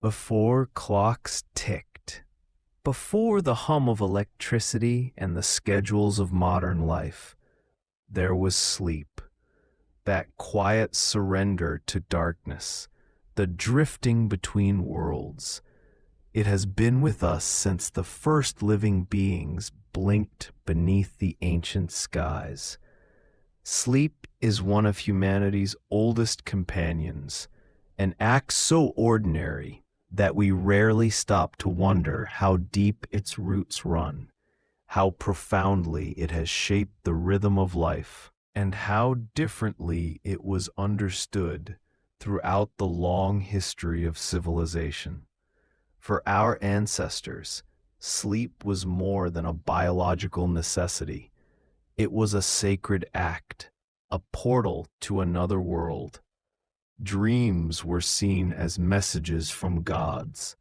Before clocks ticked, before the hum of electricity and the schedules of modern life, there was sleep, that quiet surrender to darkness, the drifting between worlds. It has been with us since the first living beings blinked beneath the ancient skies. Sleep is one of humanity's oldest companions, an act so ordinary that we rarely stop to wonder how deep its roots run, how profoundly it has shaped the rhythm of life, and how differently it was understood throughout the long history of civilization. For our ancestors, sleep was more than a biological necessity. It was a sacred act, a portal to another world. Dreams were seen as messages from gods,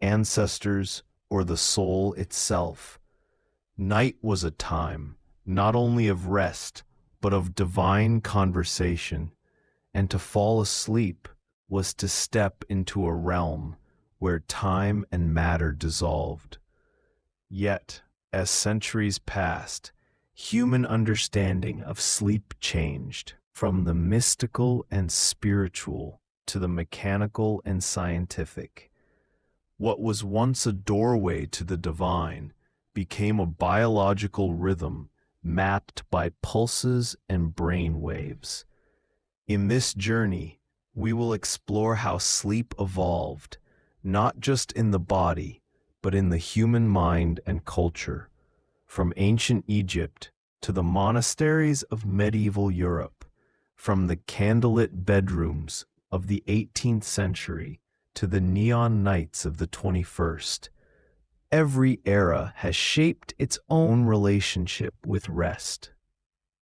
ancestors, or the soul itself. Night was a time, not only of rest, but of divine conversation, and to fall asleep was to step into a realm where time and matter dissolved. Yet, as centuries passed, human understanding of sleep changed from the mystical and spiritual to the mechanical and scientific. What was once a doorway to the divine became a biological rhythm mapped by pulses and brain waves. In this journey, we will explore how sleep evolved, not just in the body, but in the human mind and culture, from ancient Egypt to the monasteries of medieval Europe, from the candlelit bedrooms of the 18th century to the neon nights of the 21st. Every era has shaped its own relationship with rest.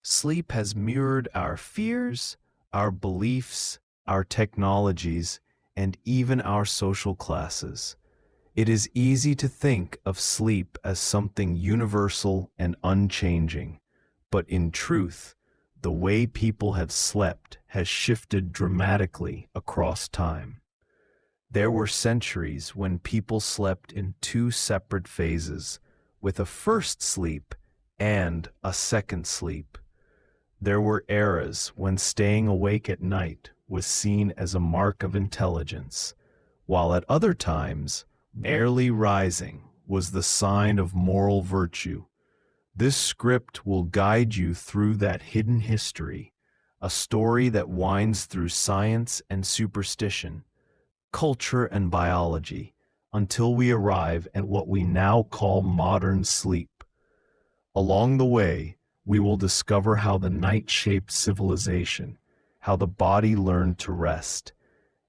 Sleep has mirrored our fears, our beliefs, our technologies, and even our social classes. It is easy to think of sleep as something universal and unchanging, but in truth, the way people have slept has shifted dramatically across time. There were centuries when people slept in two separate phases, with a first sleep and a second sleep. There were eras when staying awake at night was seen as a mark of intelligence, while at other times, barely rising was the sign of moral virtue. This script will guide you through that hidden history, a story that winds through science and superstition, culture and biology, until we arrive at what we now call modern sleep. Along the way, we will discover how the night shaped civilization, how the body learned to rest,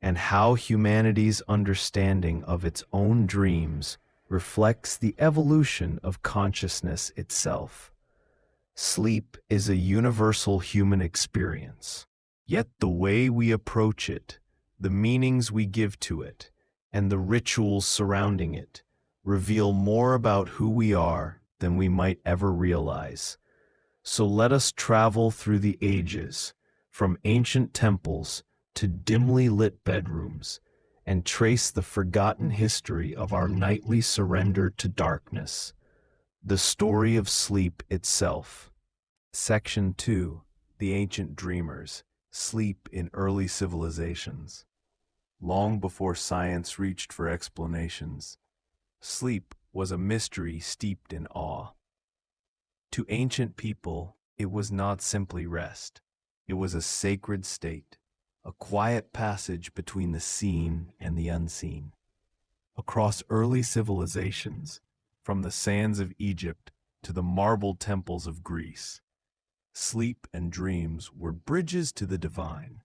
and how humanity's understanding of its own dreams reflects the evolution of consciousness itself. Sleep is a universal human experience, yet the way we approach it, the meanings we give to it, and the rituals surrounding it reveal more about who we are than we might ever realize. So let us travel through the ages, from ancient temples to dimly lit bedrooms, and trace the forgotten history of our nightly surrender to darkness, the story of sleep itself. Section 2. The Ancient Dreamers. Sleep in Early Civilizations. Long before science reached for explanations, sleep was a mystery steeped in awe. To ancient people, it was not simply rest. It was a sacred state, a quiet passage between the seen and the unseen. Across early civilizations, from the sands of Egypt to the marble temples of Greece, sleep and dreams were bridges to the divine,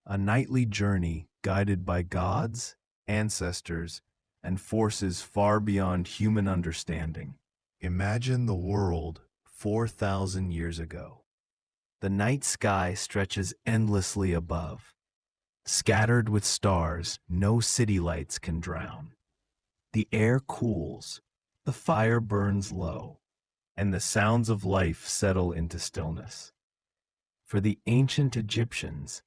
a nightly journey guided by gods, ancestors, and forces far beyond human understanding. Imagine the world 4,000 years ago. The night sky stretches endlessly above, scattered with stars no city lights can drown. The air cools, the fire burns low, and the sounds of life settle into stillness. For the ancient Egyptians,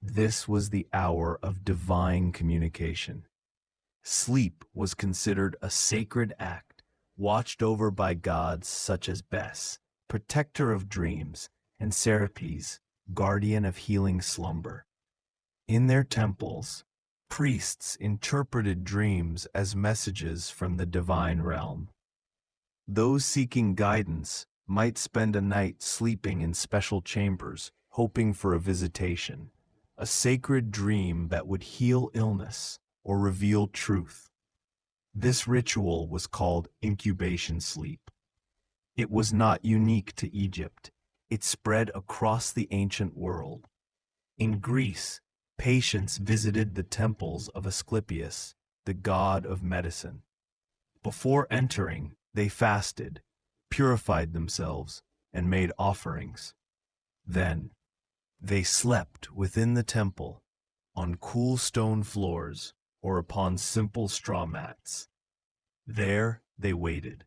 this was the hour of divine communication. Sleep was considered a sacred act, watched over by gods such as Bes, protector of dreams, and Serapis, guardian of healing slumber. In their temples, priests interpreted dreams as messages from the divine realm. Those seeking guidance might spend a night sleeping in special chambers, hoping for a visitation, a sacred dream that would heal illness or reveal truth. This ritual was called incubation sleep. It was not unique to Egypt. It spread across the ancient world. In Greece, patients visited the temples of Asclepius, the god of medicine. Before entering, they fasted, purified themselves, and made offerings. Then, they slept within the temple, on cool stone floors or upon simple straw mats. There they waited.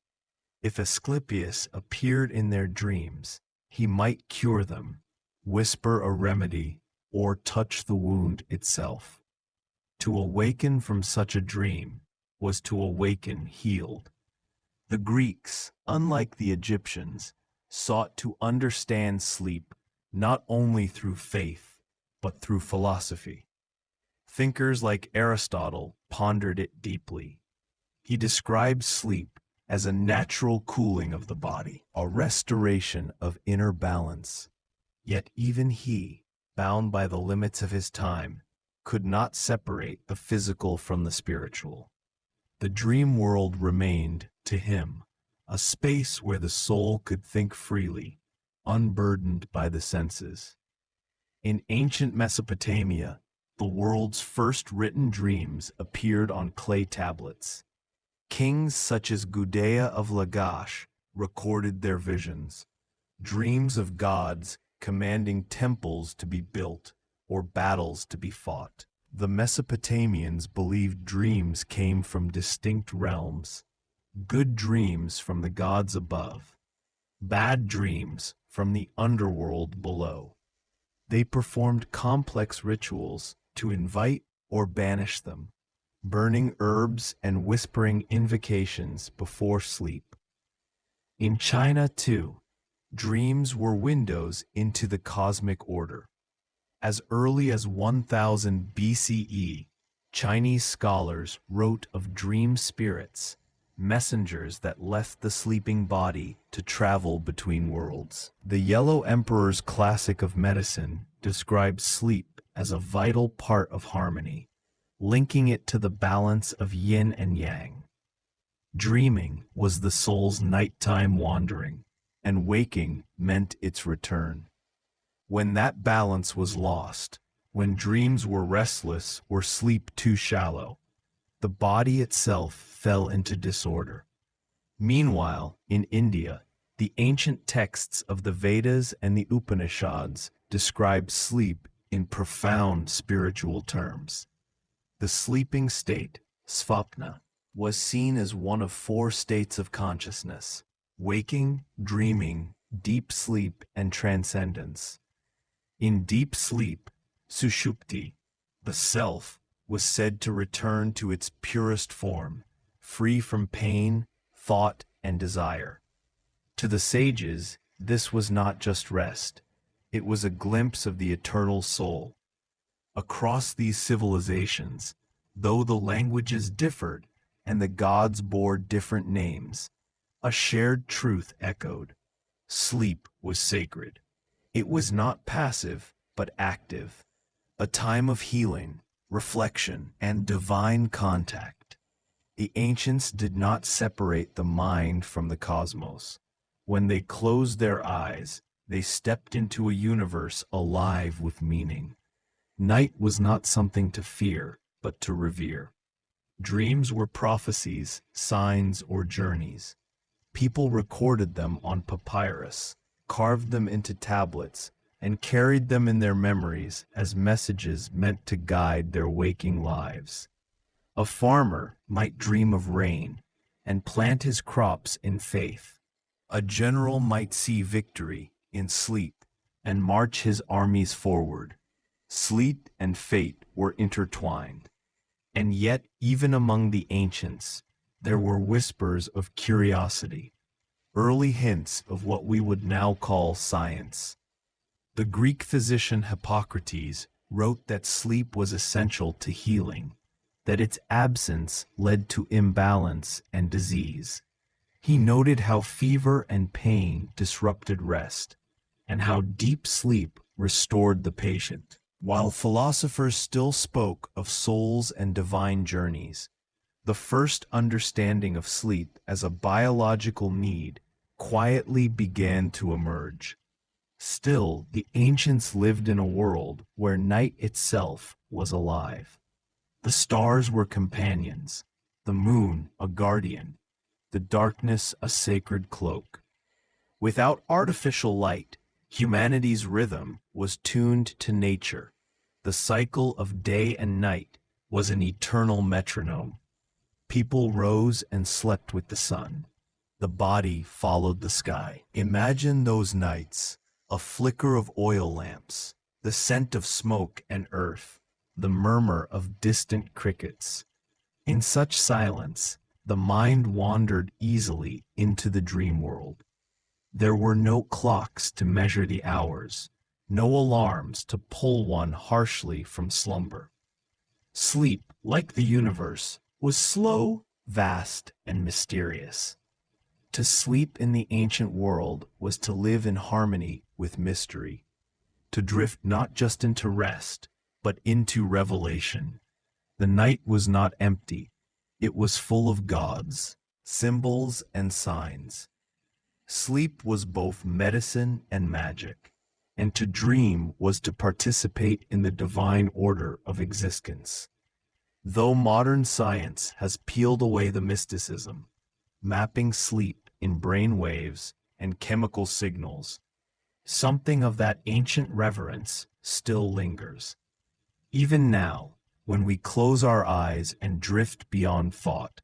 If Asclepius appeared in their dreams, he might cure them, whisper a remedy, or touch the wound itself. To awaken from such a dream was to awaken healed. The Greeks, unlike the Egyptians, sought to understand sleep not only through faith, but through philosophy. Thinkers like Aristotle pondered it deeply. He described sleep as a natural cooling of the body, a restoration of inner balance. Yet even he, bound by the limits of his time, could not separate the physical from the spiritual. The dream world remained, to him, a space where the soul could think freely, unburdened by the senses. In ancient Mesopotamia, the world's first written dreams appeared on clay tablets. Kings such as Gudea of Lagash recorded their visions, dreams of gods commanding temples to be built or battles to be fought. The Mesopotamians believed dreams came from distinct realms, good dreams from the gods above, bad dreams from the underworld below. They performed complex rituals to invite or banish them, burning herbs and whispering invocations before sleep. In China, too, dreams were windows into the cosmic order. As early as 1000 BCE, Chinese scholars wrote of dream spirits, messengers that left the sleeping body to travel between worlds. The Yellow Emperor's classic of medicine describes sleep as a vital part of harmony, linking it to the balance of yin and yang. Dreaming was the soul's nighttime wandering, and waking meant its return. When that balance was lost, when dreams were restless or sleep too shallow, the body itself fell into disorder. Meanwhile, in India, the ancient texts of the Vedas and the Upanishads describe sleep in profound spiritual terms. The sleeping state, svapna, was seen as one of four states of consciousness: waking, dreaming, deep sleep, and transcendence. In deep sleep, sushupti, the self, was said to return to its purest form, free from pain, thought, and desire. To the sages, this was not just rest. It was a glimpse of the eternal soul. Across these civilizations, though the languages differed and the gods bore different names, a shared truth echoed. Sleep was sacred. It was not passive, but active, a time of healing, reflection, and divine contact. The ancients did not separate the mind from the cosmos. When they closed their eyes, they stepped into a universe alive with meaning. Night was not something to fear, but to revere. Dreams were prophecies, signs, or journeys. People recorded them on papyrus, carved them into tablets, and carried them in their memories as messages meant to guide their waking lives. A farmer might dream of rain and plant his crops in faith. A general might see victory in sleep and march his armies forward. Sleep and fate were intertwined. And yet, even among the ancients, there were whispers of curiosity, early hints of what we would now call science. The Greek physician Hippocrates wrote that sleep was essential to healing, that its absence led to imbalance and disease. He noted how fever and pain disrupted rest, and how deep sleep restored the patient. While philosophers still spoke of souls and divine journeys, the first understanding of sleep as a biological need quietly began to emerge. Still, the ancients lived in a world where night itself was alive. The stars were companions, the moon a guardian, the darkness a sacred cloak. Without artificial light, humanity's rhythm was tuned to nature. The cycle of day and night was an eternal metronome. People rose and slept with the sun. The body followed the sky. Imagine those nights, a flicker of oil lamps, the scent of smoke and earth, the murmur of distant crickets. In such silence, the mind wandered easily into the dream world. There were no clocks to measure the hours, no alarms to pull one harshly from slumber. Sleep, like the universe, was slow, vast, and mysterious. To sleep in the ancient world was to live in harmony with mystery, to drift not just into rest, but into revelation. The night was not empty. It was full of gods, symbols, and signs. Sleep was both medicine and magic, and to dream was to participate in the divine order of existence. Though modern science has peeled away the mysticism, mapping sleep in brain waves and chemical signals, something of that ancient reverence still lingers. Even now, when we close our eyes and drift beyond thought,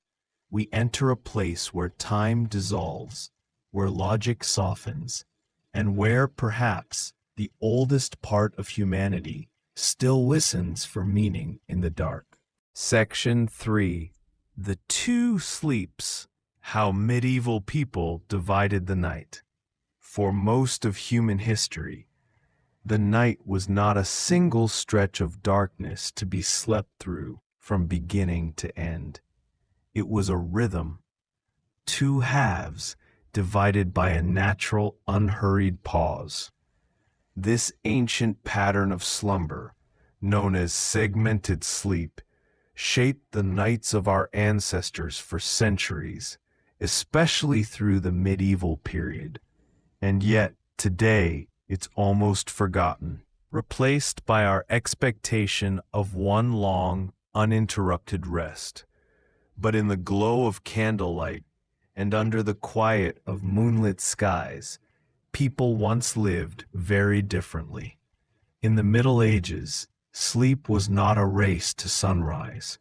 we enter a place where time dissolves, where logic softens, and where, perhaps, the oldest part of humanity still listens for meaning in the dark. Section 3. The Two Sleeps. How Medieval People Divided the Night. For most of human history, the night was not a single stretch of darkness to be slept through from beginning to end. It was a rhythm, two halves divided by a natural, unhurried pause. This ancient pattern of slumber, known as segmented sleep, shaped the nights of our ancestors for centuries, especially through the medieval period. And yet, today, it's almost forgotten, replaced by our expectation of one long, uninterrupted rest. But in the glow of candlelight and under the quiet of moonlit skies, people once lived very differently. In the Middle Ages, sleep was not a race to sunrise.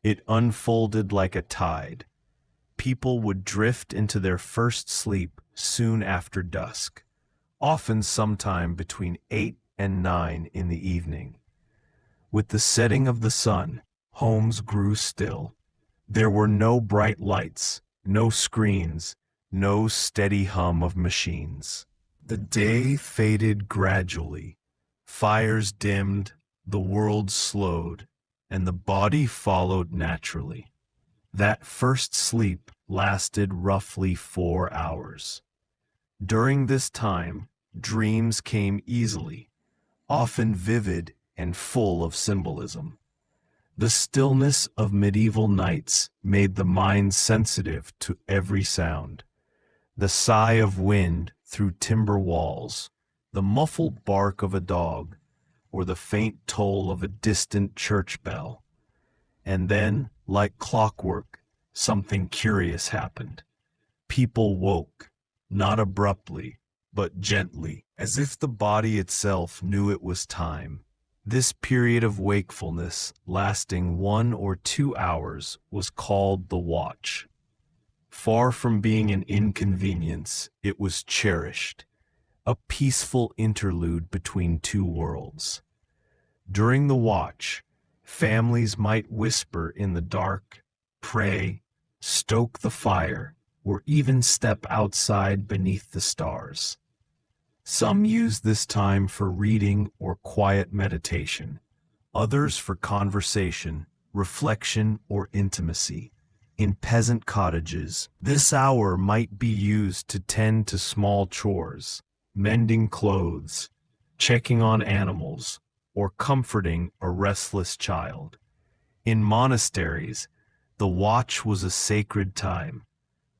It unfolded like a tide. People would drift into their first sleep soon after dusk, often sometime between 8 and 9 in the evening. With the setting of the sun, homes grew still. There were no bright lights, no screens, no steady hum of machines. The day faded gradually. Fires dimmed, the world slowed, and the body followed naturally. That first sleep lasted roughly 4 hours. During this time, dreams came easily, often vivid and full of symbolism. The stillness of medieval nights made the mind sensitive to every sound. The sigh of wind through timber walls, the muffled bark of a dog, or the faint toll of a distant church bell. And then, like clockwork, something curious happened. People woke, not abruptly, but gently, as if the body itself knew it was time. This period of wakefulness, lasting 1 or 2 hours, was called the watch. Far from being an inconvenience, it was cherished, a peaceful interlude between two worlds. During the watch, Families might whisper in the dark, pray, stoke the fire, or even step outside beneath the stars. Some use this time for reading or quiet meditation, others for conversation, reflection, or intimacy. In peasant cottages, this hour might be used to tend to small chores, mending clothes, checking on animals, or comforting a restless child. In monasteries, the watch was a sacred time.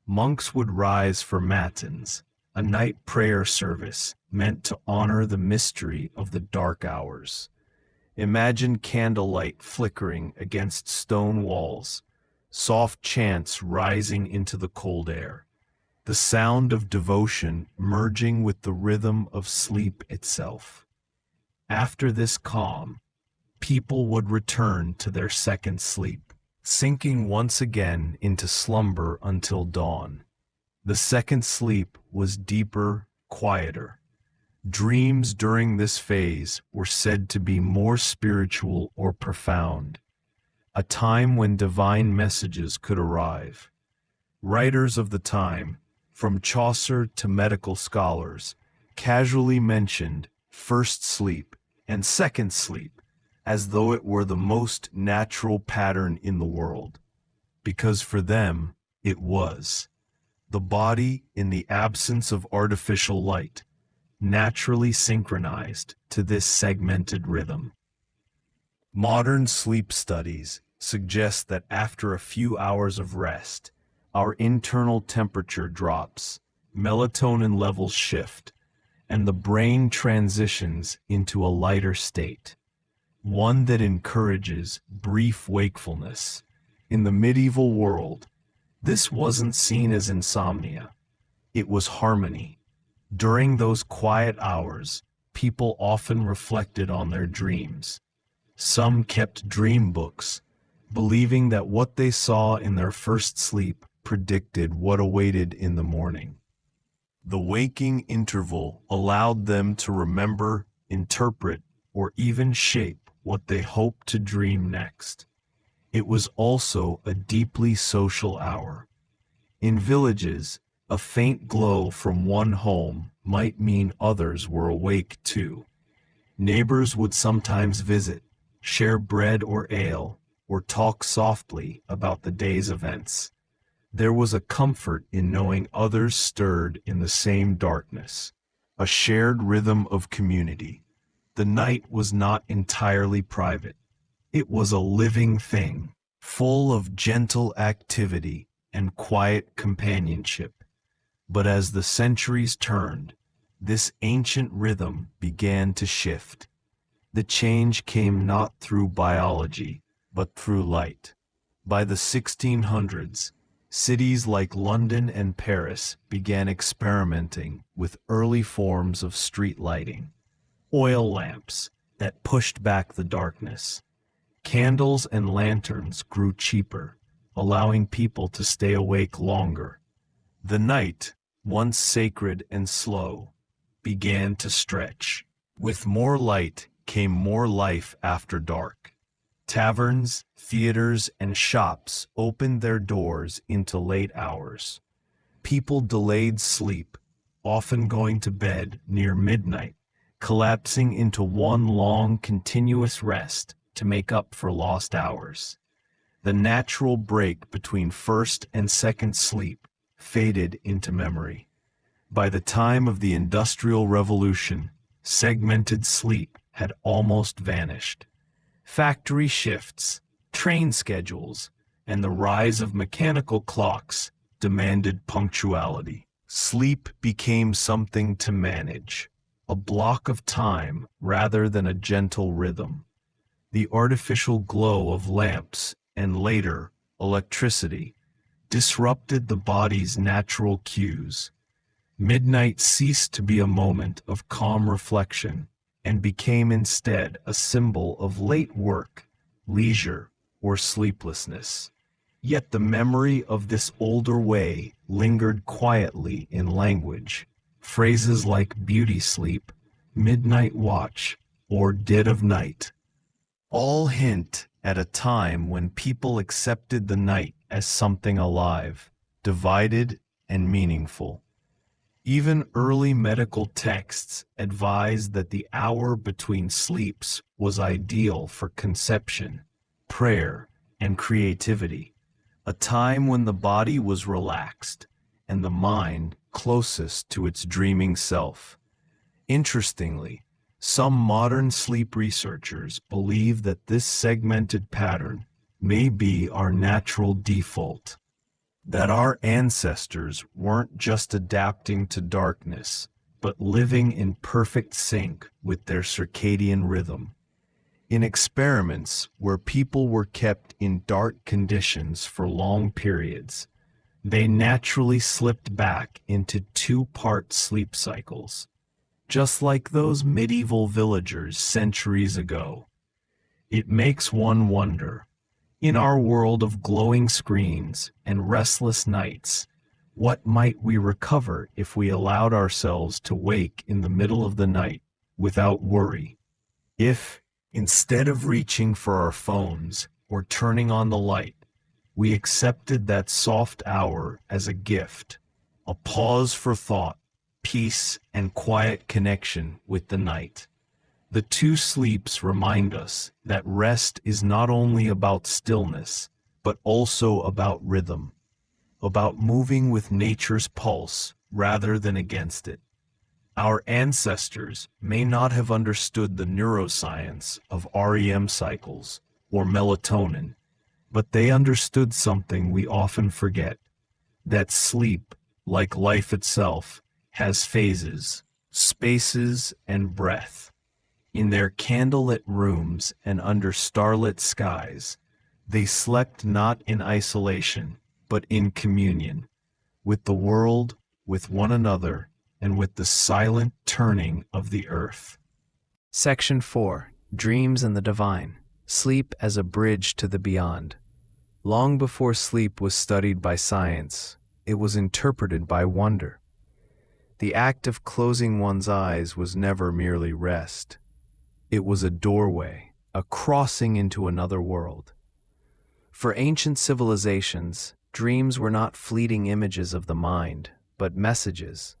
Monks would rise for matins, a night prayer service meant to honor the mystery of the dark hours. Imagine candlelight flickering against stone walls, soft chants rising into the cold air, the sound of devotion merging with the rhythm of sleep itself. After this calm, people would return to their second sleep, sinking once again into slumber until dawn. The second sleep was deeper, quieter. Dreams during this phase were said to be more spiritual or profound, a time when divine messages could arrive. Writers of the time, from Chaucer to medical scholars, casually mentioned first sleep and second sleep as though it were the most natural pattern in the world, because for them it was. The body, in the absence of artificial light, naturally synchronized to this segmented rhythm. Modern sleep studies suggest that after a few hours of rest, our internal temperature drops, melatonin levels shift, and the brain transitions into a lighter state, one that encourages brief wakefulness. In the medieval world, this wasn't seen as insomnia. It was harmony. During those quiet hours, people often reflected on their dreams. Some kept dream books, believing that what they saw in their first sleep predicted what awaited in the morning. The waking interval allowed them to remember, interpret, or even shape what they hoped to dream next. It was also a deeply social hour. In villages, a faint glow from one home might mean others were awake too. Neighbors would sometimes visit, share bread or ale, or talk softly about the day's events. There was a comfort in knowing others stirred in the same darkness, a shared rhythm of community. The night was not entirely private. It was a living thing, full of gentle activity and quiet companionship. But as the centuries turned, this ancient rhythm began to shift. The change came not through biology, but through light. By the 1600s, cities like London and Paris began experimenting with early forms of street lighting. Oil lamps that pushed back the darkness. Candles and lanterns grew cheaper, allowing people to stay awake longer. The night, once sacred and slow, began to stretch. With more light came more life after dark. Taverns, theaters, and shops opened their doors into late hours. People delayed sleep, often going to bed near midnight, collapsing into one long, continuous rest to make up for lost hours. The natural break between first and second sleep faded into memory. By the time of the Industrial Revolution, segmented sleep had almost vanished. Factory shifts, train schedules, and the rise of mechanical clocks demanded punctuality. Sleep became something to manage, a block of time rather than a gentle rhythm. The artificial glow of lamps and later electricity disrupted the body's natural cues. Midnight ceased to be a moment of calm reflection and became instead a symbol of late work, leisure, or sleeplessness. Yet the memory of this older way lingered quietly in language. Phrases like beauty sleep, midnight watch, or dead of night all hint at a time when people accepted the night as something alive, divided, and meaningful. Even early medical texts advised that the hour between sleeps was ideal for conception, prayer, and creativity, a time when the body was relaxed and the mind closest to its dreaming self. Interestingly, some modern sleep researchers believe that this segmented pattern may be our natural default, that our ancestors weren't just adapting to darkness, but living in perfect sync with their circadian rhythm. In experiments where people were kept in dark conditions for long periods, they naturally slipped back into two-part sleep cycles, just like those medieval villagers centuries ago. It makes one wonder, in our world of glowing screens and restless nights, what might we recover if we allowed ourselves to wake in the middle of the night without worry? If, instead of reaching for our phones or turning on the light, we accepted that soft hour as a gift, a pause for thought, peace, and quiet connection with the night. The two sleeps remind us that rest is not only about stillness, but also about rhythm, about moving with nature's pulse rather than against it. Our ancestors may not have understood the neuroscience of REM cycles or melatonin, but they understood something we often forget, that sleep, like life itself, has phases, spaces, and breath. In their candlelit rooms and under starlit skies, they slept not in isolation, but in communion, with the world, with one another, and with the silent turning of the earth. Section 4. Dreams and the Divine. Sleep as a bridge to the beyond. Long before sleep was studied by science, it was interpreted by wonder. The act of closing one's eyes was never merely rest. It was a doorway, a crossing into another world. For ancient civilizations, dreams were not fleeting images of the mind, but messages.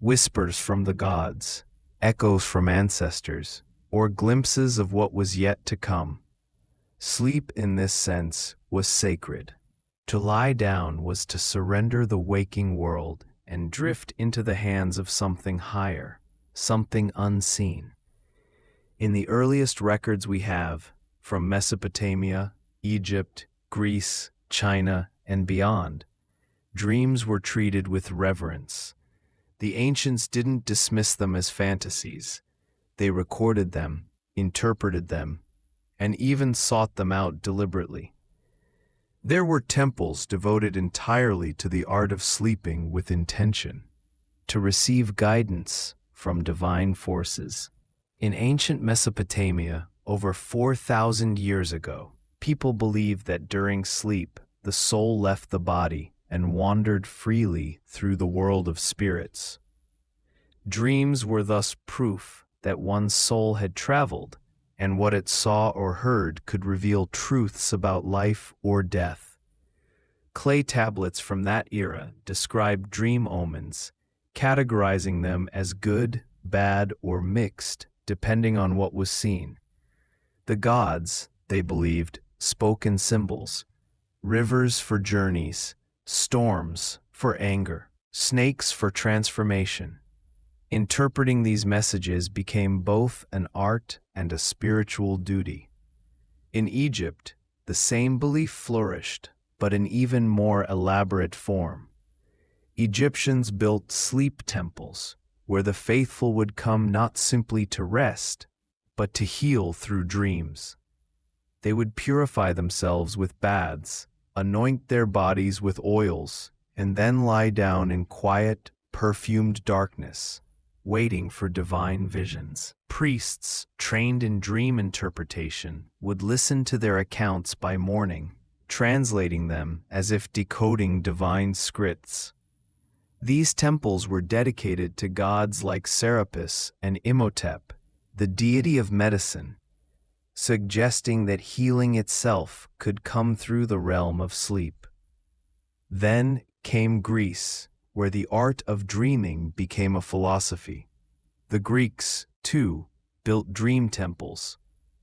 Whispers from the gods, echoes from ancestors, or glimpses of what was yet to come. Sleep in this sense was sacred. To lie down was to surrender the waking world and drift into the hands of something higher, something unseen. In the earliest records we have, from Mesopotamia, Egypt, Greece, China, and beyond, dreams were treated with reverence. The ancients didn't dismiss them as fantasies. They recorded them, interpreted them, and even sought them out deliberately. There were temples devoted entirely to the art of sleeping with intention, to receive guidance from divine forces. In ancient Mesopotamia, over 4,000 years ago, people believed that during sleep, the soul left the body and wandered freely through the world of spirits. Dreams were thus proof that one's soul had traveled, and what it saw or heard could reveal truths about life or death. Clay tablets from that era describe dream omens, categorizing them as good, bad, or mixed, depending on what was seen. The gods, they believed, spoke in symbols: rivers for journeys, storms for anger, snakes for transformation. Interpreting these messages became both an art and a spiritual duty. In Egypt, the same belief flourished, but in even more elaborate form. Egyptians built sleep temples, where the faithful would come not simply to rest, but to heal through dreams. They would purify themselves with baths, anoint their bodies with oils, and then lie down in quiet, perfumed darkness, waiting for divine visions. Priests, trained in dream interpretation, would listen to their accounts by morning, translating them as if decoding divine scripts. These temples were dedicated to gods like Serapis and Imhotep, the deity of medicine. suggesting that healing itself could come through the realm of sleep. Then came Greece, where the art of dreaming became a philosophy. The Greeks, too, built dream temples,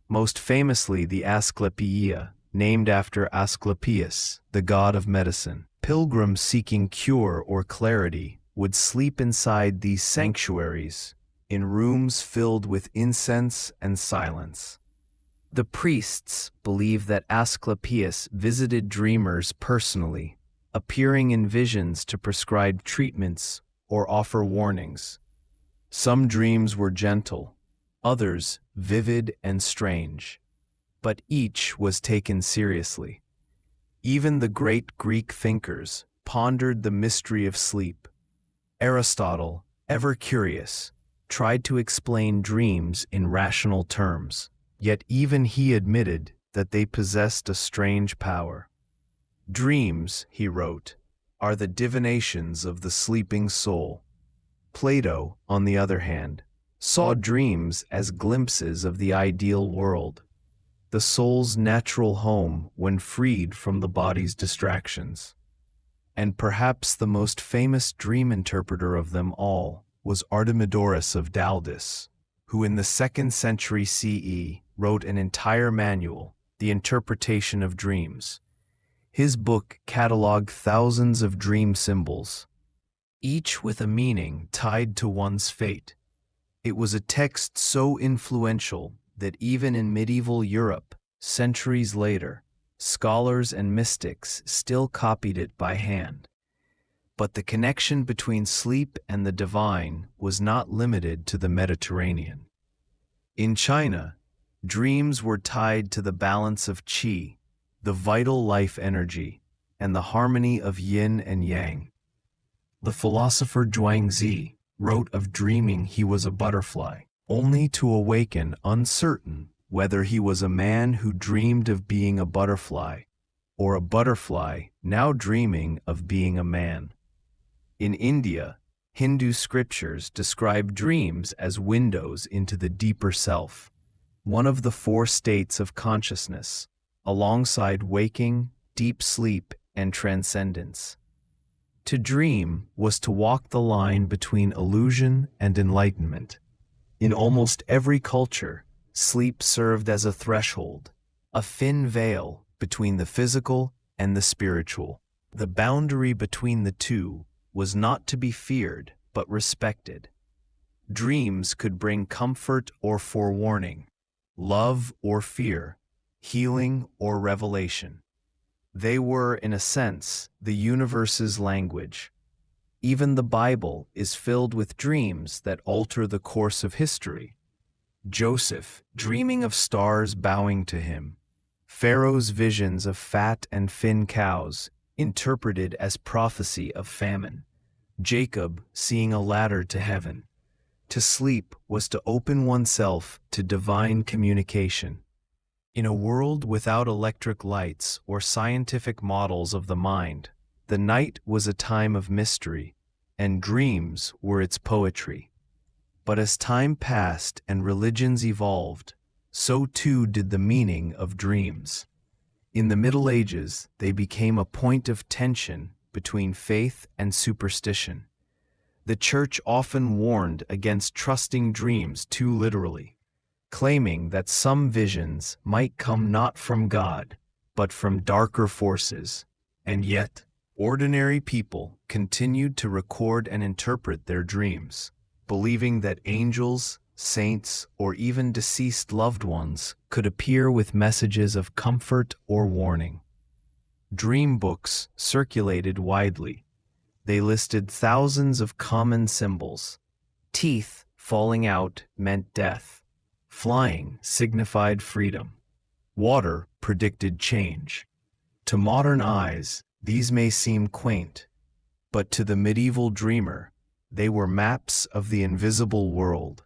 most famously the Asclepia, named after Asclepius, the god of medicine. Pilgrims seeking cure or clarity would sleep inside these sanctuaries, in rooms filled with incense and silence. The priests believed that Asclepius visited dreamers personally, appearing in visions to prescribe treatments or offer warnings. Some dreams were gentle, others vivid and strange, but each was taken seriously. Even the great Greek thinkers pondered the mystery of sleep. Aristotle, ever curious, tried to explain dreams in rational terms, yet even he admitted that they possessed a strange power. Dreams, he wrote, are the divinations of the sleeping soul. Plato, on the other hand, saw dreams as glimpses of the ideal world, the soul's natural home when freed from the body's distractions. And perhaps the most famous dream interpreter of them all was Artemidorus of Daldis, who in the 2nd century CE wrote an entire manual, The Interpretation of Dreams. His book cataloged thousands of dream symbols, each with a meaning tied to one's fate. It was a text so influential that even in medieval Europe, centuries later, scholars and mystics still copied it by hand. But the connection between sleep and the divine was not limited to the Mediterranean. In China, dreams were tied to the balance of qi, the vital life energy, and the harmony of yin and yang. The philosopher Zhuangzi wrote of dreaming he was a butterfly, only to awaken uncertain whether he was a man who dreamed of being a butterfly, or a butterfly now dreaming of being a man. In India, Hindu scriptures describe dreams as windows into the deeper self, one of the 4 states of consciousness, alongside waking, deep sleep, and transcendence. To dream was to walk the line between illusion and enlightenment. In almost every culture, sleep served as a threshold, a thin veil between the physical and the spiritual. The boundary between the two was not to be feared, but respected. Dreams could bring comfort or forewarning, love or fear, healing or revelation. They were, in a sense, the universe's language. Even the Bible is filled with dreams that alter the course of history. Joseph, dreaming of stars bowing to him. Pharaoh's visions of fat and thin cows, interpreted as prophecy of famine. Jacob, seeing a ladder to heaven. To sleep was to open oneself to divine communication. In a world without electric lights or scientific models of the mind, the night was a time of mystery, and dreams were its poetry. But as time passed and religions evolved, so too did the meaning of dreams. In the Middle Ages, they became a point of tension between faith and superstition. The Church often warned against trusting dreams too literally, claiming that some visions might come not from God, but from darker forces. And yet, ordinary people continued to record and interpret their dreams, believing that angels, saints, or even deceased loved ones could appear with messages of comfort or warning. Dream books circulated widely. They listed thousands of common symbols. Teeth falling out meant death. Flying signified freedom. Water predicted change. To modern eyes, these may seem quaint, but to the medieval dreamer, they were maps of the invisible world.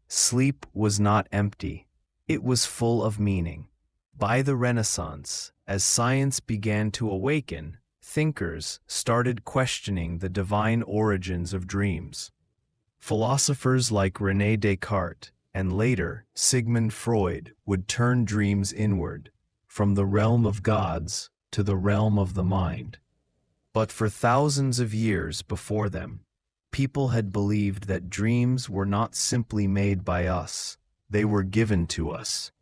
Sleep was not empty. It was full of meaning. By the Renaissance, as science began to awaken, thinkers started questioning the divine origins of dreams. Philosophers like René Descartes And later, Sigmund Freud would turn dreams inward, from the realm of gods to the realm of the mind. But for thousands of years before them, people had believed that dreams were not simply made by us, they were given to us.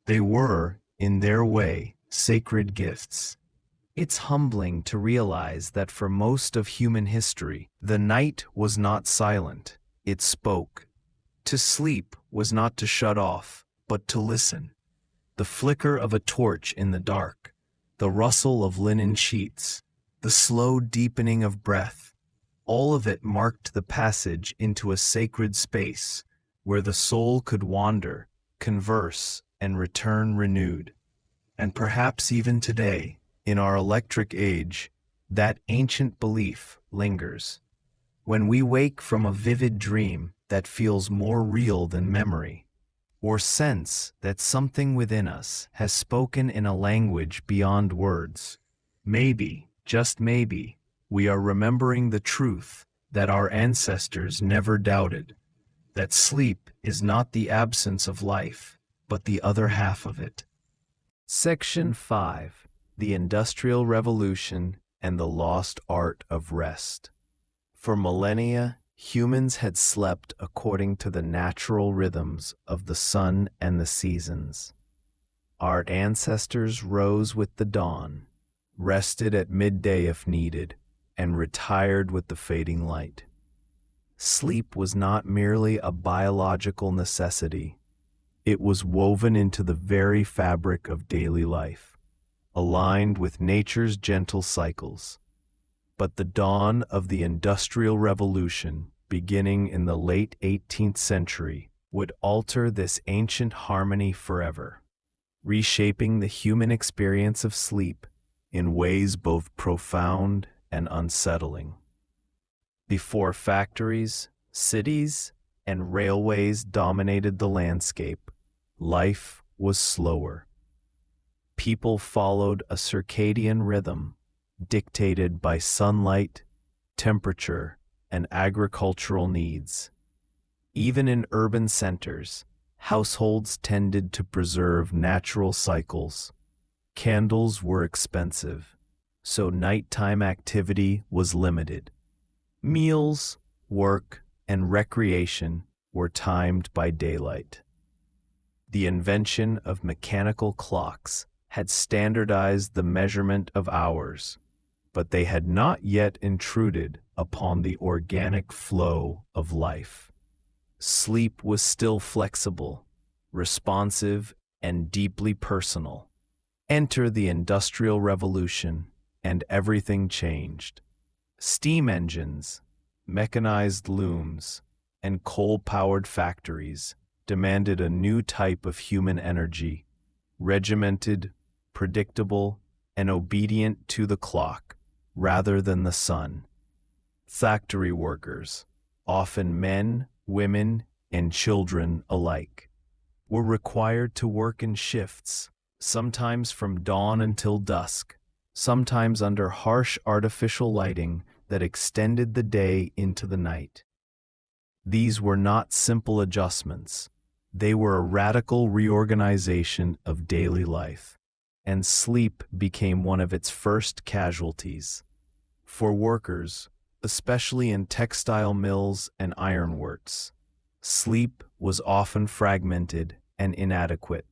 They were, in their way, sacred gifts. It's humbling to realize that for most of human history, the night was not silent, it spoke. To sleep was not to shut off, but to listen. The flicker of a torch in the dark, the rustle of linen sheets, the slow deepening of breath, all of it marked the passage into a sacred space where the soul could wander, converse, and return renewed. And perhaps even today, in our electric age, that ancient belief lingers. When we wake from a vivid dream that feels more real than memory, or sense that something within us has spoken in a language beyond words, maybe, just maybe, we are remembering the truth that our ancestors never doubted, that sleep is not the absence of life, but the other half of it. Section 5. The Industrial Revolution and the Lost Art of Rest. For millennia, humans had slept according to the natural rhythms of the sun and the seasons. Our ancestors rose with the dawn, rested at midday if needed, and retired with the fading light. Sleep was not merely a biological necessity. It was woven into the very fabric of daily life, aligned with nature's gentle cycles. But the dawn of the Industrial Revolution, beginning in the late 18th century, would alter this ancient harmony forever, reshaping the human experience of sleep in ways both profound and unsettling. Before factories, cities, and railways dominated the landscape, life was slower. People followed a circadian rhythm dictated by sunlight, temperature, and agricultural needs. Even in urban centers, households tended to preserve natural cycles. Candles were expensive, so nighttime activity was limited. Meals, work, and recreation were timed by daylight. The invention of mechanical clocks had standardized the measurement of hours, but they had not yet intruded upon the organic flow of life. Sleep was still flexible, responsive, and deeply personal. Enter the Industrial Revolution, and everything changed. Steam engines, mechanized looms, and coal-powered factories demanded a new type of human energy, regimented, predictable, and obedient to the clock rather than the sun. Factory workers, often men, women, and children alike, were required to work in shifts, sometimes from dawn until dusk, sometimes under harsh artificial lighting that extended the day into the night. These were not simple adjustments. They were a radical reorganization of daily life, and sleep became one of its first casualties. For workers, especially in textile mills and ironworks, sleep was often fragmented and inadequate.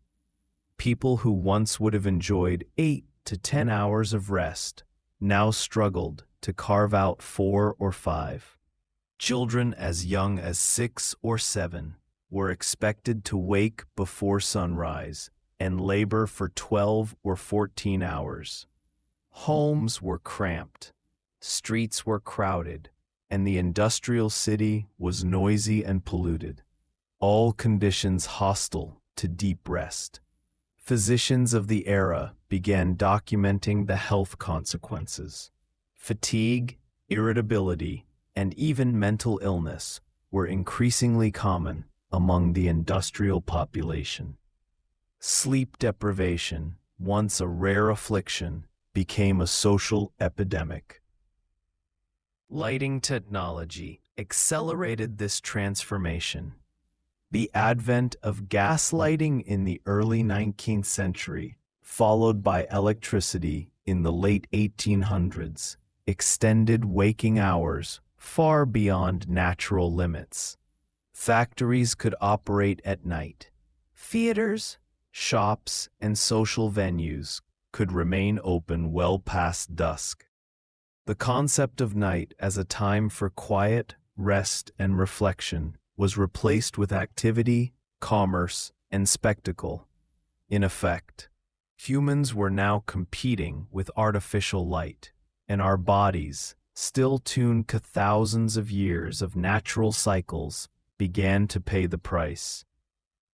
People who once would have enjoyed 8 to 10 hours of rest now struggled to carve out 4 or 5. Children as young as 6 or 7 were expected to wake before sunrise and labor for 12 or 14 hours. Homes were cramped, streets were crowded, and the industrial city was noisy and polluted, all conditions hostile to deep rest. Physicians of the era began documenting the health consequences. Fatigue, irritability, and even mental illness were increasingly common among the industrial population. Sleep deprivation, once a rare affliction, became a social epidemic. Lighting technology accelerated this transformation. The advent of gaslighting in the early 19th century, followed by electricity in the late 1800s, extended waking hours far beyond natural limits. Factories could operate at night. Theaters, shops, and social venues could remain open well past dusk. The concept of night as a time for quiet, rest, and reflection was replaced with activity, commerce, and spectacle. In effect, humans were now competing with artificial light, and our bodies, still tuned to thousands of years of natural cycles, began to pay the price.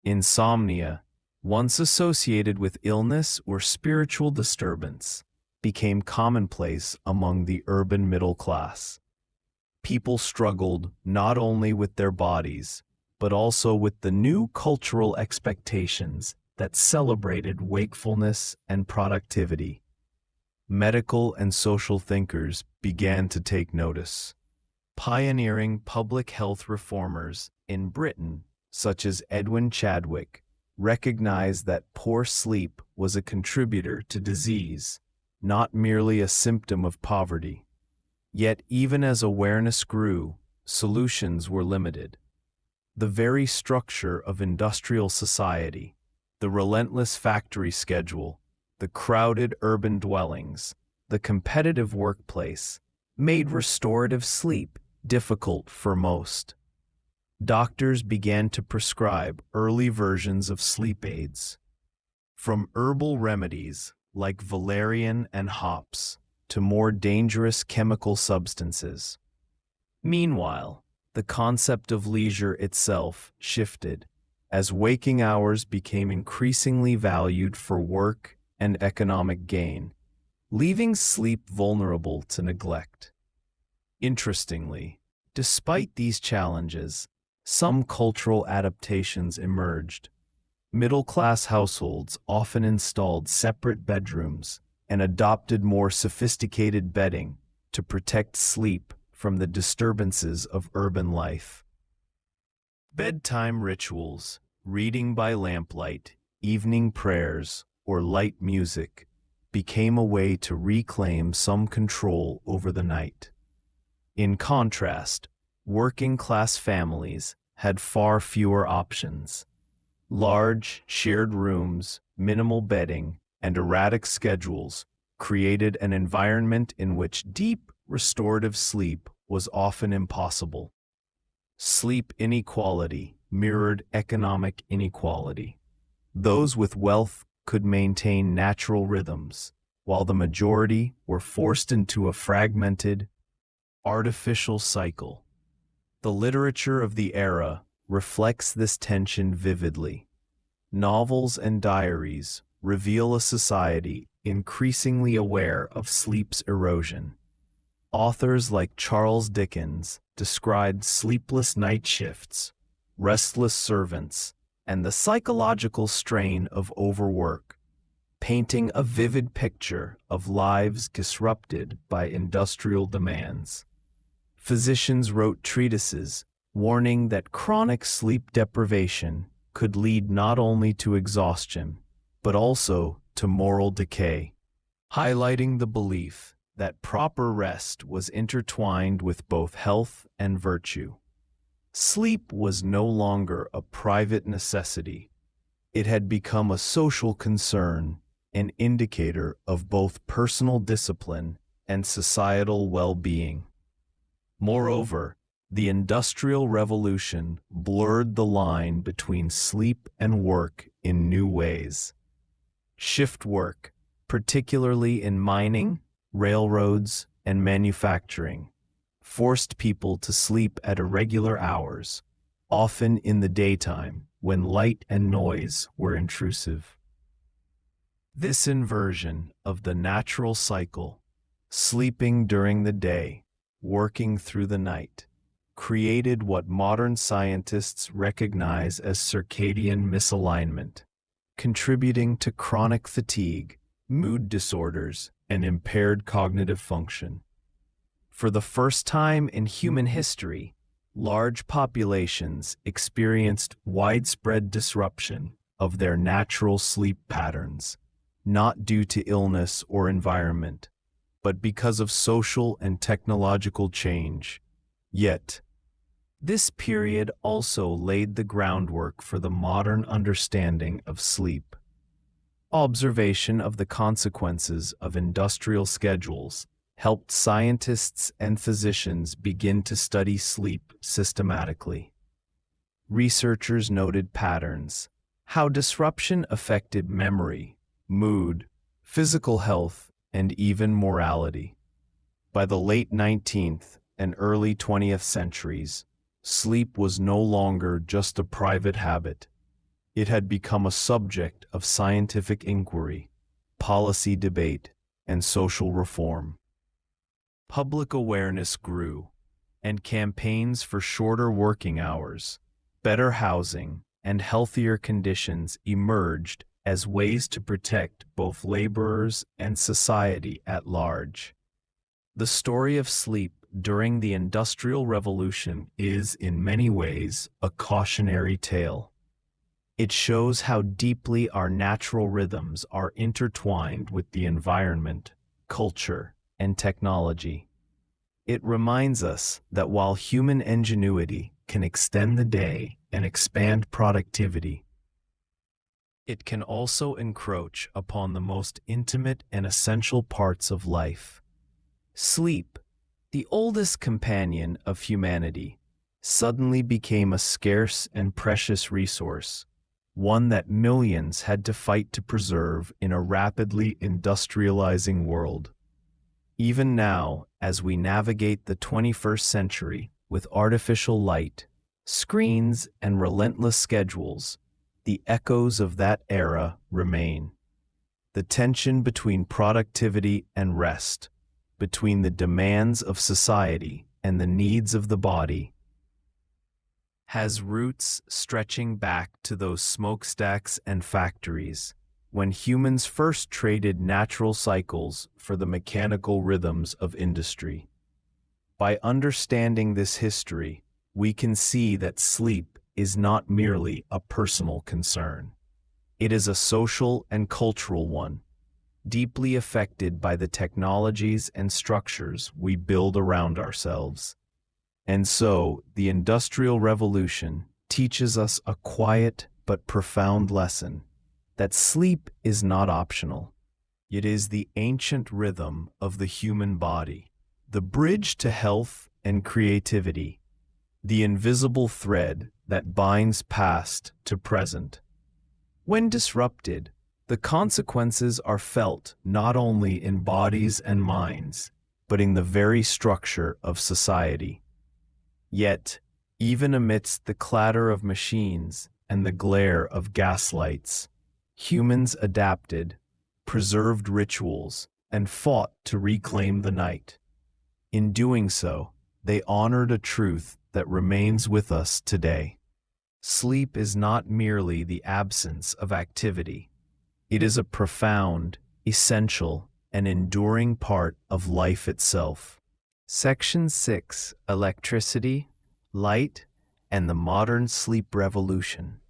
Insomnia, once associated with illness or spiritual disturbance, became commonplace among the urban middle class. People struggled not only with their bodies, but also with the new cultural expectations that celebrated wakefulness and productivity. Medical and social thinkers began to take notice. Pioneering public health reformers in Britain, such as Edwin Chadwick, recognized that poor sleep was a contributor to disease, not merely a symptom of poverty. Yet even as awareness grew, solutions were limited. The very structure of industrial society, the relentless factory schedule, the crowded urban dwellings, the competitive workplace, made restorative sleep difficult for most. Doctors began to prescribe early versions of sleep aids. From herbal remedies like valerian and hops to more dangerous chemical substances. Meanwhile, the concept of leisure itself shifted as waking hours became increasingly valued for work and economic gain, leaving sleep vulnerable to neglect. Interestingly, despite these challenges, some cultural adaptations emerged. Middle-class households often installed separate bedrooms and adopted more sophisticated bedding to protect sleep from the disturbances of urban life. Bedtime rituals, reading by lamplight, evening prayers, or light music became a way to reclaim some control over the night. In contrast, working-class families had far fewer options. Large, shared rooms, minimal bedding, and erratic schedules created an environment in which deep, restorative sleep was often impossible. Sleep inequality mirrored economic inequality. Those with wealth could maintain natural rhythms, while the majority were forced into a fragmented, artificial cycle. The literature of the era reflects this tension vividly. Novels and diaries reveal a society increasingly aware of sleep's erosion. Authors like Charles Dickens described sleepless night shifts, restless servants, and the psychological strain of overwork, painting a vivid picture of lives disrupted by industrial demands. Physicians wrote treatises warning that chronic sleep deprivation could lead not only to exhaustion, but also to moral decay, highlighting the belief that proper rest was intertwined with both health and virtue. Sleep was no longer a private necessity. It had become a social concern, an indicator of both personal discipline and societal well-being. Moreover, the Industrial Revolution blurred the line between sleep and work in new ways. Shift work, particularly in mining, railroads, and manufacturing, forced people to sleep at irregular hours, often in the daytime when light and noise were intrusive. This inversion of the natural cycle, sleeping during the day, working through the night, created what modern scientists recognize as circadian misalignment, contributing to chronic fatigue, mood disorders, and impaired cognitive function. For the first time in human history, Large populations experienced widespread disruption of their natural sleep patterns, not due to illness or environment, but because of social and technological change. Yet, this period also laid the groundwork for the modern understanding of sleep. Observation of the consequences of industrial schedules helped scientists and physicians begin to study sleep systematically. Researchers noted patterns, how disruption affected memory, mood, physical health, and even morality. By the late 19th and early 20th centuries, sleep was no longer just a private habit. It had become a subject of scientific inquiry, policy debate, and social reform. Public awareness grew, and campaigns for shorter working hours, better housing, and healthier conditions emerged as ways to protect both laborers and society at large. The story of sleep during the Industrial Revolution is, in many ways, a cautionary tale. It shows how deeply our natural rhythms are intertwined with the environment, culture, and technology. It reminds us that while human ingenuity can extend the day and expand productivity, it can also encroach upon the most intimate and essential parts of life. Sleep, the oldest companion of humanity, suddenly became a scarce and precious resource, one that millions had to fight to preserve in a rapidly industrializing world. Even now, as we navigate the 21st century with artificial light, screens, and relentless schedules, the echoes of that era remain. The tension between productivity and rest, between the demands of society and the needs of the body, has roots stretching back to those smokestacks and factories, when humans first traded natural cycles for the mechanical rhythms of industry. By understanding this history, we can see that sleep is not merely a personal concern. It is a social and cultural one, deeply affected by the technologies and structures we build around ourselves. And so, the Industrial Revolution teaches us a quiet but profound lesson, that sleep is not optional. It is the ancient rhythm of the human body, the bridge to health and creativity, the invisible thread that binds past to present. When disrupted, the consequences are felt not only in bodies and minds, but in the very structure of society. Yet, even amidst the clatter of machines and the glare of gaslights, humans adapted, preserved rituals, and fought to reclaim the night. In doing so, they honored a truth that remains with us today. Sleep is not merely the absence of activity. It is a profound, essential, and enduring part of life itself. Section 6: Electricity, Light, and the Modern Sleep Revolution.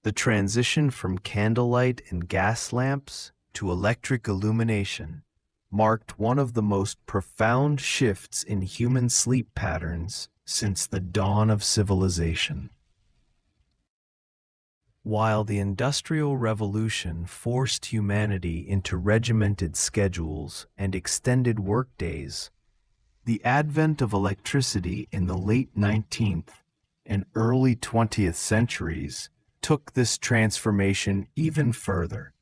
The transition from candlelight and gas lamps to electric illumination marked one of the most profound shifts in human sleep patterns since the dawn of civilization. While the Industrial Revolution forced humanity into regimented schedules and extended workdays, the advent of electricity in the late 19th and early 20th centuries took this transformation even further,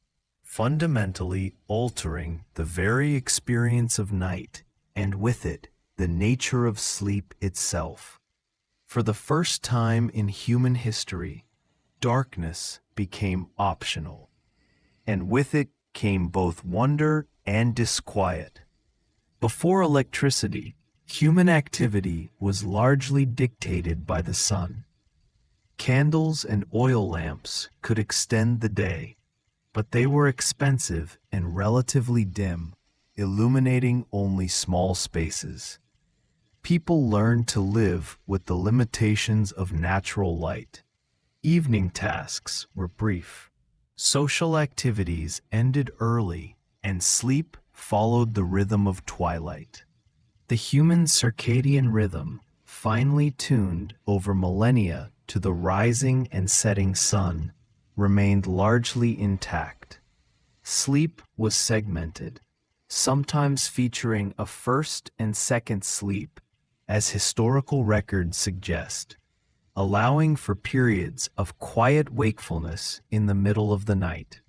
fundamentally altering the very experience of night, and with it, the nature of sleep itself. For the first time in human history, darkness became optional, and with it came both wonder and disquiet. Before electricity, human activity was largely dictated by the sun. Candles and oil lamps could extend the day, but they were expensive and relatively dim, illuminating only small spaces. People learned to live with the limitations of natural light. Evening tasks were brief. Social activities ended early, and sleep followed the rhythm of twilight. The human circadian rhythm, finely tuned over millennia to the rising and setting sun, remained largely intact. Sleep was segmented, sometimes featuring a first and second sleep, as historical records suggest, allowing for periods of quiet wakefulness in the middle of the night.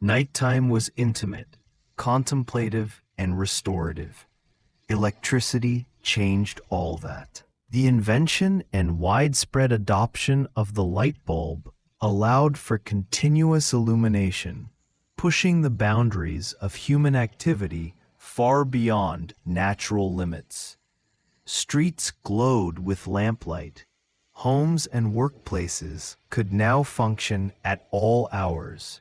Nighttime was intimate, contemplative, and restorative. Electricity changed all that. The invention and widespread adoption of the light bulb allowed for continuous illumination, pushing the boundaries of human activity far beyond natural limits. Streets glowed with lamplight. Homes and workplaces could now function at all hours.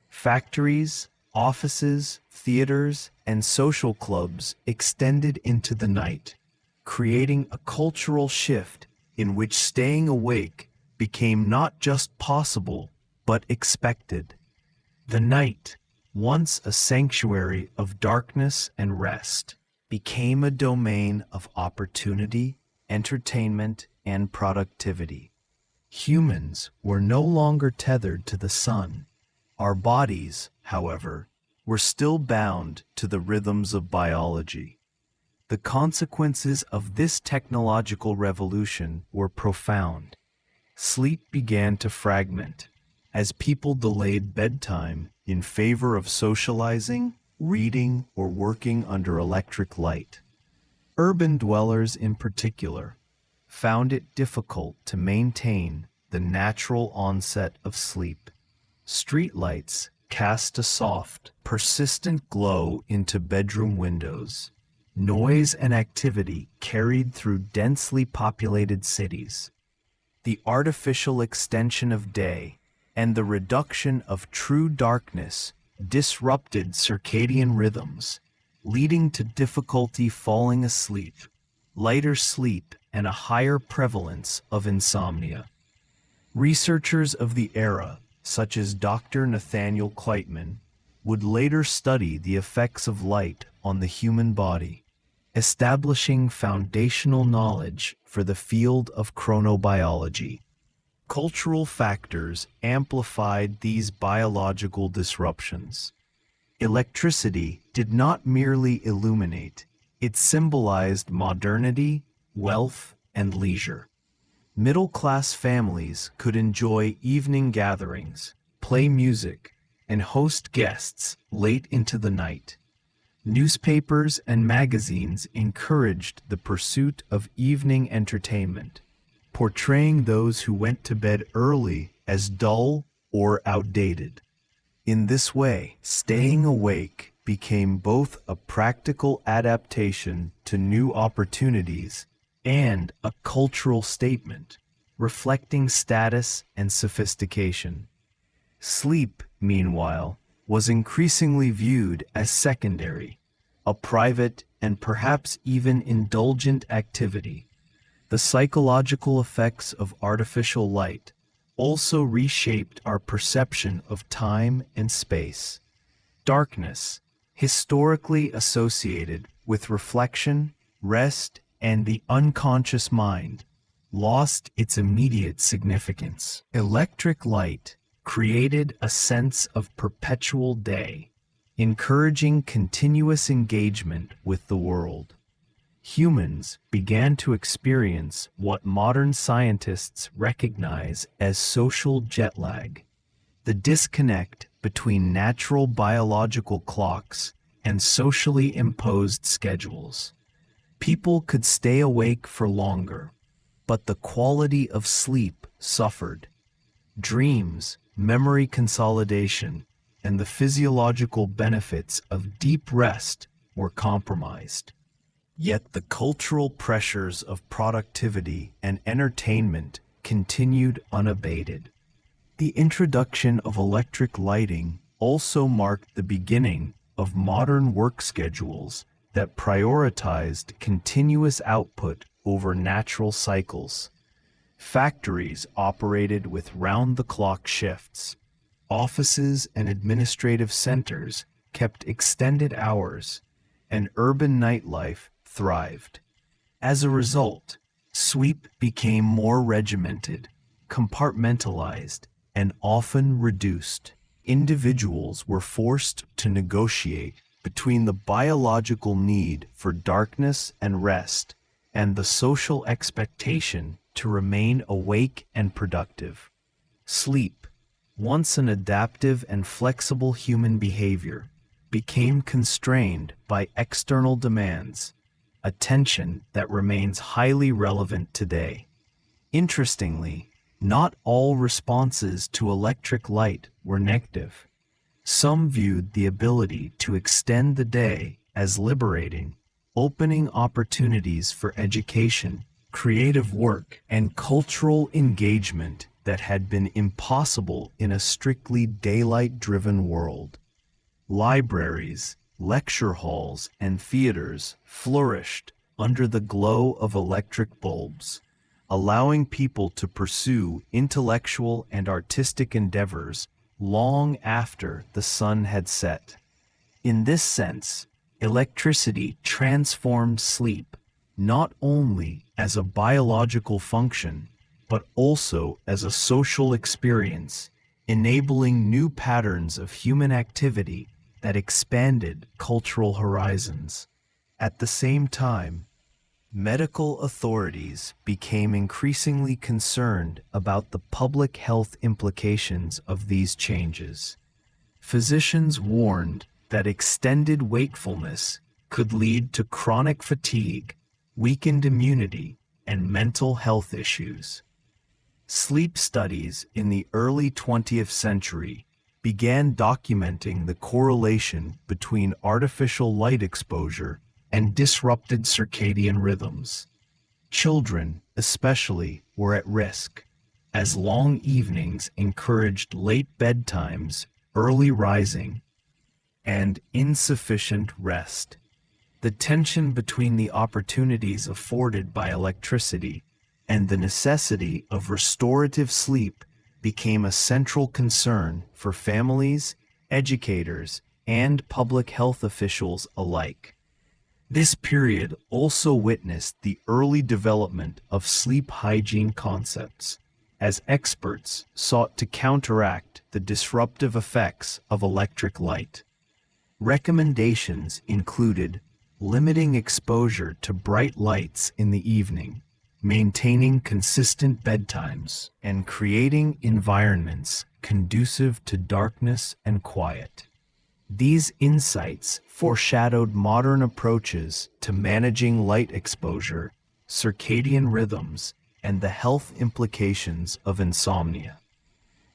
Factories, offices, theaters, and social clubs extended into the night, creating a cultural shift in which staying awake became not just possible, but expected. The night, once a sanctuary of darkness and rest, became a domain of opportunity, entertainment, and productivity. Humans were no longer tethered to the sun. Our bodies, however, were still bound to the rhythms of biology. The consequences of this technological revolution were profound. Sleep began to fragment as people delayed bedtime in favor of socializing, reading, or working under electric light. Urban dwellers in particular found it difficult to maintain the natural onset of sleep. Streetlights cast a soft, persistent glow into bedroom windows. Noise and activity carried through densely populated cities. The artificial extension of day and the reduction of true darkness disrupted circadian rhythms, leading to difficulty falling asleep, lighter sleep, and a higher prevalence of insomnia. Researchers of the era, such as Dr. Nathaniel Kleitman, would later study the effects of light on the human body, establishing foundational knowledge for the field of chronobiology. Cultural factors amplified these biological disruptions. Electricity did not merely illuminate, it symbolized modernity, wealth, and leisure. Middle-class families could enjoy evening gatherings, play music, and host guests late into the night. Newspapers and magazines encouraged the pursuit of evening entertainment, portraying those who went to bed early as dull or outdated. In this way, staying awake became both a practical adaptation to new opportunities and a cultural statement, reflecting status and sophistication. Sleep, meanwhile, was increasingly viewed as secondary, a private and perhaps even indulgent activity. The psychological effects of artificial light also reshaped our perception of time and space. Darkness, historically associated with reflection, rest, and the unconscious mind, lost its immediate significance. Electric light created a sense of perpetual day, encouraging continuous engagement with the world. Humans began to experience what modern scientists recognize as social jet lag, the disconnect between natural biological clocks and socially imposed schedules. People could stay awake for longer, but the quality of sleep suffered. Dreams, memory consolidation, and the physiological benefits of deep rest were compromised. Yet the cultural pressures of productivity and entertainment continued unabated. The introduction of electric lighting also marked the beginning of modern work schedules that prioritized continuous output over natural cycles. Factories operated with round-the-clock shifts. Offices and administrative centers kept extended hours, and urban nightlife thrived. As a result, sleep became more regimented, compartmentalized, and often reduced. Individuals were forced to negotiate between the biological need for darkness and rest and the social expectation to remain awake and productive. Sleep, once an adaptive and flexible human behavior, became constrained by external demands, a tension that remains highly relevant today. Interestingly, not all responses to electric light were negative. Some viewed the ability to extend the day as liberating, opening opportunities for education, creative work, and cultural engagement that had been impossible in a strictly daylight-driven world. Libraries, lecture halls, and theaters flourished under the glow of electric bulbs, allowing people to pursue intellectual and artistic endeavors long after the sun had set. In this sense, electricity transformed sleep not only as a biological function, but also as a social experience, enabling new patterns of human activity that expanded cultural horizons. At the same time, medical authorities became increasingly concerned about the public health implications of these changes. Physicians warned that extended wakefulness could lead to chronic fatigue, weakened immunity, and mental health issues. Sleep studies in the early 20th century began documenting the correlation between artificial light exposure and disrupted circadian rhythms. Children, especially, were at risk, as long evenings encouraged late bedtimes, early rising, and insufficient rest. The tension between the opportunities afforded by electricity and the necessity of restorative sleep became a central concern for families, educators, and public health officials alike. This period also witnessed the early development of sleep hygiene concepts, as experts sought to counteract the disruptive effects of electric light. Recommendations included limiting exposure to bright lights in the evening, maintaining consistent bedtimes, and creating environments conducive to darkness and quiet. These insights foreshadowed modern approaches to managing light exposure, circadian rhythms, and the health implications of insomnia.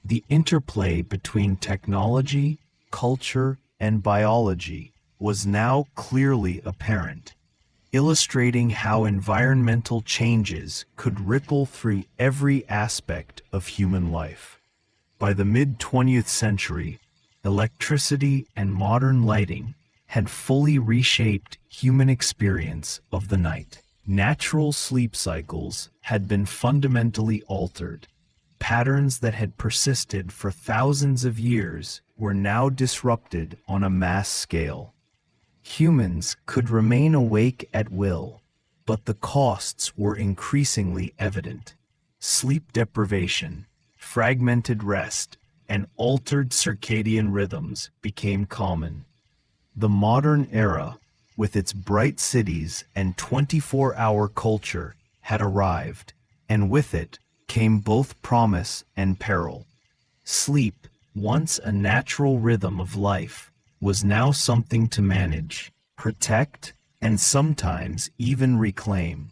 The interplay between technology, culture, and biology was now clearly apparent, illustrating how environmental changes could ripple through every aspect of human life. By the mid-20th century, electricity and modern lighting had fully reshaped human experience of the night. Natural sleep cycles had been fundamentally altered. Patterns that had persisted for thousands of years were now disrupted on a mass scale. Humans could remain awake at will, but the costs were increasingly evident. Sleep deprivation, fragmented rest, and altered circadian rhythms became common. The modern era, with its bright cities and 24-hour culture, had arrived, and with it came both promise and peril. Sleep, once a natural rhythm of life, was now something to manage, protect, and sometimes even reclaim.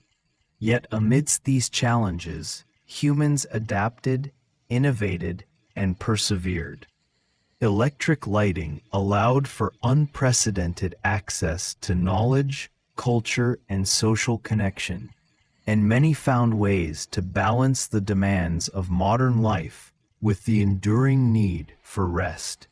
Yet amidst these challenges, humans adapted, innovated, and persevered. Electric lighting allowed for unprecedented access to knowledge, culture, and social connection, and many found ways to balance the demands of modern life with the enduring need for rest.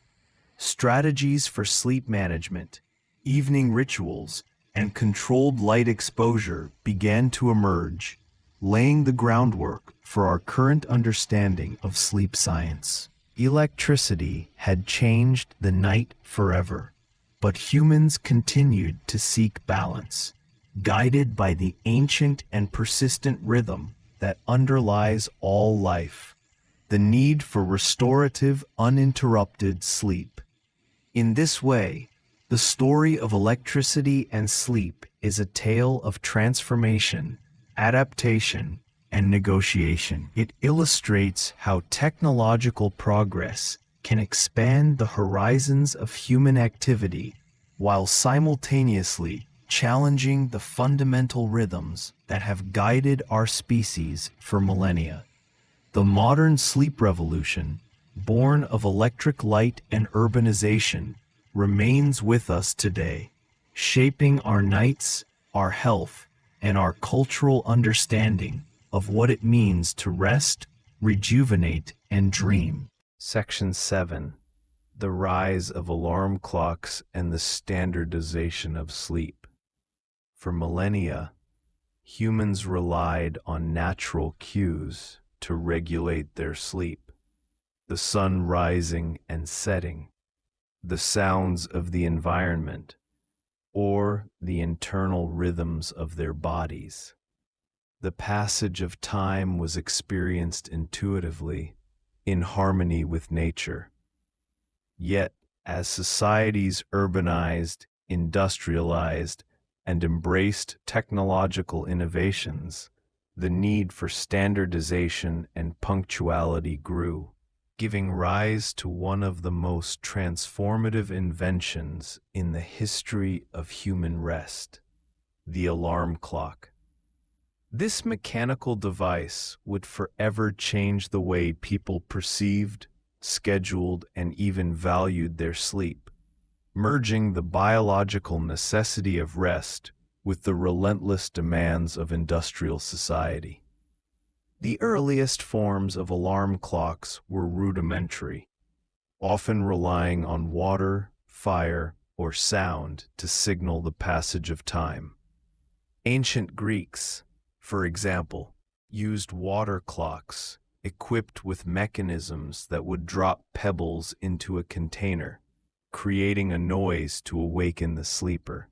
Strategies for sleep management, evening rituals, and controlled light exposure began to emerge, laying the groundwork for our current understanding of sleep science. Electricity had changed the night forever, but humans continued to seek balance, guided by the ancient and persistent rhythm that underlies all life, the need for restorative, uninterrupted sleep. In this way, the story of electricity and sleep is a tale of transformation, adaptation, and negotiation. It illustrates how technological progress can expand the horizons of human activity while simultaneously challenging the fundamental rhythms that have guided our species for millennia. The modern sleep revolution, born of electric light and urbanization, remains with us today, shaping our nights, our health, and our cultural understanding of what it means to rest, rejuvenate, and dream. Section 7. The rise of alarm clocks and the standardization of sleep. For millennia, humans relied on natural cues to regulate their sleep. The sun rising and setting, the sounds of the environment, or the internal rhythms of their bodies. The passage of time was experienced intuitively, in harmony with nature. Yet, as societies urbanized, industrialized, and embraced technological innovations, the need for standardization and punctuality grew, giving rise to one of the most transformative inventions in the history of human rest, the alarm clock. This mechanical device would forever change the way people perceived, scheduled, and even valued their sleep, merging the biological necessity of rest with the relentless demands of industrial society. The earliest forms of alarm clocks were rudimentary, often relying on water, fire, or sound to signal the passage of time. Ancient Greeks, for example, used water clocks equipped with mechanisms that would drop pebbles into a container, creating a noise to awaken the sleeper.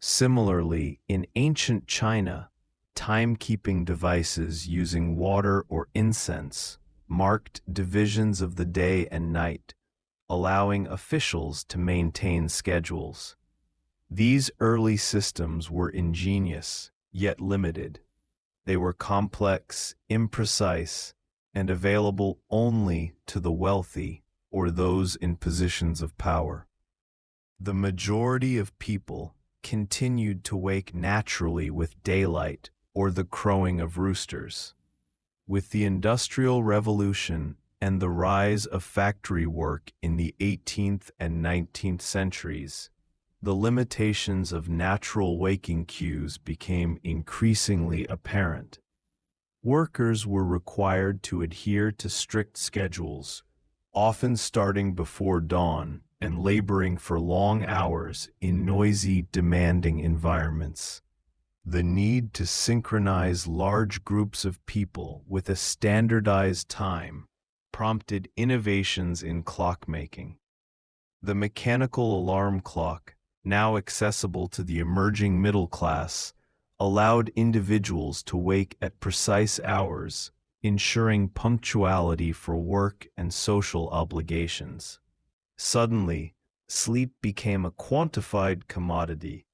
Similarly, in ancient China, timekeeping devices using water or incense marked divisions of the day and night, allowing officials to maintain schedules. These early systems were ingenious, yet limited. They were complex, imprecise, and available only to the wealthy or those in positions of power. The majority of people continued to wake naturally with daylight or the crowing of roosters. With the Industrial Revolution and the rise of factory work in the 18th and 19th centuries, the limitations of natural waking cues became increasingly apparent. Workers were required to adhere to strict schedules, often starting before dawn and laboring for long hours in noisy, demanding environments. The need to synchronize large groups of people with a standardized time prompted innovations in clockmaking. The mechanical alarm clock, now accessible to the emerging middle class, allowed individuals to wake at precise hours, ensuring punctuality for work and social obligations. Suddenly, sleep became a quantified commodity.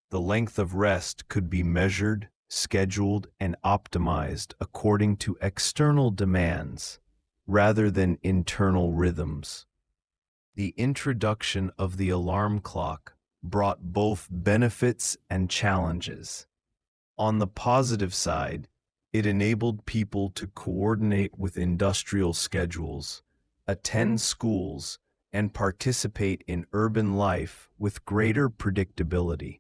The length of rest could be measured, scheduled, and optimized according to external demands, rather than internal rhythms. The introduction of the alarm clock brought both benefits and challenges. On the positive side, it enabled people to coordinate with industrial schedules, attend schools, and participate in urban life with greater predictability.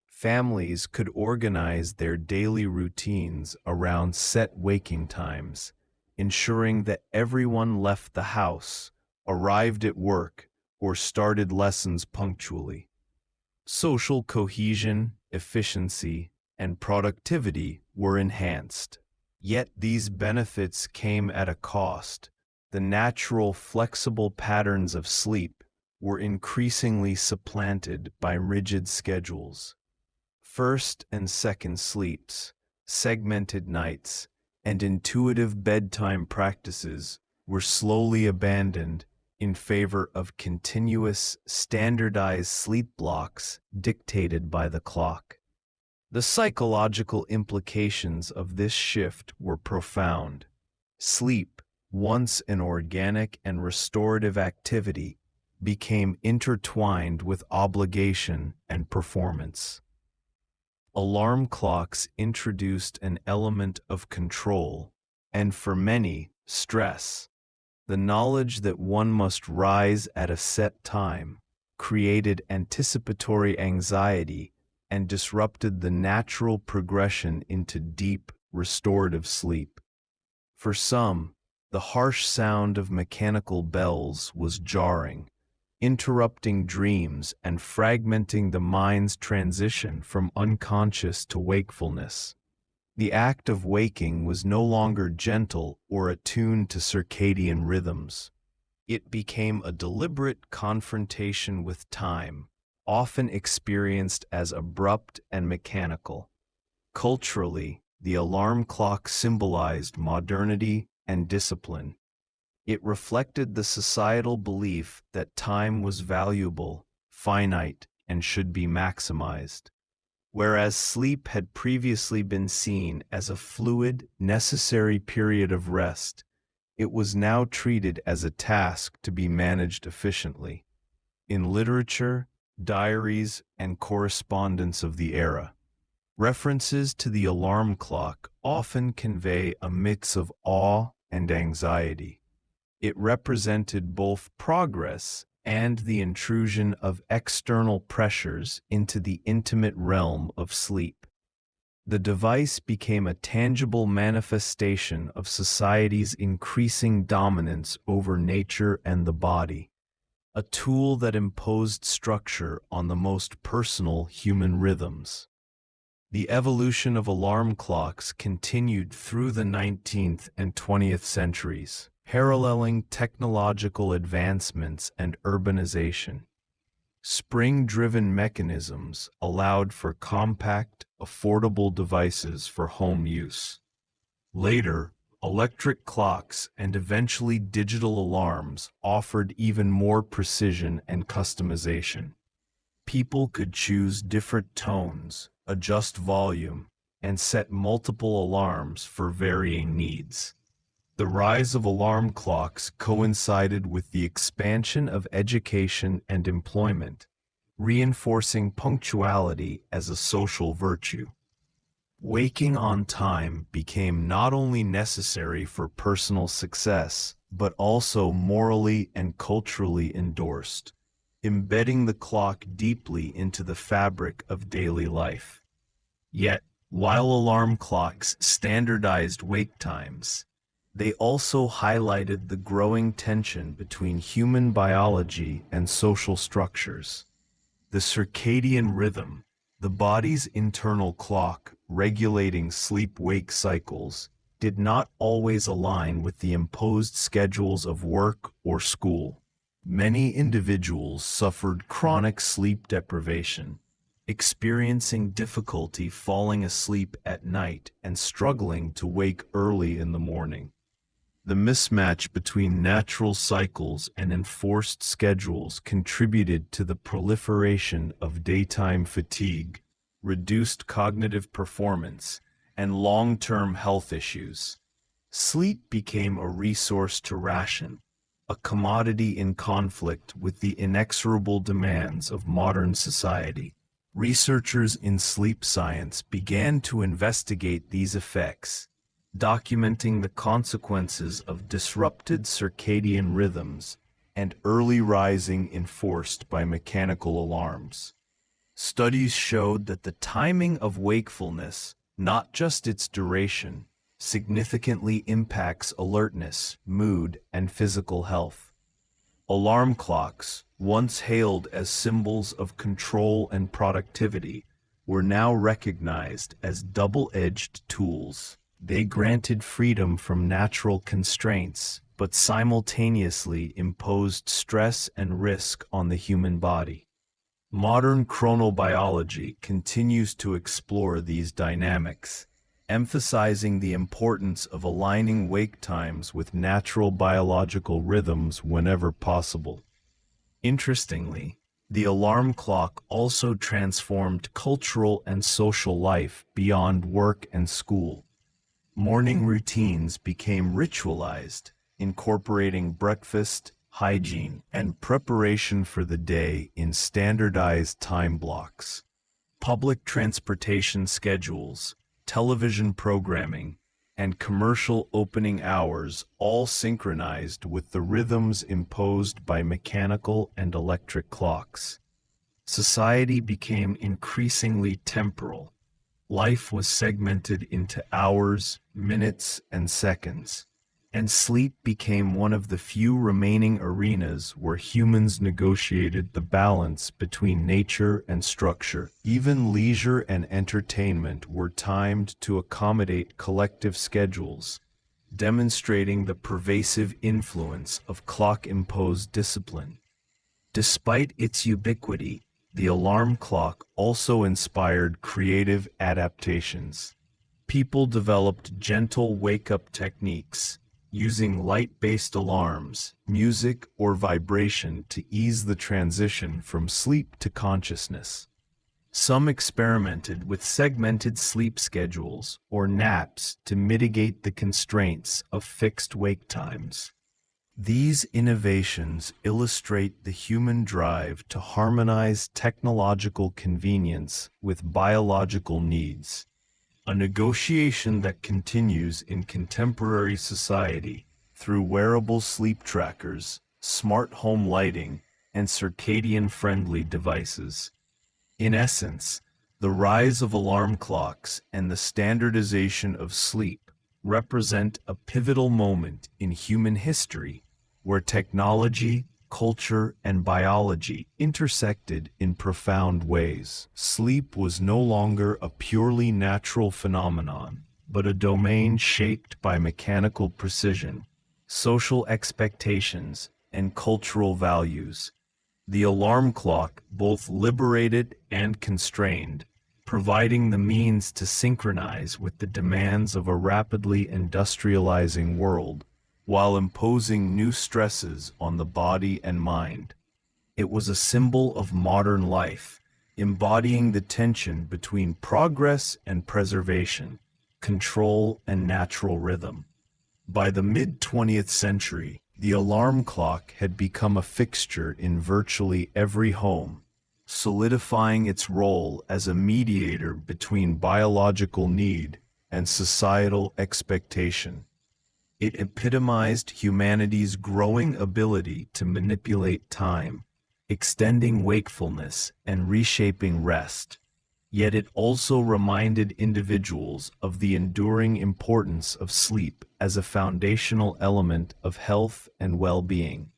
Families could organize their daily routines around set waking times, ensuring that everyone left the house, arrived at work, or started lessons punctually. Social cohesion, efficiency, and productivity were enhanced. Yet these benefits came at a cost. The natural, flexible patterns of sleep were increasingly supplanted by rigid schedules. First and second sleeps, segmented nights, and intuitive bedtime practices were slowly abandoned in favor of continuous, standardized sleep blocks dictated by the clock. The psychological implications of this shift were profound. Sleep, once an organic and restorative activity, became intertwined with obligation and performance. Alarm clocks introduced an element of control, and for many, stress. The knowledge that one must rise at a set time created anticipatory anxiety and disrupted the natural progression into deep, restorative sleep. For some, the harsh sound of mechanical bells was jarring, interrupting dreams and fragmenting the mind's transition from unconscious to wakefulness. The act of waking was no longer gentle or attuned to circadian rhythms. It became a deliberate confrontation with time, often experienced as abrupt and mechanical. Culturally, the alarm clock symbolized modernity and discipline. It reflected the societal belief that time was valuable, finite, and should be maximized. Whereas sleep had previously been seen as a fluid, necessary period of rest, it was now treated as a task to be managed efficiently. In literature, diaries, and correspondence of the era, references to the alarm clock often convey a mix of awe and anxiety. It represented both progress and the intrusion of external pressures into the intimate realm of sleep. The device became a tangible manifestation of society's increasing dominance over nature and the body, a tool that imposed structure on the most personal human rhythms. The evolution of alarm clocks continued through the 19th and 20th centuries, paralleling technological advancements and urbanization. Spring-driven mechanisms allowed for compact, affordable devices for home use. Later, electric clocks and eventually digital alarms offered even more precision and customization. People could choose different tones, adjust volume, and set multiple alarms for varying needs. The rise of alarm clocks coincided with the expansion of education and employment, reinforcing punctuality as a social virtue. Waking on time became not only necessary for personal success, but also morally and culturally endorsed, embedding the clock deeply into the fabric of daily life. Yet, while alarm clocks standardized wake times, they also highlighted the growing tension between human biology and social structures. The circadian rhythm, the body's internal clock regulating sleep-wake cycles, did not always align with the imposed schedules of work or school. Many individuals suffered chronic sleep deprivation, experiencing difficulty falling asleep at night and struggling to wake early in the morning. The mismatch between natural cycles and enforced schedules contributed to the proliferation of daytime fatigue, reduced cognitive performance, and long-term health issues. Sleep became a resource to ration, a commodity in conflict with the inexorable demands of modern society. Researchers in sleep science began to investigate these effects, documenting the consequences of disrupted circadian rhythms and early rising enforced by mechanical alarms. Studies showed that the timing of wakefulness, not just its duration, significantly impacts alertness, mood, and physical health. Alarm clocks, once hailed as symbols of control and productivity, were now recognized as double-edged tools. They granted freedom from natural constraints, but simultaneously imposed stress and risk on the human body. Modern chronobiology continues to explore these dynamics, emphasizing the importance of aligning wake times with natural biological rhythms whenever possible. Interestingly, the alarm clock also transformed cultural and social life beyond work and school. Morning routines became ritualized, incorporating breakfast, hygiene, and preparation for the day in standardized time blocks. Public transportation schedules, television programming, and commercial opening hours all synchronized with the rhythms imposed by mechanical and electric clocks. Society became increasingly temporal. Life was segmented into hours, minutes, and seconds, and sleep became one of the few remaining arenas where humans negotiated the balance between nature and structure. Even leisure and entertainment were timed to accommodate collective schedules, demonstrating the pervasive influence of clock-imposed discipline. Despite its ubiquity, the alarm clock also inspired creative adaptations. People developed gentle wake-up techniques, using light-based alarms, music, or vibration to ease the transition from sleep to consciousness. Some experimented with segmented sleep schedules or naps to mitigate the constraints of fixed wake times. These innovations illustrate the human drive to harmonize technological convenience with biological needs, a negotiation that continues in contemporary society through wearable sleep trackers, smart home lighting, and circadian-friendly devices. In essence, the rise of alarm clocks and the standardization of sleep represent a pivotal moment in human history where technology, culture, and biology intersected in profound ways. Sleep was no longer a purely natural phenomenon, but a domain shaped by mechanical precision, social expectations, and cultural values. The alarm clock both liberated and constrained, providing the means to synchronize with the demands of a rapidly industrializing world, while imposing new stresses on the body and mind. It was a symbol of modern life, embodying the tension between progress and preservation, control and natural rhythm. By the mid-20th century, the alarm clock had become a fixture in virtually every home, solidifying its role as a mediator between biological need and societal expectation. It epitomized humanity's growing ability to manipulate time, extending wakefulness and reshaping rest. Yet it also reminded individuals of the enduring importance of sleep as a foundational element of health and well-being.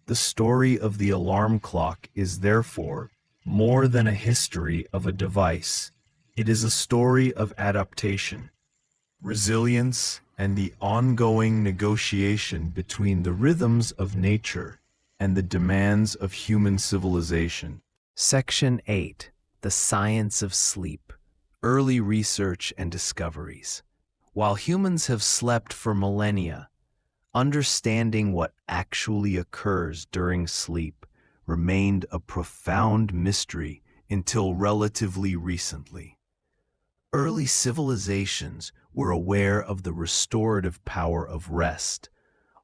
The story of the alarm clock is therefore more than a history of a device. It is a story of adaptation, resilience, and the ongoing negotiation between the rhythms of nature and the demands of human civilization. Section 8. The Science of Sleep. Early Research and Discoveries. While humans have slept for millennia, understanding what actually occurs during sleep remained a profound mystery until relatively recently. Early civilizations were aware of the restorative power of rest,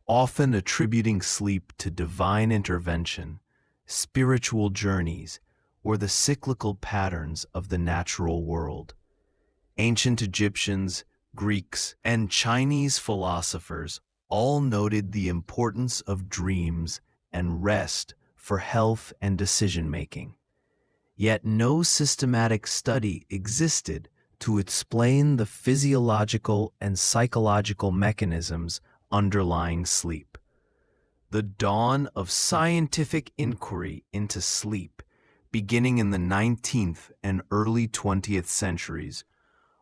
often attributing sleep to divine intervention, spiritual journeys, or the cyclical patterns of the natural world. Ancient Egyptians, Greeks, and Chinese philosophers all noted the importance of dreams and rest for health and decision-making. Yet no systematic study existed to explain the physiological and psychological mechanisms underlying sleep. The dawn of scientific inquiry into sleep, beginning in the 19th and early 20th centuries,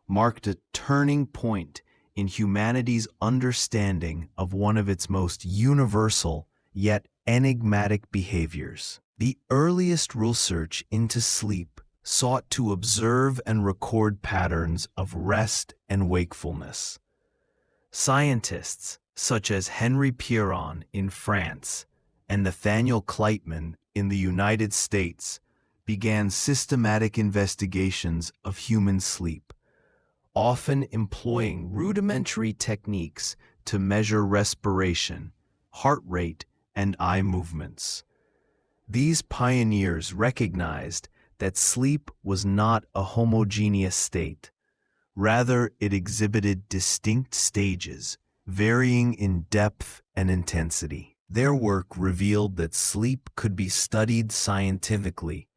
marked a turning point in humanity's understanding of one of its most universal yet enigmatic behaviors. The earliest research into sleep sought to observe and record patterns of rest and wakefulness. Scientists such as Henry Piron in France and Nathaniel Kleitman in the United States began systematic investigations of human sleep, often employing rudimentary techniques to measure respiration, heart rate, and eye movements. These pioneers recognized that sleep was not a homogeneous state. Rather, it exhibited distinct stages, varying in depth and intensity. Their work revealed that sleep could be studied scientifically,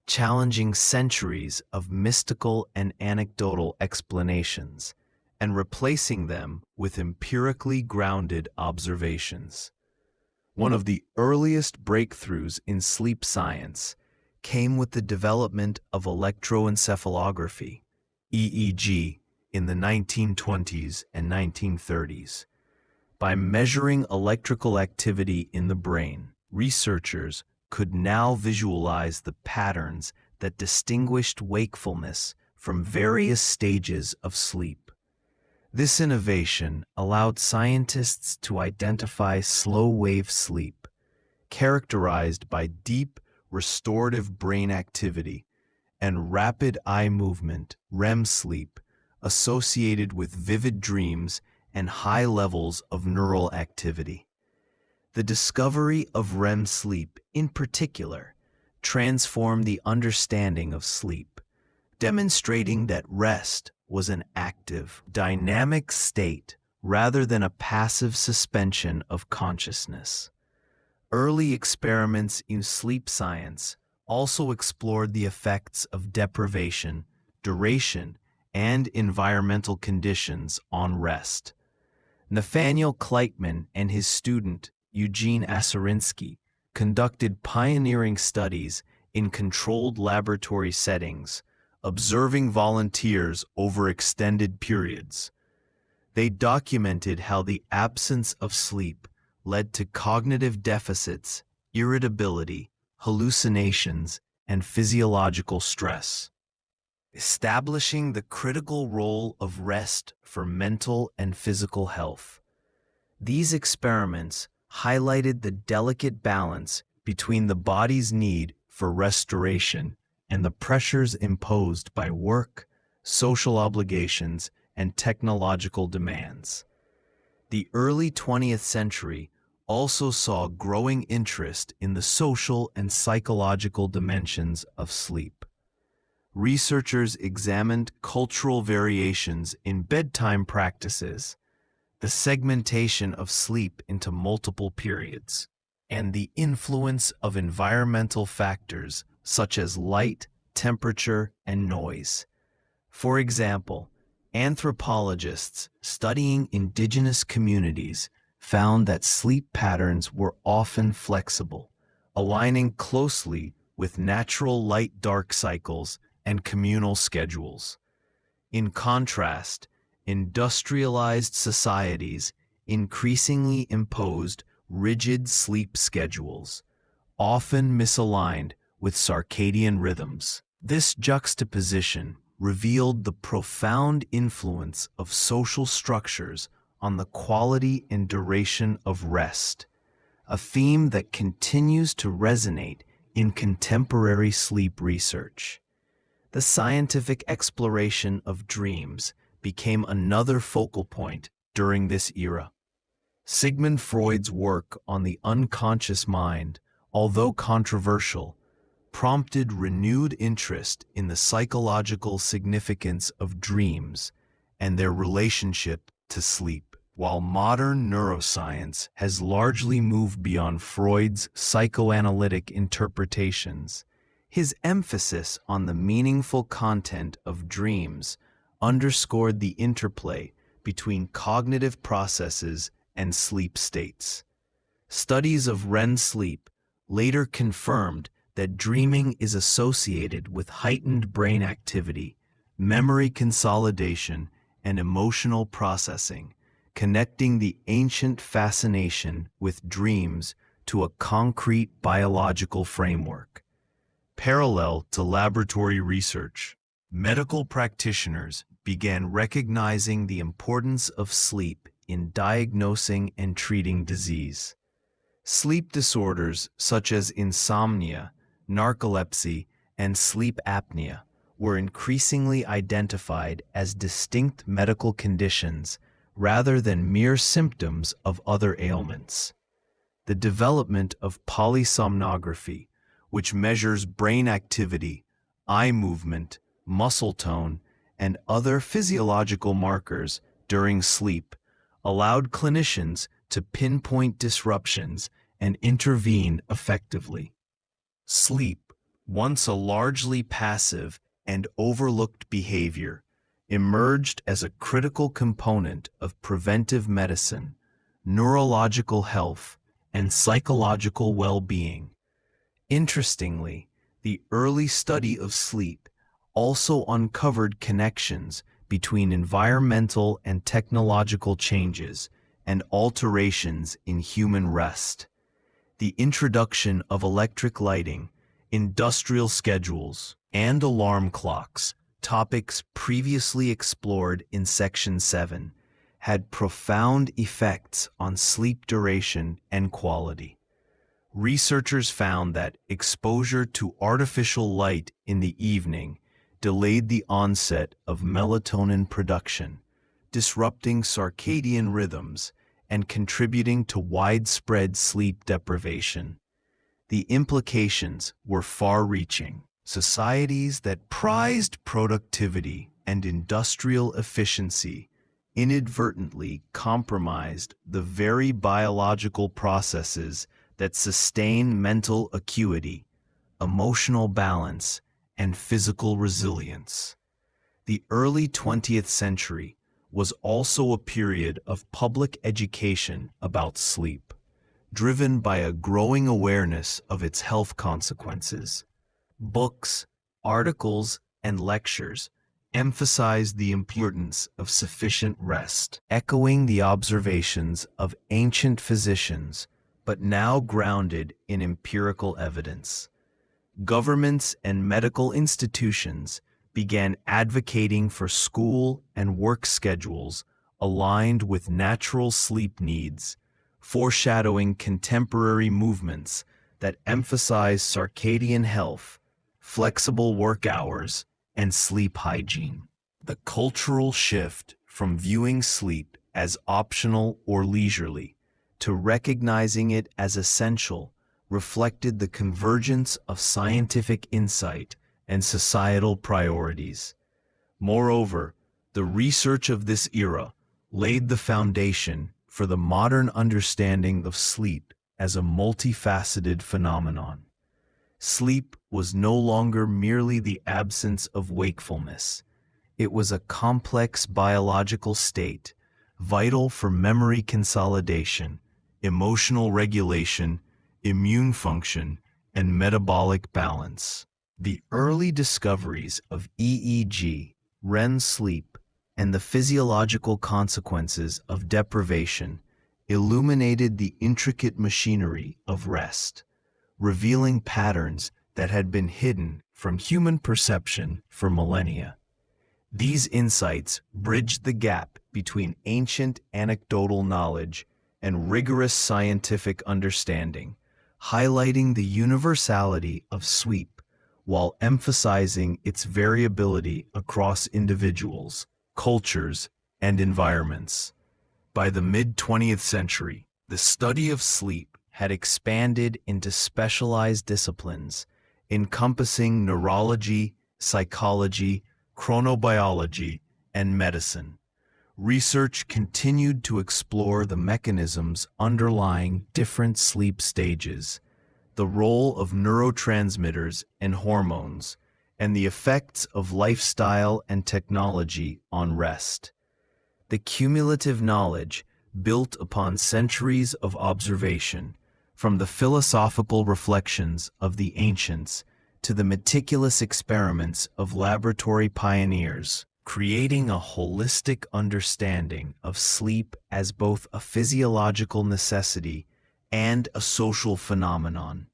challenging centuries of mystical and anecdotal explanations, and replacing them with empirically grounded observations. One of the earliest breakthroughs in sleep science came with the development of electroencephalography, EEG, in the 1920s and 1930s. By measuring electrical activity in the brain, researchers could now visualize the patterns that distinguished wakefulness from various stages of sleep. This innovation allowed scientists to identify slow-wave sleep, characterized by deep, restorative brain activity, and rapid eye movement, REM sleep, associated with vivid dreams and high levels of neural activity. The discovery of REM sleep, in particular, transformed the understanding of sleep, demonstrating that rest was an active, dynamic state rather than a passive suspension of consciousness. Early experiments in sleep science also explored the effects of deprivation, duration, and environmental conditions on rest. Nathaniel Kleitman and his student, Eugene Aserinsky, conducted pioneering studies in controlled laboratory settings, observing volunteers over extended periods. They documented how the absence of sleep led to cognitive deficits, irritability, hallucinations, and physiological stress, establishing the critical role of rest for mental and physical health. These experiments highlighted the delicate balance between the body's need for restoration and the pressures imposed by work, social obligations, and technological demands. The early 20th century also saw growing interest in the social and psychological dimensions of sleep. Researchers examined cultural variations in bedtime practices, the segmentation of sleep into multiple periods, and the influence of environmental factors such as light, temperature, and noise. For example, anthropologists studying indigenous communities found that sleep patterns were often flexible, aligning closely with natural light-dark cycles and communal schedules. In contrast, industrialized societies increasingly imposed rigid sleep schedules, often misaligned with circadian rhythms. This juxtaposition revealed the profound influence of social structures on the quality and duration of rest, a theme that continues to resonate in contemporary sleep research. The scientific exploration of dreams became another focal point during this era. Sigmund Freud's work on the unconscious mind, although controversial, prompted renewed interest in the psychological significance of dreams and their relationship to sleep. While modern neuroscience has largely moved beyond Freud's psychoanalytic interpretations, his emphasis on the meaningful content of dreams underscored the interplay between cognitive processes and sleep states. Studies of REM sleep later confirmed that dreaming is associated with heightened brain activity, memory consolidation, and emotional processing, connecting the ancient fascination with dreams to a concrete biological framework. Parallel to laboratory research, medical practitioners began recognizing the importance of sleep in diagnosing and treating disease. Sleep disorders such as insomnia, narcolepsy, and sleep apnea were increasingly identified as distinct medical conditions rather than mere symptoms of other ailments. The development of polysomnography, which measures brain activity, eye movement, muscle tone, and other physiological markers during sleep, allowed clinicians to pinpoint disruptions and intervene effectively. Sleep, once a largely passive and overlooked behavior, emerged as a critical component of preventive medicine, neurological health, and psychological well-being. Interestingly, the early study of sleep also uncovered connections between environmental and technological changes and alterations in human rest. The introduction of electric lighting, industrial schedules, and alarm clocks, topics previously explored in Section 7, had profound effects on sleep duration and quality. Researchers found that exposure to artificial light in the evening delayed the onset of melatonin production, disrupting circadian rhythms and contributing to widespread sleep deprivation. The implications were far-reaching. Societies that prized productivity and industrial efficiency inadvertently compromised the very biological processes that sustain mental acuity, emotional balance, and physical resilience. The early 20th century was also a period of public education about sleep, driven by a growing awareness of its health consequences. Books, articles, and lectures emphasized the importance of sufficient rest, echoing the observations of ancient physicians, but now grounded in empirical evidence. Governments and medical institutions began advocating for school and work schedules aligned with natural sleep needs, foreshadowing contemporary movements that emphasize circadian health, flexible work hours, and sleep hygiene. The cultural shift from viewing sleep as optional or leisurely to recognizing it as essential reflected the convergence of scientific insight and societal priorities. Moreover, the research of this era laid the foundation for the modern understanding of sleep as a multifaceted phenomenon. Sleep was no longer merely the absence of wakefulness. It was a complex biological state, vital for memory consolidation, emotional regulation, immune function, and metabolic balance. The early discoveries of EEG, REM sleep, and the physiological consequences of deprivation illuminated the intricate machinery of rest, revealing patterns that had been hidden from human perception for millennia. These insights bridged the gap between ancient anecdotal knowledge and rigorous scientific understanding, highlighting the universality of sleep while emphasizing its variability across individuals, cultures, and environments. By the mid-20th century, the study of sleep had expanded into specialized disciplines, encompassing neurology, psychology, chronobiology, and medicine. Research continued to explore the mechanisms underlying different sleep stages, the role of neurotransmitters and hormones, and the effects of lifestyle and technology on rest. The cumulative knowledge, built upon centuries of observation, From the philosophical reflections of the ancients to the meticulous experiments of laboratory pioneers, creating a holistic understanding of sleep as both a physiological necessity and a social phenomenon.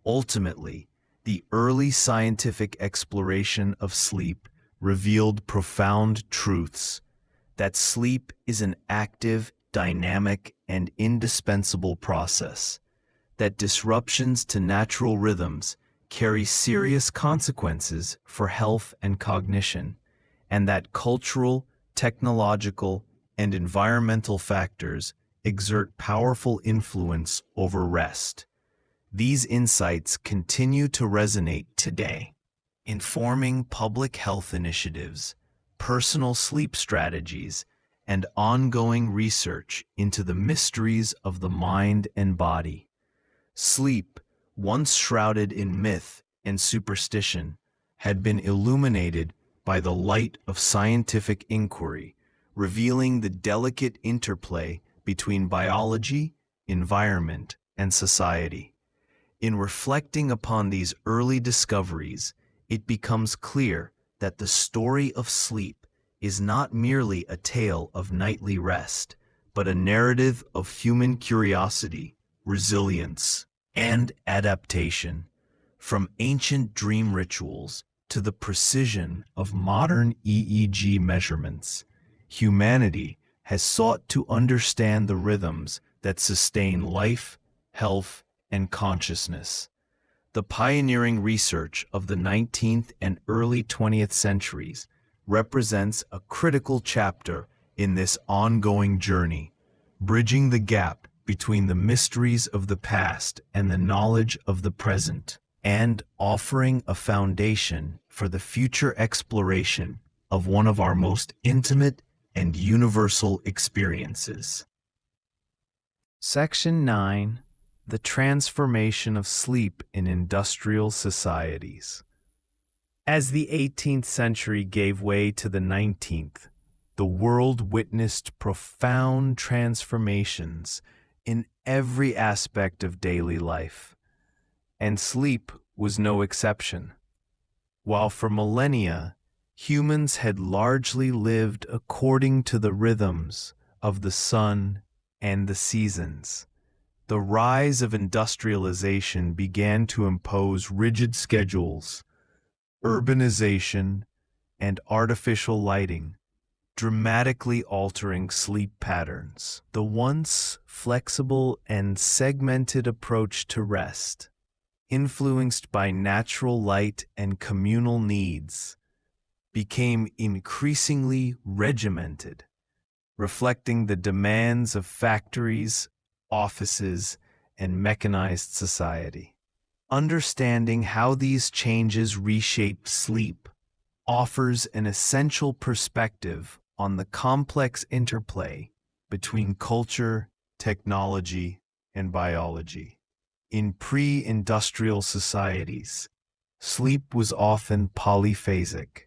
Ultimately, the early scientific exploration of sleep revealed profound truths: that sleep is an active, dynamic, and indispensable process, that disruptions to natural rhythms carry serious consequences for health and cognition, and that cultural, technological, and environmental factors exert powerful influence over rest. These insights continue to resonate today, informing public health initiatives, personal sleep strategies, and ongoing research into the mysteries of the mind and body. Sleep, once shrouded in myth and superstition, had been illuminated by the light of scientific inquiry, revealing the delicate interplay between biology, environment, and society. In reflecting upon these early discoveries, it becomes clear that the story of sleep is not merely a tale of nightly rest, but a narrative of human curiosity, resilience, and adaptation. From ancient dream rituals to the precision of modern EEG measurements, humanity has sought to understand the rhythms that sustain life, health, and consciousness. The pioneering research of the 19th and early 20th centuries represents a critical chapter in this ongoing journey, bridging the gap between the mysteries of the past and the knowledge of the present, and offering a foundation for the future exploration of one of our most intimate and universal experiences. Section 9. The transformation of sleep in industrial societies. As the 18th century gave way to the 19th, the world witnessed profound transformations in every aspect of daily life, and sleep was no exception. While for millennia, humans had largely lived according to the rhythms of the sun and the seasons, the rise of industrialization began to impose rigid schedules. Urbanization and artificial lighting dramatically altering sleep patterns. The once flexible and segmented approach to rest, influenced by natural light and communal needs, became increasingly regimented, reflecting the demands of factories, offices, and mechanized society. Understanding how these changes reshape sleep offers an essential perspective on the complex interplay between culture, technology, and biology. In pre-industrial societies, sleep was often polyphasic,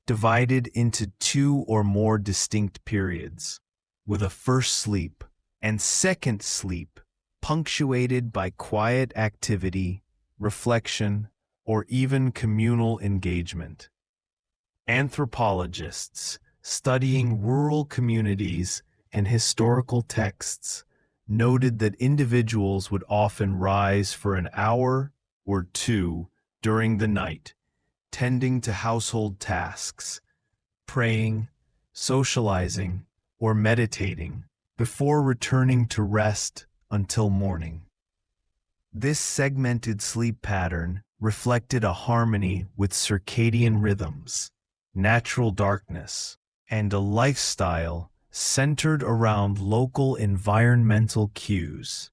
divided into two or more distinct periods, with a first sleep and second sleep punctuated by quiet activity, reflection, or even communal engagement. Anthropologists studying rural communities and historical texts noted that individuals would often rise for an hour or two during the night, tending to household tasks, praying, socializing, or meditating, before returning to rest until morning. This segmented sleep pattern reflected a harmony with circadian rhythms, natural darkness, and a lifestyle centered around local environmental cues,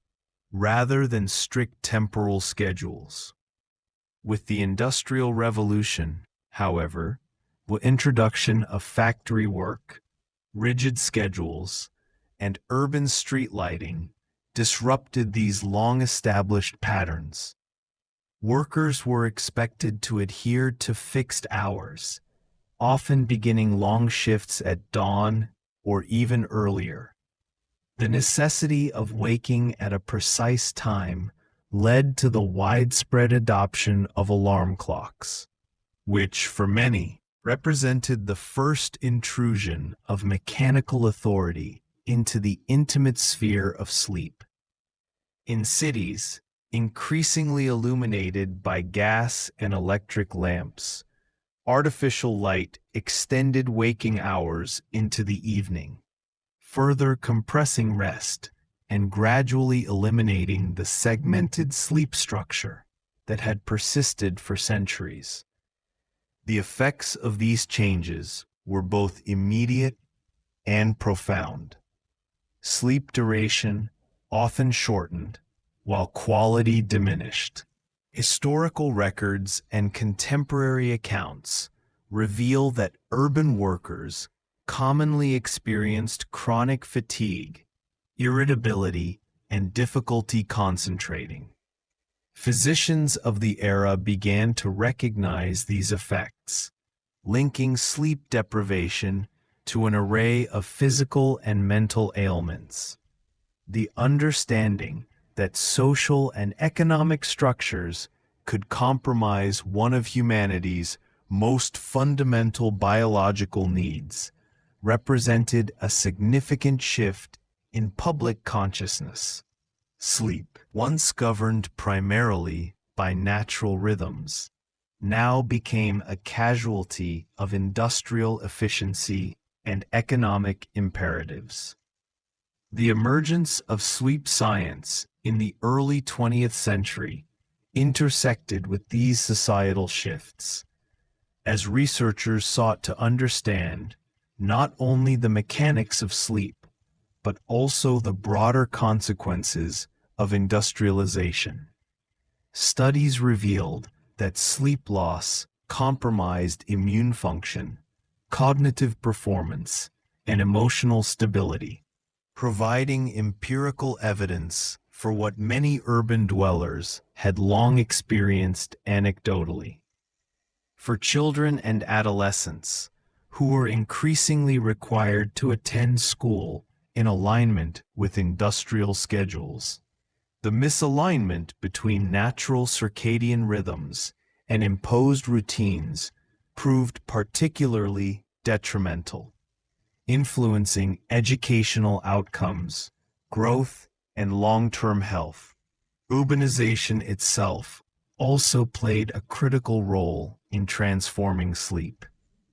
rather than strict temporal schedules. With the Industrial Revolution, however, the introduction of factory work, rigid schedules, and urban street lighting disrupted these long-established patterns. Workers were expected to adhere to fixed hours, often beginning long shifts at dawn or even earlier. The necessity of waking at a precise time led to the widespread adoption of alarm clocks, which, for many, represented the first intrusion of mechanical authority into the intimate sphere of sleep. In cities, increasingly illuminated by gas and electric lamps, artificial light extended waking hours into the evening, further compressing rest and gradually eliminating the segmented sleep structure that had persisted for centuries. The effects of these changes were both immediate and profound. Sleep duration often shortened, while quality diminished. Historical records and contemporary accounts reveal that urban workers commonly experienced chronic fatigue, irritability, and difficulty concentrating. Physicians of the era began to recognize these effects, linking sleep deprivation to an array of physical and mental ailments. The understanding that social and economic structures could compromise one of humanity's most fundamental biological needs represented a significant shift in public consciousness. Sleep, once governed primarily by natural rhythms, now became a casualty of industrial efficiency and economic imperatives. The emergence of sleep science in the early 20th century intersected with these societal shifts, as researchers sought to understand not only the mechanics of sleep, but also the broader consequences of industrialization. Studies revealed that sleep loss compromised immune function, cognitive performance, and emotional stability, providing empirical evidence for what many urban dwellers had long experienced anecdotally. For children and adolescents, who were increasingly required to attend school in alignment with industrial schedules, the misalignment between natural circadian rhythms and imposed routines proved particularly detrimental, influencing educational outcomes, growth, and long-term health. Urbanization itself also played a critical role in transforming sleep.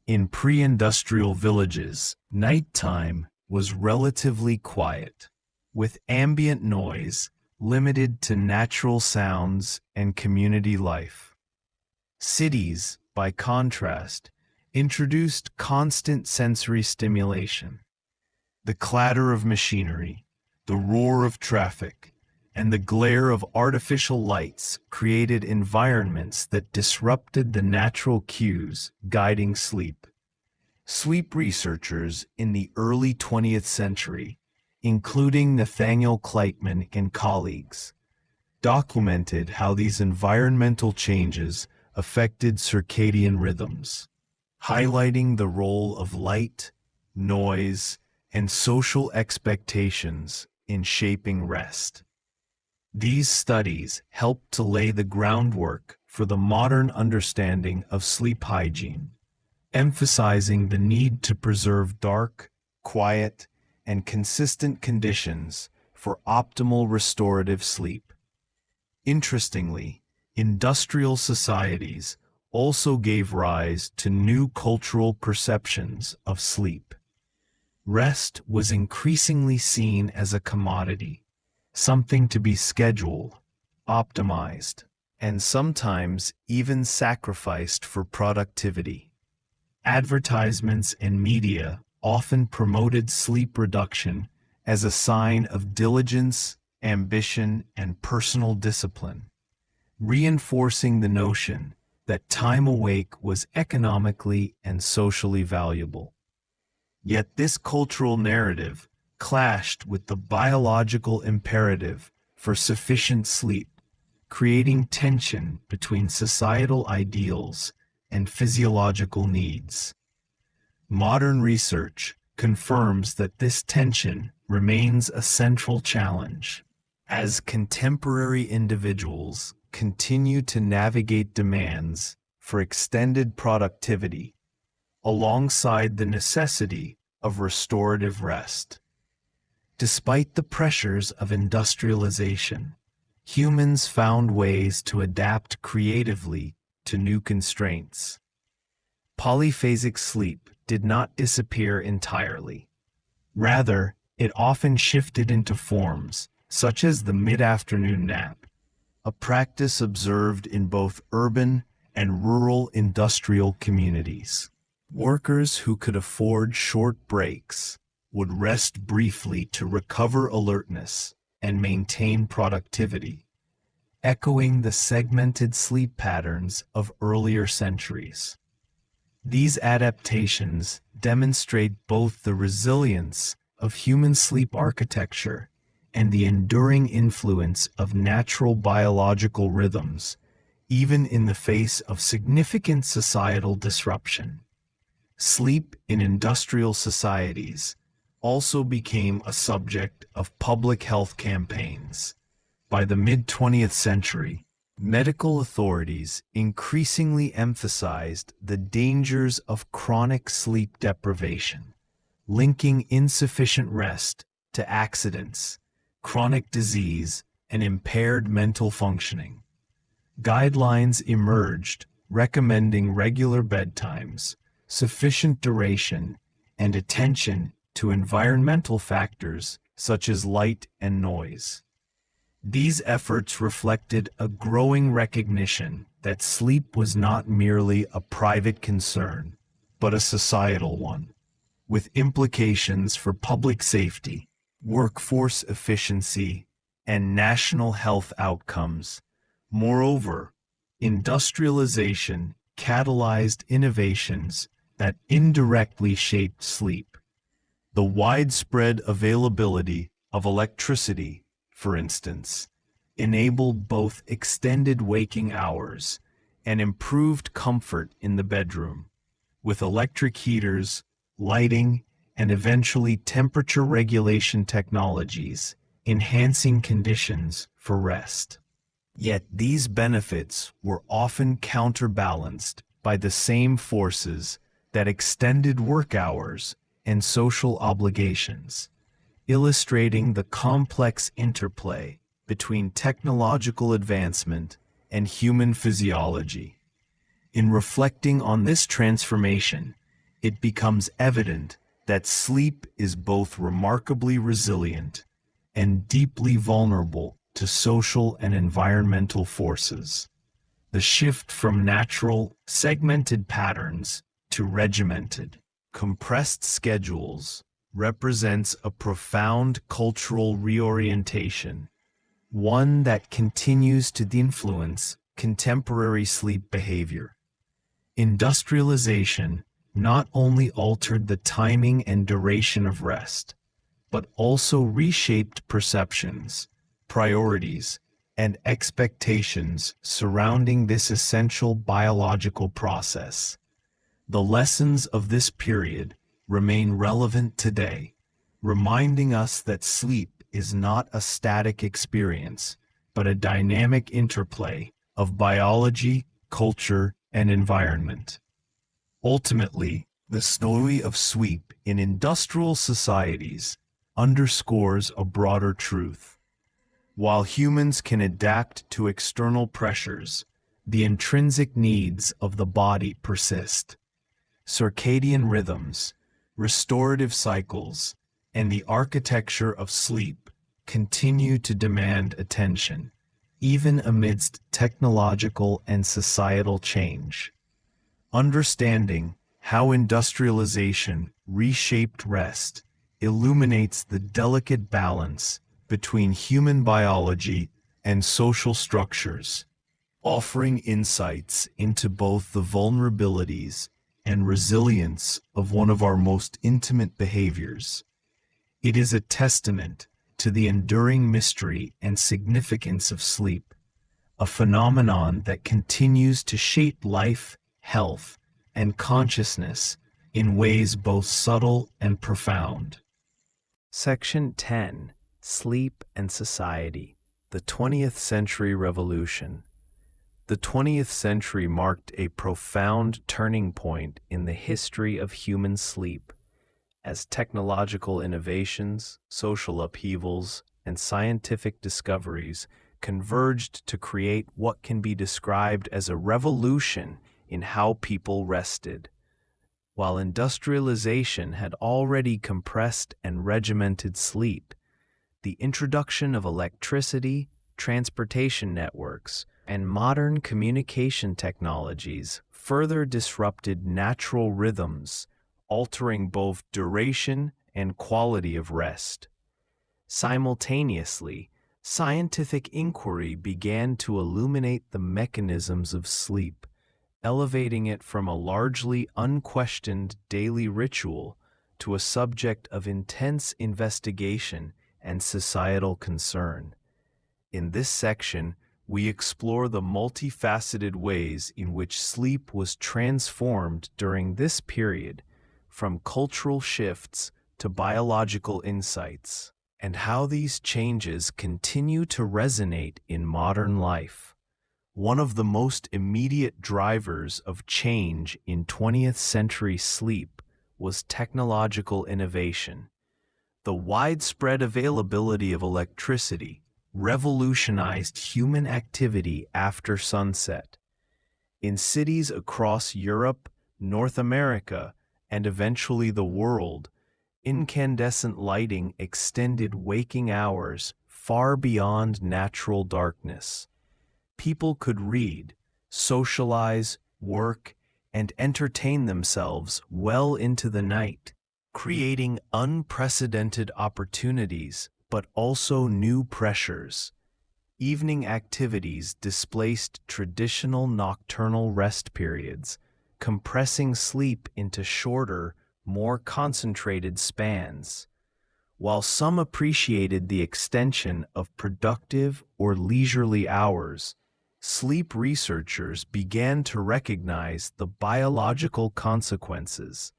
In pre-industrial villages, nighttime was relatively quiet, with ambient noise limited to natural sounds and community life. Cities, by contrast, introduced constant sensory stimulation. The clatter of machinery, the roar of traffic, and the glare of artificial lights created environments that disrupted the natural cues guiding sleep. Sleep researchers in the early 20th century, including Nathaniel Kleitman and colleagues, documented how these environmental changes affected circadian rhythms, highlighting the role of light, noise, and social expectations in shaping rest. These studies helped to lay the groundwork for the modern understanding of sleep hygiene, emphasizing the need to preserve dark, quiet, and consistent conditions for optimal restorative sleep. Interestingly, industrial societies also gave rise to new cultural perceptions of sleep. Rest was increasingly seen as a commodity, something to be scheduled, optimized, and sometimes even sacrificed for productivity. Advertisements and media often promoted sleep reduction as a sign of diligence, ambition, and personal discipline, reinforcing the notion that time awake was economically and socially valuable. Yet this cultural narrative clashed with the biological imperative for sufficient sleep, creating tension between societal ideals and physiological needs. Modern research confirms that this tension remains a central challenge. As contemporary individuals continue to navigate demands for extended productivity, alongside the necessity of restorative rest. Despite the pressures of industrialization, humans found ways to adapt creatively to new constraints. Polyphasic sleep did not disappear entirely. Rather, it often shifted into forms, such as the mid-afternoon nap, a practice observed in both urban and rural industrial communities. Workers who could afford short breaks would rest briefly to recover alertness and maintain productivity, echoing the segmented sleep patterns of earlier centuries. These adaptations demonstrate both the resilience of human sleep architecture and the enduring influence of natural biological rhythms, even in the face of significant societal disruption. Sleep in industrial societies also became a subject of public health campaigns. By the mid-20th century, medical authorities increasingly emphasized the dangers of chronic sleep deprivation, linking insufficient rest to accidents, chronic disease, and impaired mental functioning. Guidelines emerged recommending regular bedtimes, sufficient duration, and attention to environmental factors such as light and noise. These efforts reflected a growing recognition that sleep was not merely a private concern, but a societal one, with implications for public safety, workforce efficiency, and national health outcomes. Moreover, industrialization catalyzed innovations that indirectly shaped sleep. The widespread availability of electricity, for instance, enabled both extended waking hours and improved comfort in the bedroom, with electric heaters, lighting, and eventually temperature regulation technologies enhancing conditions for rest. Yet these benefits were often counterbalanced by the same forces that extended work hours and social obligations, illustrating the complex interplay between technological advancement and human physiology. In reflecting on this transformation, it becomes evident that sleep is both remarkably resilient and deeply vulnerable to social and environmental forces. The shift from natural, segmented patterns to regimented, compressed schedules represents a profound cultural reorientation, one that continues to influence contemporary sleep behavior. Industrialization not only altered the timing and duration of rest, but also reshaped perceptions, priorities, and expectations surrounding this essential biological process. The lessons of this period remain relevant today, reminding us that sleep is not a static experience, but a dynamic interplay of biology, culture, and environment. Ultimately, the story of sleep in industrial societies underscores a broader truth. While humans can adapt to external pressures, the intrinsic needs of the body persist. Circadian rhythms, restorative cycles, and the architecture of sleep continue to demand attention, even amidst technological and societal change. Understanding how industrialization reshaped rest illuminates the delicate balance between human biology and social structures, offering insights into both the vulnerabilities and resilience of one of our most intimate behaviors. It is a testament to the enduring mystery and significance of sleep, a phenomenon that continues to shape life, health, and consciousness in ways both subtle and profound. Section 10. Sleep and Society. The 20th Century Revolution. The 20th century marked a profound turning point in the history of human sleep, as technological innovations, social upheavals, and scientific discoveries converged to create what can be described as a revolution in how people rested. While industrialization had already compressed and regimented sleep, the introduction of electricity, transportation networks, and modern communication technologies further disrupted natural rhythms, altering both duration and quality of rest. Simultaneously, scientific inquiry began to illuminate the mechanisms of sleep, elevating it from a largely unquestioned daily ritual to a subject of intense investigation and societal concern. In this section, we explore the multifaceted ways in which sleep was transformed during this period, from cultural shifts to biological insights, and how these changes continue to resonate in modern life. One of the most immediate drivers of change in 20th century sleep was technological innovation. The widespread availability of electricity revolutionized human activity after sunset. In cities across Europe, North America, and eventually the world, incandescent lighting extended waking hours far beyond natural darkness. People could read, socialize, work, and entertain themselves well into the night, creating unprecedented opportunities but also new pressures. Evening activities displaced traditional nocturnal rest periods, compressing sleep into shorter, more concentrated spans. While some appreciated the extension of productive or leisurely hours, sleep researchers began to recognize the biological consequences.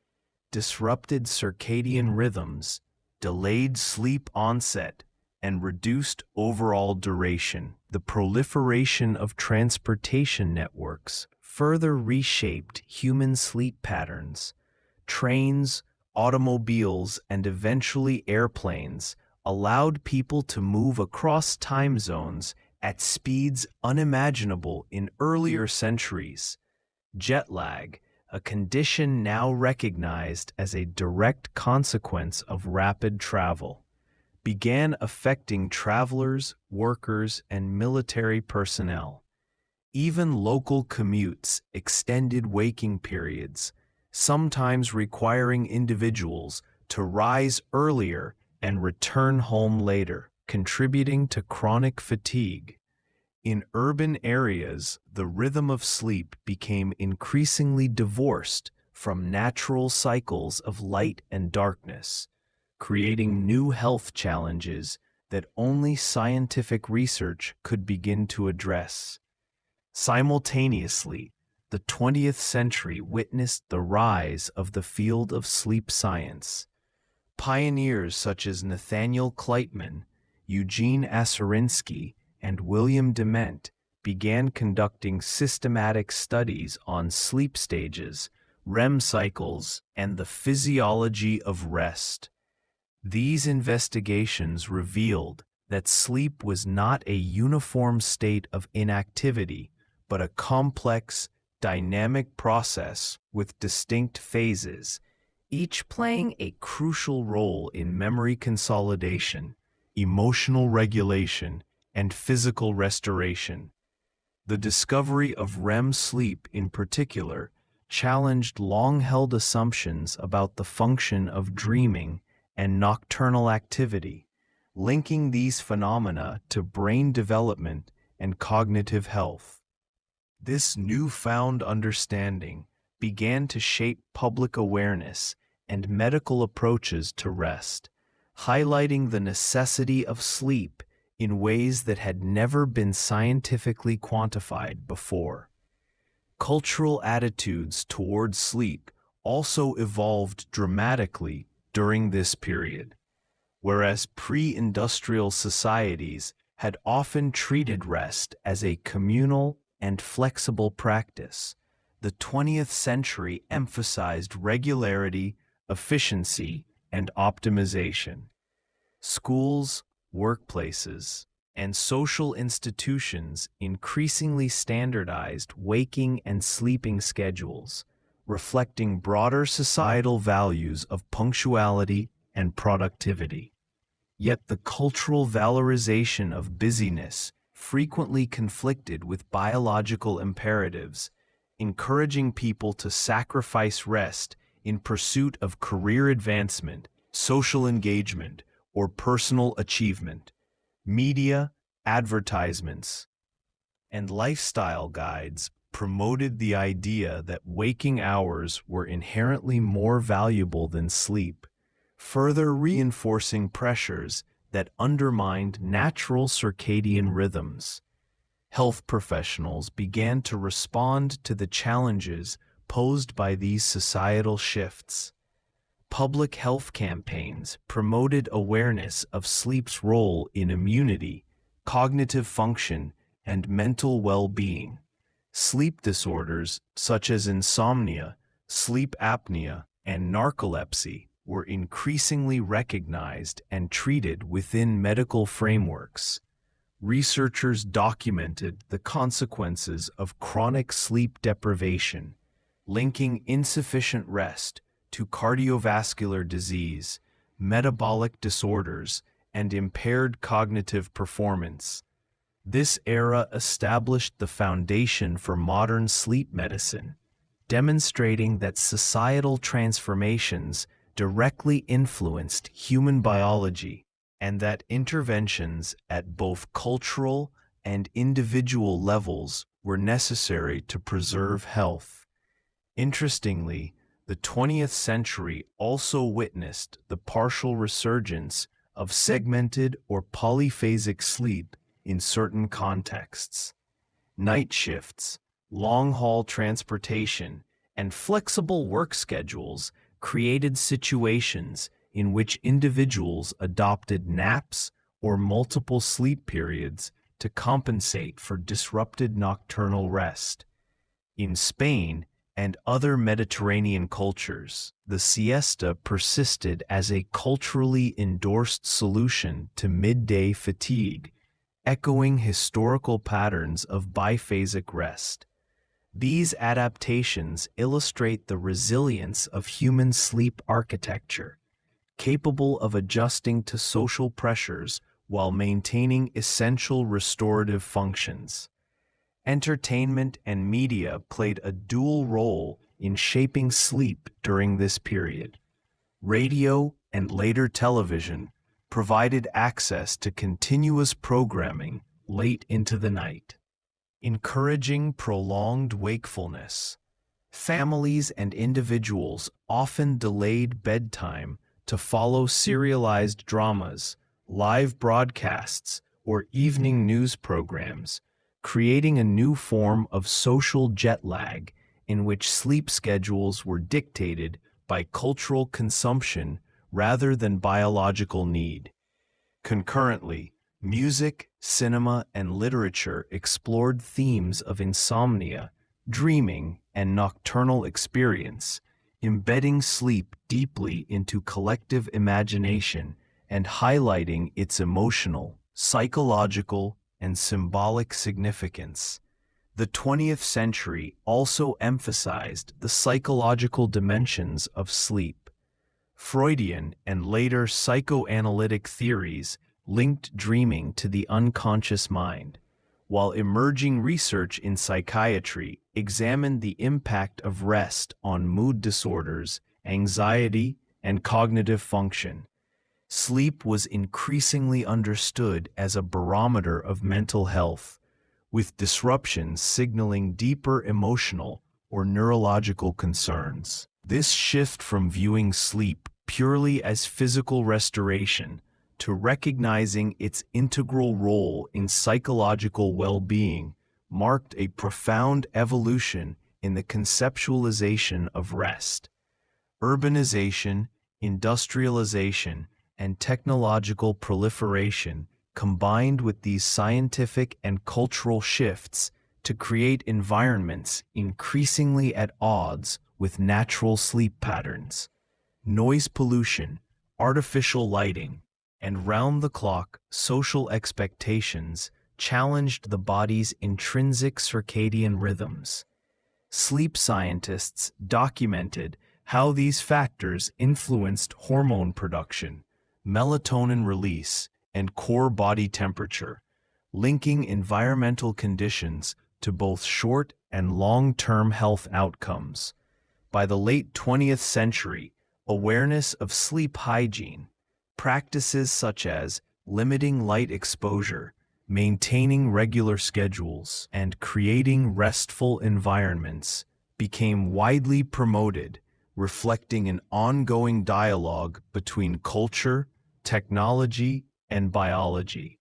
Disrupted circadian rhythms, delayed sleep onset, and reduced overall duration. The proliferation of transportation networks further reshaped human sleep patterns. Trains, automobiles, and eventually airplanes allowed people to move across time zones at speeds unimaginable in earlier centuries. Jet lag, a condition now recognized as a direct consequence of rapid travel, began affecting travelers, workers, and military personnel. Even local commutes extended waking periods, sometimes requiring individuals to rise earlier and return home later, contributing to chronic fatigue. In urban areas, the rhythm of sleep became increasingly divorced from natural cycles of light and darkness, creating new health challenges that only scientific research could begin to address. Simultaneously, the 20th century witnessed the rise of the field of sleep science. Pioneers such as Nathaniel Kleitman, Eugene Aserinsky, and William Dement began conducting systematic studies on sleep stages, REM cycles, and the physiology of rest. These investigations revealed that sleep was not a uniform state of inactivity, but a complex, dynamic process with distinct phases, each playing a crucial role in memory consolidation, emotional regulation, and physical restoration. The discovery of REM sleep in particular challenged long-held assumptions about the function of dreaming and nocturnal activity, linking these phenomena to brain development and cognitive health. This newfound understanding began to shape public awareness and medical approaches to rest, highlighting the necessity of sleep in ways that had never been scientifically quantified before. Cultural attitudes toward sleep also evolved dramatically during this period. Whereas pre-industrial societies had often treated rest as a communal and flexible practice, the 20th century emphasized regularity, efficiency, and optimization. Schools, workplaces, and social institutions increasingly standardized waking and sleeping schedules, reflecting broader societal values of punctuality and productivity. Yet the cultural valorization of busyness frequently conflicted with biological imperatives, encouraging people to sacrifice rest in pursuit of career advancement, social engagement, or personal achievement. Media, advertisements, and lifestyle guides promoted the idea that waking hours were inherently more valuable than sleep, further reinforcing pressures that undermined natural circadian rhythms. Health professionals began to respond to the challenges posed by these societal shifts. Public health campaigns promoted awareness of sleep's role in immunity, cognitive function, and mental well-being. Sleep disorders such as insomnia, sleep apnea, and narcolepsy were increasingly recognized and treated within medical frameworks. Researchers documented the consequences of chronic sleep deprivation, linking insufficient rest to cardiovascular disease, metabolic disorders, and impaired cognitive performance. This era established the foundation for modern sleep medicine, demonstrating that societal transformations directly influenced human biology and that interventions at both cultural and individual levels were necessary to preserve health. Interestingly, the 20th century also witnessed the partial resurgence of segmented or polyphasic sleep in certain contexts. Night shifts, long-haul transportation, and flexible work schedules created situations in which individuals adopted naps or multiple sleep periods to compensate for disrupted nocturnal rest. In Spain and other Mediterranean cultures, the siesta persisted as a culturally endorsed solution to midday fatigue, echoing historical patterns of biphasic rest. These adaptations illustrate the resilience of human sleep architecture, capable of adjusting to social pressures while maintaining essential restorative functions. Entertainment and media played a dual role in shaping sleep during this period. Radio and later television provided access to continuous programming late into the night, encouraging prolonged wakefulness. Families and individuals often delayed bedtime to follow serialized dramas, live broadcasts, or evening news programs, creating a new form of social jet lag in which sleep schedules were dictated by cultural consumption rather than biological need. Concurrently, music, cinema, and literature explored themes of insomnia, dreaming, and nocturnal experience, embedding sleep deeply into collective imagination and highlighting its emotional, psychological, and symbolic significance. The 20th century also emphasized the psychological dimensions of sleep. Freudian and later psychoanalytic theories linked dreaming to the unconscious mind, while emerging research in psychiatry examined the impact of rest on mood disorders, anxiety, and cognitive function. Sleep was increasingly understood as a barometer of mental health, with disruptions signaling deeper emotional or neurological concerns. This shift from viewing sleep purely as physical restoration to recognizing its integral role in psychological well-being marked a profound evolution in the conceptualization of rest. Urbanization, industrialization, and technological proliferation combined with these scientific and cultural shifts to create environments increasingly at odds with natural sleep patterns. Noise pollution, artificial lighting, and round-the-clock social expectations challenged the body's intrinsic circadian rhythms. Sleep scientists documented how these factors influenced hormone production, melatonin release, and core body temperature, linking environmental conditions to both short and long-term health outcomes. By the late 20th century, awareness of sleep hygiene, practices such as limiting light exposure, maintaining regular schedules, and creating restful environments became widely promoted, reflecting an ongoing dialogue between culture, technology, and biology.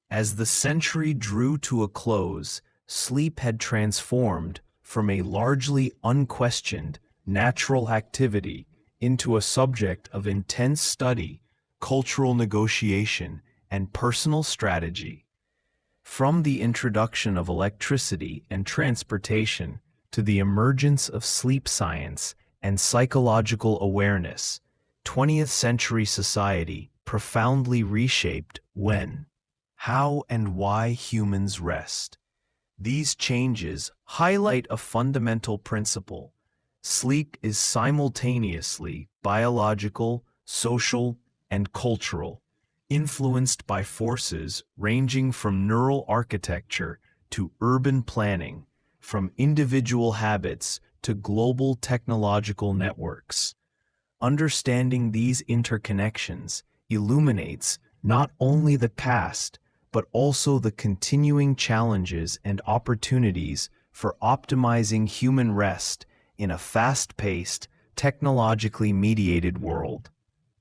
As the century drew to a close, sleep had transformed from a largely unquestioned natural activity into a subject of intense study, cultural negotiation, and personal strategy. From the introduction of electricity and transportation to the emergence of sleep science and psychological awareness, 20th century society profoundly reshaped when, how, and why humans rest. These changes highlight a fundamental principle. Sleep is simultaneously biological, social, and cultural, influenced by forces ranging from neural architecture to urban planning, from individual habits to global technological networks. Understanding these interconnections illuminates not only the past, but also the continuing challenges and opportunities for optimizing human rest in a fast-paced, technologically mediated world.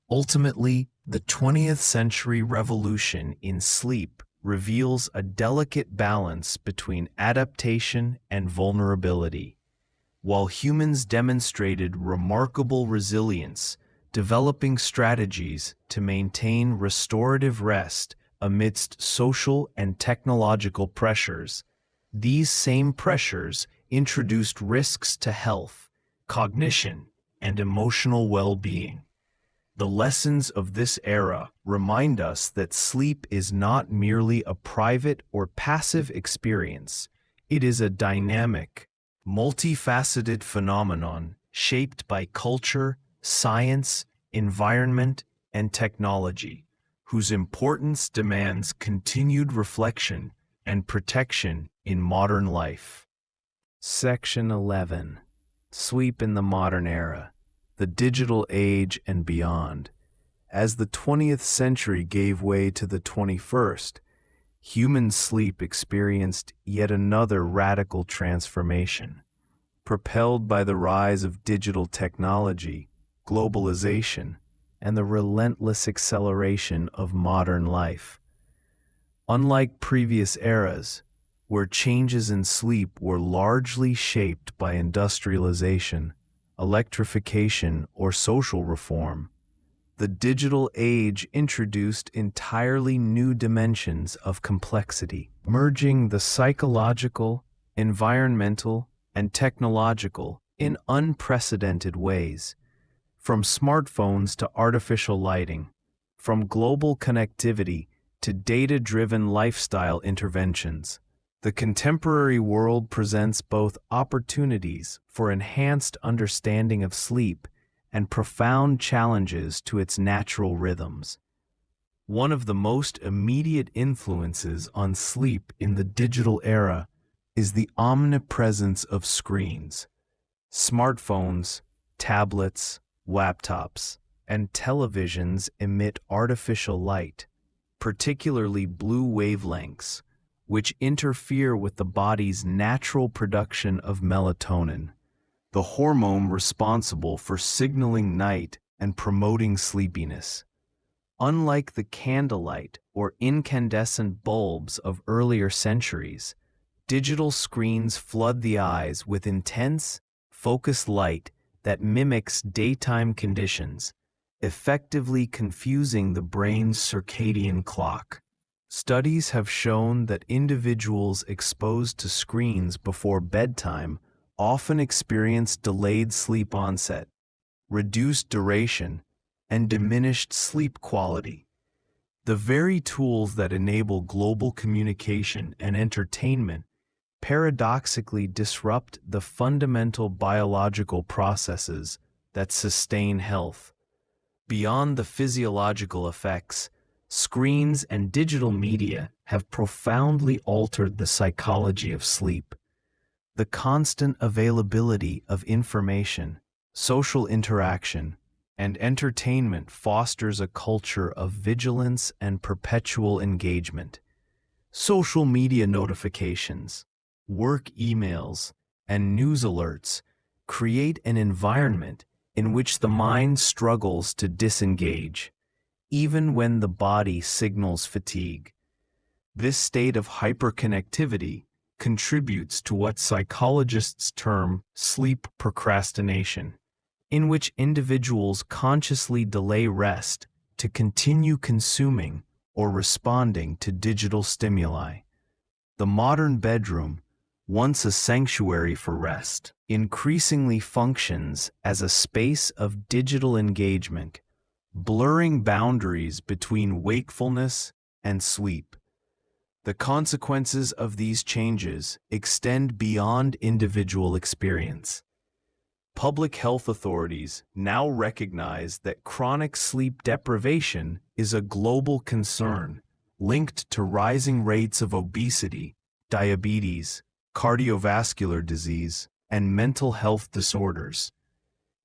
Ultimately, the 20th century revolution in sleep reveals a delicate balance between adaptation and vulnerability. While humans demonstrated remarkable resilience, developing strategies to maintain restorative rest amidst social and technological pressures, these same pressures introduced risks to health, cognition, and emotional well-being. The lessons of this era remind us that sleep is not merely a private or passive experience. It is a dynamic, multifaceted phenomenon shaped by culture, science, environment, and technology, whose importance demands continued reflection and protection in modern life. Section 11. Sleep in the Modern Era, the Digital Age and Beyond. As the 20th century gave way to the 21st, human sleep experienced yet another radical transformation. Propelled by the rise of digital technology, globalization, and the relentless acceleration of modern life. Unlike previous eras, where changes in sleep were largely shaped by industrialization, electrification, or social reform, the digital age introduced entirely new dimensions of complexity, merging the psychological, environmental, and technological in unprecedented ways. From smartphones to artificial lighting, from global connectivity to data-driven lifestyle interventions, the contemporary world presents both opportunities for enhanced understanding of sleep and profound challenges to its natural rhythms. One of the most immediate influences on sleep in the digital era is the omnipresence of screens. Smartphones, tablets, laptops, and televisions emit artificial light, particularly blue wavelengths, which interfere with the body's natural production of melatonin, the hormone responsible for signaling night and promoting sleepiness. Unlike the candlelight or incandescent bulbs of earlier centuries, digital screens flood the eyes with intense, focused light that mimics daytime conditions, effectively confusing the brain's circadian clock. Studies have shown that individuals exposed to screens before bedtime often experience delayed sleep onset, reduced duration, and diminished sleep quality. The very tools that enable global communication and entertainment paradoxically disrupt the fundamental biological processes that sustain health. Beyond the physiological effects, screens and digital media have profoundly altered the psychology of sleep. The constant availability of information, social interaction, and entertainment fosters a culture of vigilance and perpetual engagement. Social media notifications, work emails, and news alerts create an environment in which the mind struggles to disengage, even when the body signals fatigue. This state of hyperconnectivity contributes to what psychologists term sleep procrastination, in which individuals consciously delay rest to continue consuming or responding to digital stimuli. The modern bedroom, once a sanctuary for rest, increasingly functions as a space of digital engagement, blurring boundaries between wakefulness and sleep. The consequences of these changes extend beyond individual experience. Public health authorities now recognize that chronic sleep deprivation is a global concern linked to rising rates of obesity, diabetes, cardiovascular disease, and mental health disorders.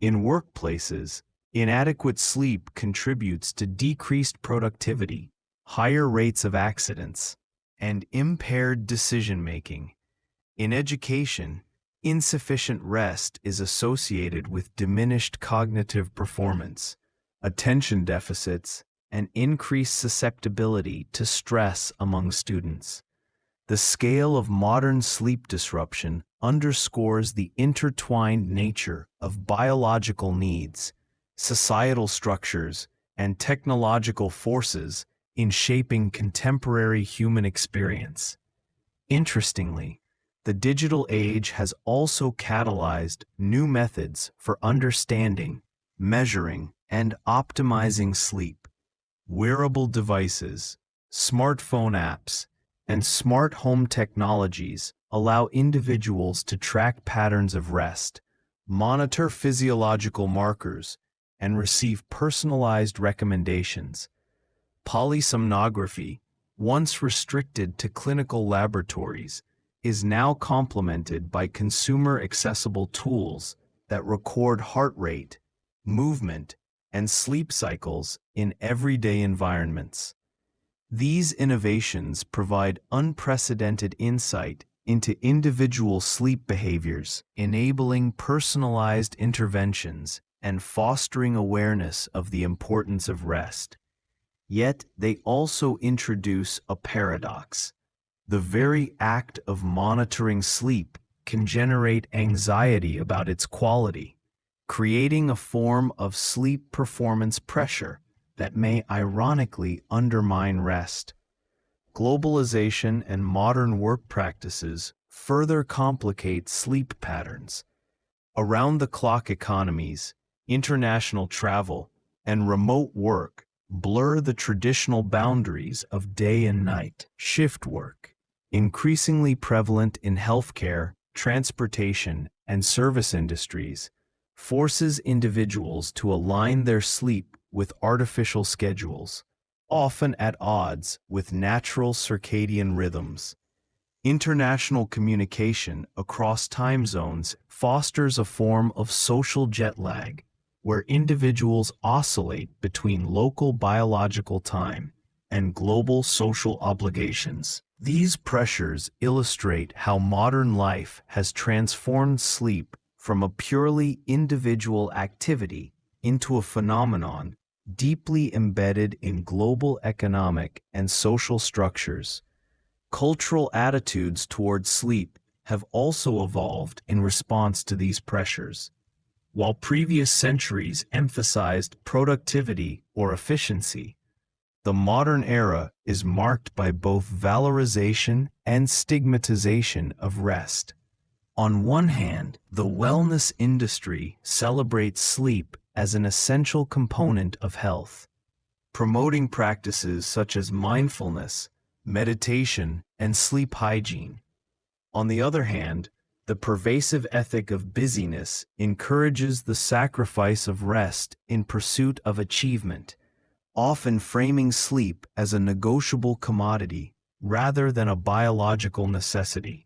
In workplaces, inadequate sleep contributes to decreased productivity, higher rates of accidents, and impaired decision-making. In education, insufficient rest is associated with diminished cognitive performance, attention deficits, and increased susceptibility to stress among students. The scale of modern sleep disruption underscores the intertwined nature of biological needs, societal structures, and technological forces in shaping contemporary human experience. Interestingly, the digital age has also catalyzed new methods for understanding, measuring, and optimizing sleep. Wearable devices, smartphone apps, and smart home technologies allow individuals to track patterns of rest, monitor physiological markers, and receive personalized recommendations. Polysomnography, once restricted to clinical laboratories, is now complemented by consumer-accessible tools that record heart rate, movement, and sleep cycles in everyday environments. These innovations provide unprecedented insight into individual sleep behaviors, enabling personalized interventions and fostering awareness of the importance of rest. Yet they also introduce a paradox. The very act of monitoring sleep can generate anxiety about its quality, creating a form of sleep performance pressure that may ironically undermine rest. Globalization and modern work practices further complicate sleep patterns. Around-the-clock economies, international travel, and remote work blur the traditional boundaries of day and night. Shift work, increasingly prevalent in healthcare, transportation, and service industries, forces individuals to align their sleep with artificial schedules, often at odds with natural circadian rhythms. International communication across time zones fosters a form of social jet lag, where individuals oscillate between local biological time and global social obligations. These pressures illustrate how modern life has transformed sleep from a purely individual activity into a phenomenon deeply embedded in global economic and social structures. Cultural attitudes towards sleep have also evolved in response to these pressures. While previous centuries emphasized productivity or efficiency, the modern era is marked by both valorization and stigmatization of rest. On one hand, the wellness industry celebrates sleep as an essential component of health, promoting practices such as mindfulness, meditation, and sleep hygiene. On the other hand, the pervasive ethic of busyness encourages the sacrifice of rest in pursuit of achievement, often framing sleep as a negotiable commodity rather than a biological necessity.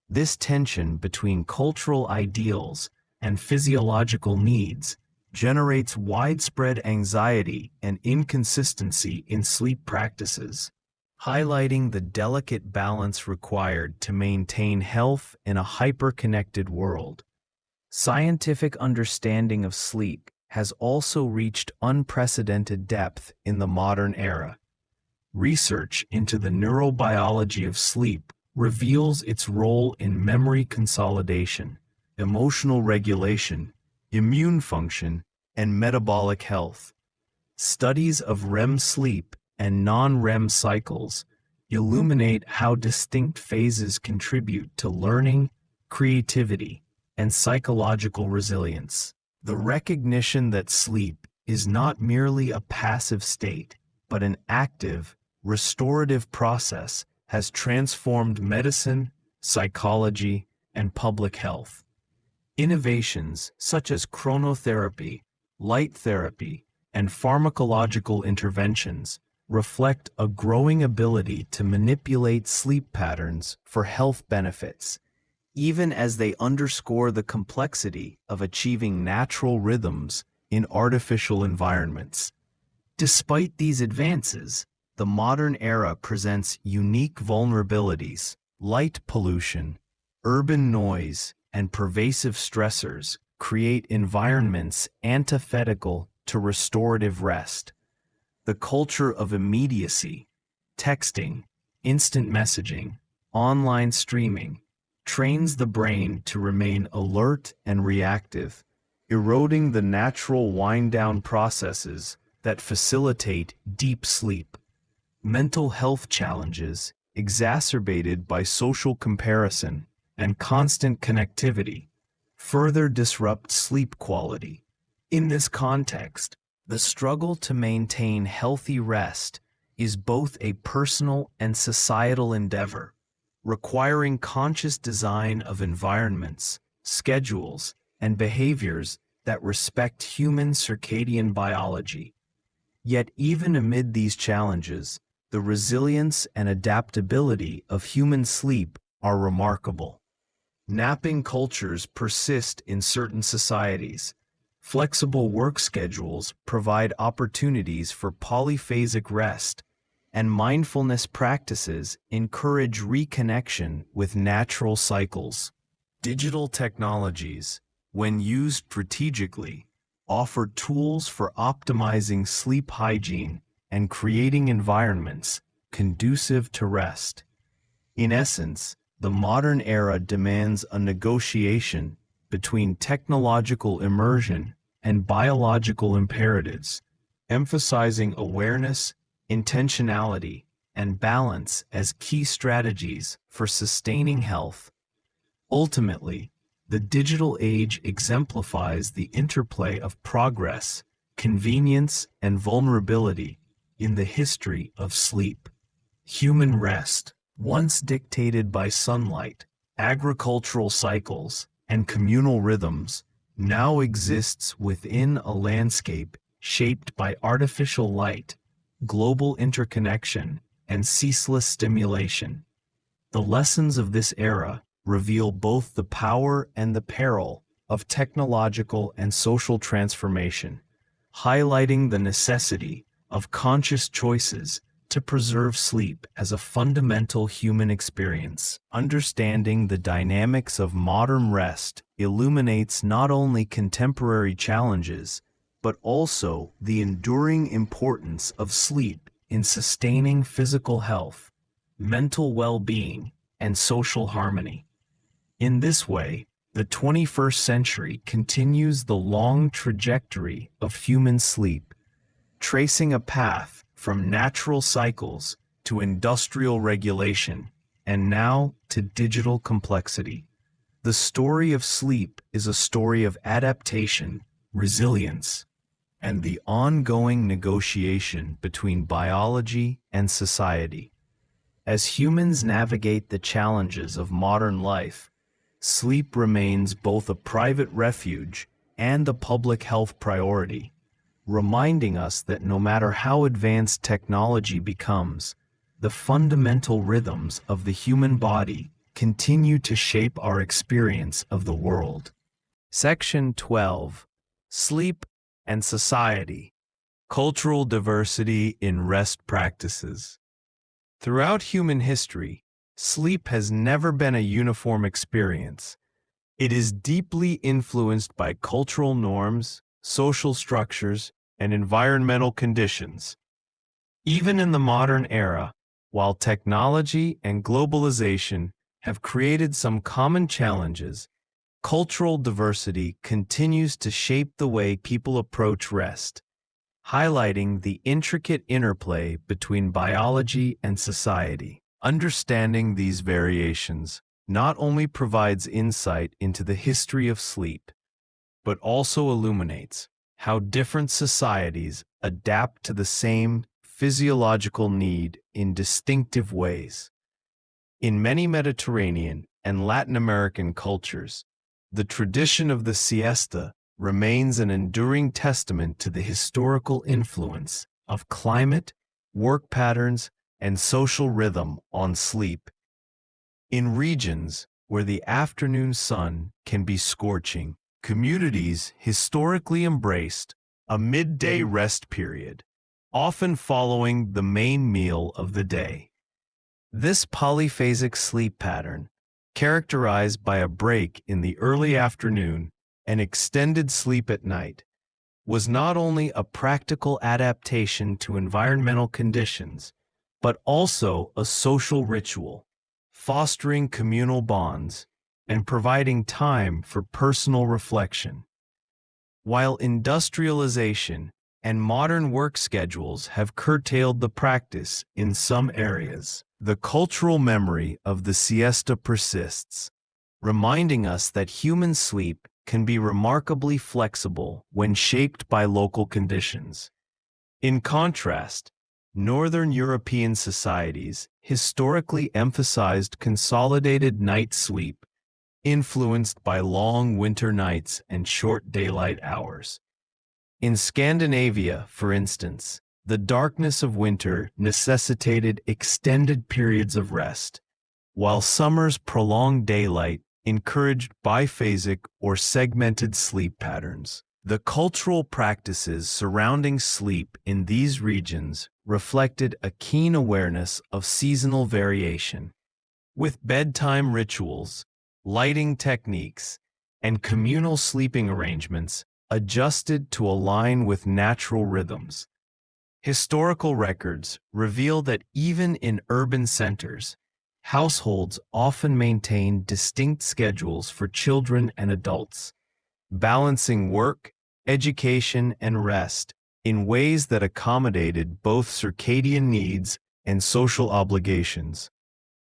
This tension between cultural ideals and physiological needs generates widespread anxiety and inconsistency in sleep practices, highlighting the delicate balance required to maintain health in a hyper-connected world. Scientific understanding of sleep has also reached unprecedented depth in the modern era. Research into the neurobiology of sleep reveals its role in memory consolidation, emotional regulation, immune function, and metabolic health. Studies of REM sleep and non-REM cycles illuminate how distinct phases contribute to learning, creativity, and psychological resilience. The recognition that sleep is not merely a passive state, but an active, restorative process has transformed medicine, psychology, and public health. Innovations such as chronotherapy, light therapy, and pharmacological interventions reflect a growing ability to manipulate sleep patterns for health benefits, even as they underscore the complexity of achieving natural rhythms in artificial environments. Despite these advances, the modern era presents unique vulnerabilities. Light pollution, urban noise, and pervasive stressors create environments antithetical to restorative rest. The culture of immediacy, texting, instant messaging, online streaming, trains the brain to remain alert and reactive, eroding the natural wind-down processes that facilitate deep sleep. Mental health challenges, exacerbated by social comparison and constant connectivity, further disrupt sleep quality. In this context, the struggle to maintain healthy rest is both a personal and societal endeavor, requiring conscious design of environments, schedules, and behaviors that respect human circadian biology. Yet even amid these challenges, the resilience and adaptability of human sleep are remarkable. Napping cultures persist in certain societies. Flexible work schedules provide opportunities for polyphasic rest, and mindfulness practices encourage reconnection with natural cycles. Digital technologies, when used strategically, offer tools for optimizing sleep hygiene and creating environments conducive to rest. In essence, the modern era demands a negotiation between technological immersion and biological imperatives, emphasizing awareness, intentionality, and balance as key strategies for sustaining health. Ultimately, the digital age exemplifies the interplay of progress, convenience, and vulnerability in the history of sleep. Human rest, once dictated by sunlight, agricultural cycles, and communal rhythms, now exists within a landscape shaped by artificial light, global interconnection, and ceaseless stimulation. The lessons of this era reveal both the power and the peril of technological and social transformation, highlighting the necessity of conscious choices to preserve sleep as a fundamental human experience. Understanding the dynamics of modern rest illuminates not only contemporary challenges, but also the enduring importance of sleep in sustaining physical health, mental well-being, and social harmony. In this way, The 21st century continues the long trajectory of human sleep, tracing a path from natural cycles to industrial regulation and now to digital complexity. The story of sleep is a story of adaptation, resilience, and the ongoing negotiation between biology and society. As humans navigate the challenges of modern life, sleep remains both a private refuge and a public health priority, reminding us that no matter how advanced technology becomes, the fundamental rhythms of the human body continue to shape our experience of the world. Section 12. Sleep and Society. Cultural Diversity in Rest Practices. Throughout human history, sleep has never been a uniform experience. It is deeply influenced by cultural norms, social structures, and environmental conditions. Even in the modern era, while technology and globalization have created some common challenges, cultural diversity continues to shape the way people approach rest, highlighting the intricate interplay between biology and society. Understanding these variations not only provides insight into the history of sleep, but also illuminates how different societies adapt to the same physiological need in distinctive ways. In many Mediterranean and Latin American cultures, the tradition of the siesta remains an enduring testament to the historical influence of climate, work patterns, and social rhythm on sleep. In regions where the afternoon sun can be scorching, communities historically embraced a midday rest period, often following the main meal of the day. This polyphasic sleep pattern, characterized by a break in the early afternoon and extended sleep at night, was not only a practical adaptation to environmental conditions, but also a social ritual, fostering communal bonds and providing time for personal reflection. While industrialization and modern work schedules have curtailed the practice in some areas, the cultural memory of the siesta persists, reminding us that human sleep can be remarkably flexible when shaped by local conditions. In contrast, Northern European societies historically emphasized consolidated night sleep, influenced by long winter nights and short daylight hours. In Scandinavia, for instance, the darkness of winter necessitated extended periods of rest, while summer's prolonged daylight encouraged biphasic or segmented sleep patterns. The cultural practices surrounding sleep in these regions reflected a keen awareness of seasonal variation. With bedtime rituals, lighting techniques, and communal sleeping arrangements adjusted to align with natural rhythms. Historical records reveal that even in urban centers, households often maintain distinct schedules for children and adults, balancing work, education, and rest in ways that accommodated both circadian needs and social obligations.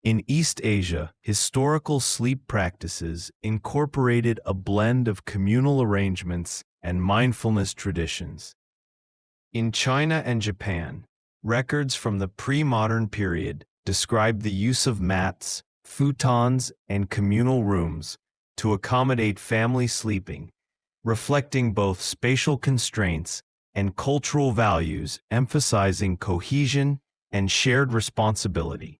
In East Asia, historical sleep practices incorporated a blend of communal arrangements and mindfulness traditions. In China and Japan, records from the pre-modern period describe the use of mats, futons, and communal rooms to accommodate family sleeping, reflecting both spatial constraints and cultural values emphasizing cohesion and shared responsibility.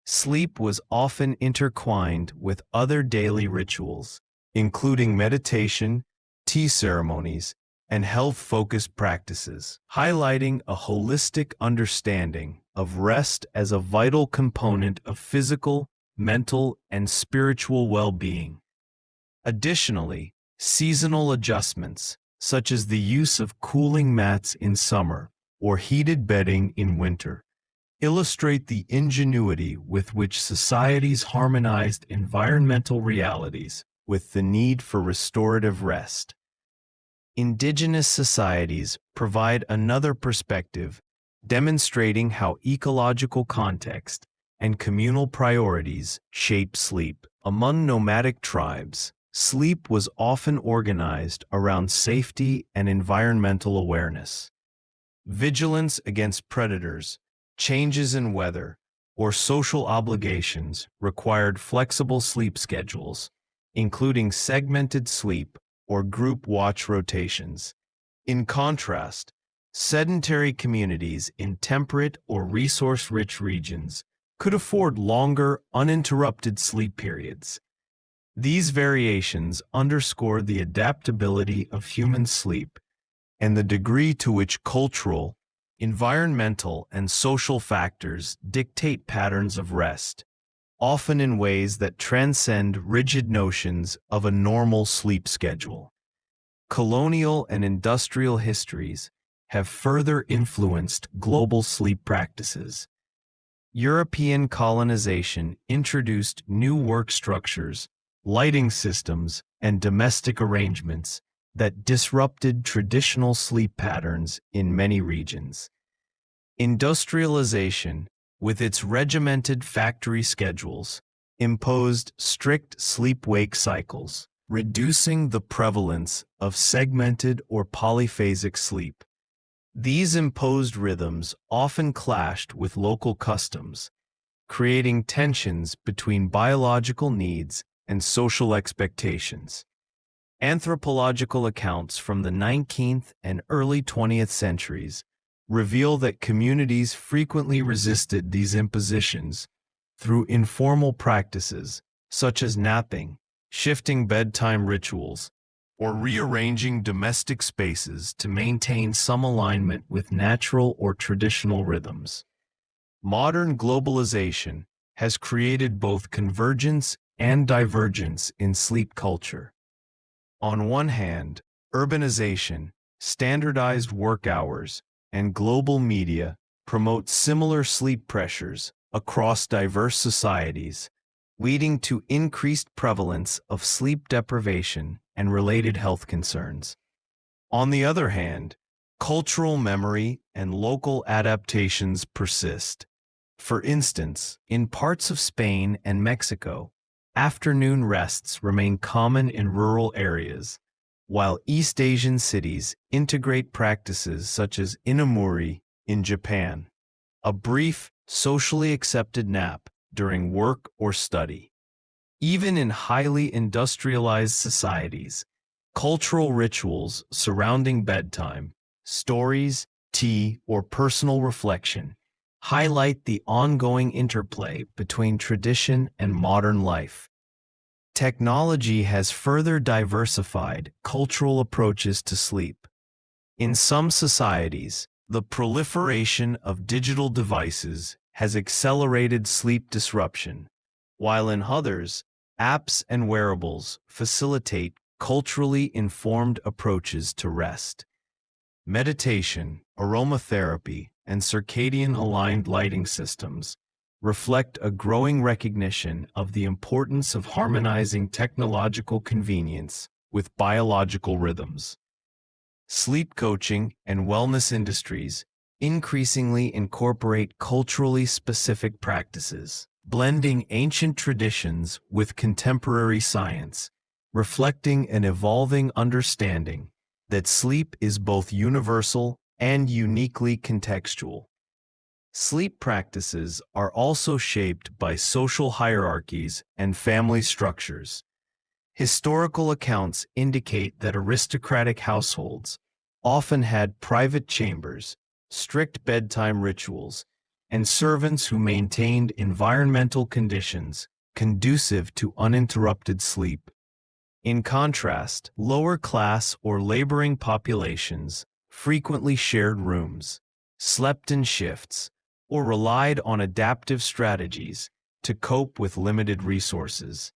Sleep was often intertwined with other daily rituals, including meditation, tea ceremonies, and health-focused practices, highlighting a holistic understanding of rest as a vital component of physical, mental, and spiritual well-being. Additionally, seasonal adjustments, such as the use of cooling mats in summer or heated bedding in winter, illustrate the ingenuity with which societies harmonized environmental realities with the need for restorative rest. Indigenous societies provide another perspective, demonstrating how ecological context and communal priorities shape sleep. Among nomadic tribes, sleep was often organized around safety and environmental awareness. Vigilance against predators, changes in weather, or social obligations required flexible sleep schedules, including segmented sleep or group watch rotations. In contrast, sedentary communities in temperate or resource-rich regions could afford longer, uninterrupted sleep periods. These variations underscore the adaptability of human sleep and the degree to which cultural, environmental, and social factors dictate patterns of rest, often in ways that transcend rigid notions of a normal sleep schedule. Colonial and industrial histories have further influenced global sleep practices. European colonization introduced new work structures, lighting systems, and domestic arrangements that disrupted traditional sleep patterns in many regions. Industrialization, with its regimented factory schedules, imposed strict sleep-wake cycles, reducing the prevalence of segmented or polyphasic sleep. These imposed rhythms often clashed with local customs, creating tensions between biological needs and social expectations. Anthropological accounts from the 19th and early 20th centuries reveal that communities frequently resisted these impositions through informal practices such as napping, shifting bedtime rituals, or rearranging domestic spaces to maintain some alignment with natural or traditional rhythms. Modern globalization has created both convergence and divergence in sleep culture. On one hand, urbanization, standardized work hours, and global media promote similar sleep pressures across diverse societies, leading to increased prevalence of sleep deprivation and related health concerns. On the other hand, cultural memory and local adaptations persist. For instance, in parts of Spain and Mexico, afternoon rests remain common in rural areas, while East Asian cities integrate practices such as inamuri in Japan, a brief, socially accepted nap during work or study. Even in highly industrialized societies, cultural rituals surrounding bedtime, stories, tea, or personal reflection highlight the ongoing interplay between tradition and modern life. Technology has further diversified cultural approaches to sleep. In some societies, the proliferation of digital devices has accelerated sleep disruption, while in others, apps and wearables facilitate culturally informed approaches to rest. Meditation, aromatherapy, and circadian-aligned lighting systems reflect a growing recognition of the importance of harmonizing technological convenience with biological rhythms. Sleep coaching and wellness industries increasingly incorporate culturally specific practices, blending ancient traditions with contemporary science, reflecting an evolving understanding that sleep is both universal and uniquely contextual. Sleep practices are also shaped by social hierarchies and family structures. Historical accounts indicate that aristocratic households often had private chambers, strict bedtime rituals, and servants who maintained environmental conditions conducive to uninterrupted sleep. In contrast, lower-class or laboring populations frequently shared rooms, slept in shifts, or relied on adaptive strategies to cope with limited resources.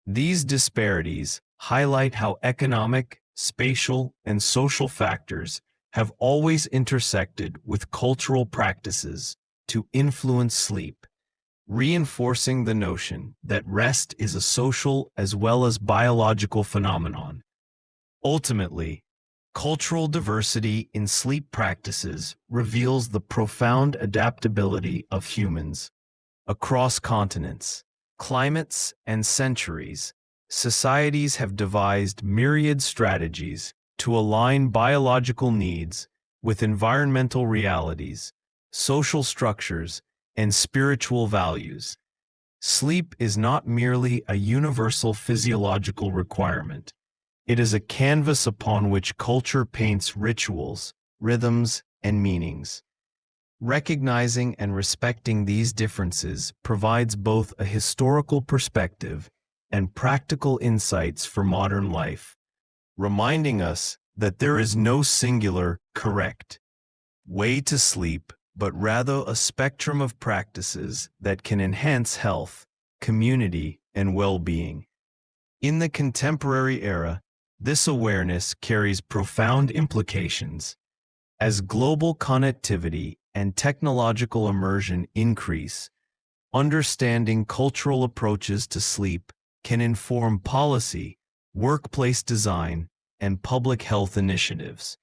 These disparities highlight how economic, spatial, and social factors have always intersected with cultural practices to influence sleep. reinforcing the notion that rest is a social as well as biological phenomenon. Ultimately, cultural diversity in sleep practices reveals the profound adaptability of humans. Across continents, climates, and centuries, societies have devised myriad strategies to align biological needs with environmental realities, social structures, and spiritual values. Sleep is not merely a universal physiological requirement. It is a canvas upon which culture paints rituals, rhythms, and meanings. Recognizing and respecting these differences provides both a historical perspective and practical insights for modern life, reminding us that there is no singular, correct way to sleep, but rather a spectrum of practices that can enhance health, community, and well-being. In the contemporary era, this awareness carries profound implications. As global connectivity and technological immersion increase, understanding cultural approaches to sleep can inform policy, workplace design, and public health initiatives.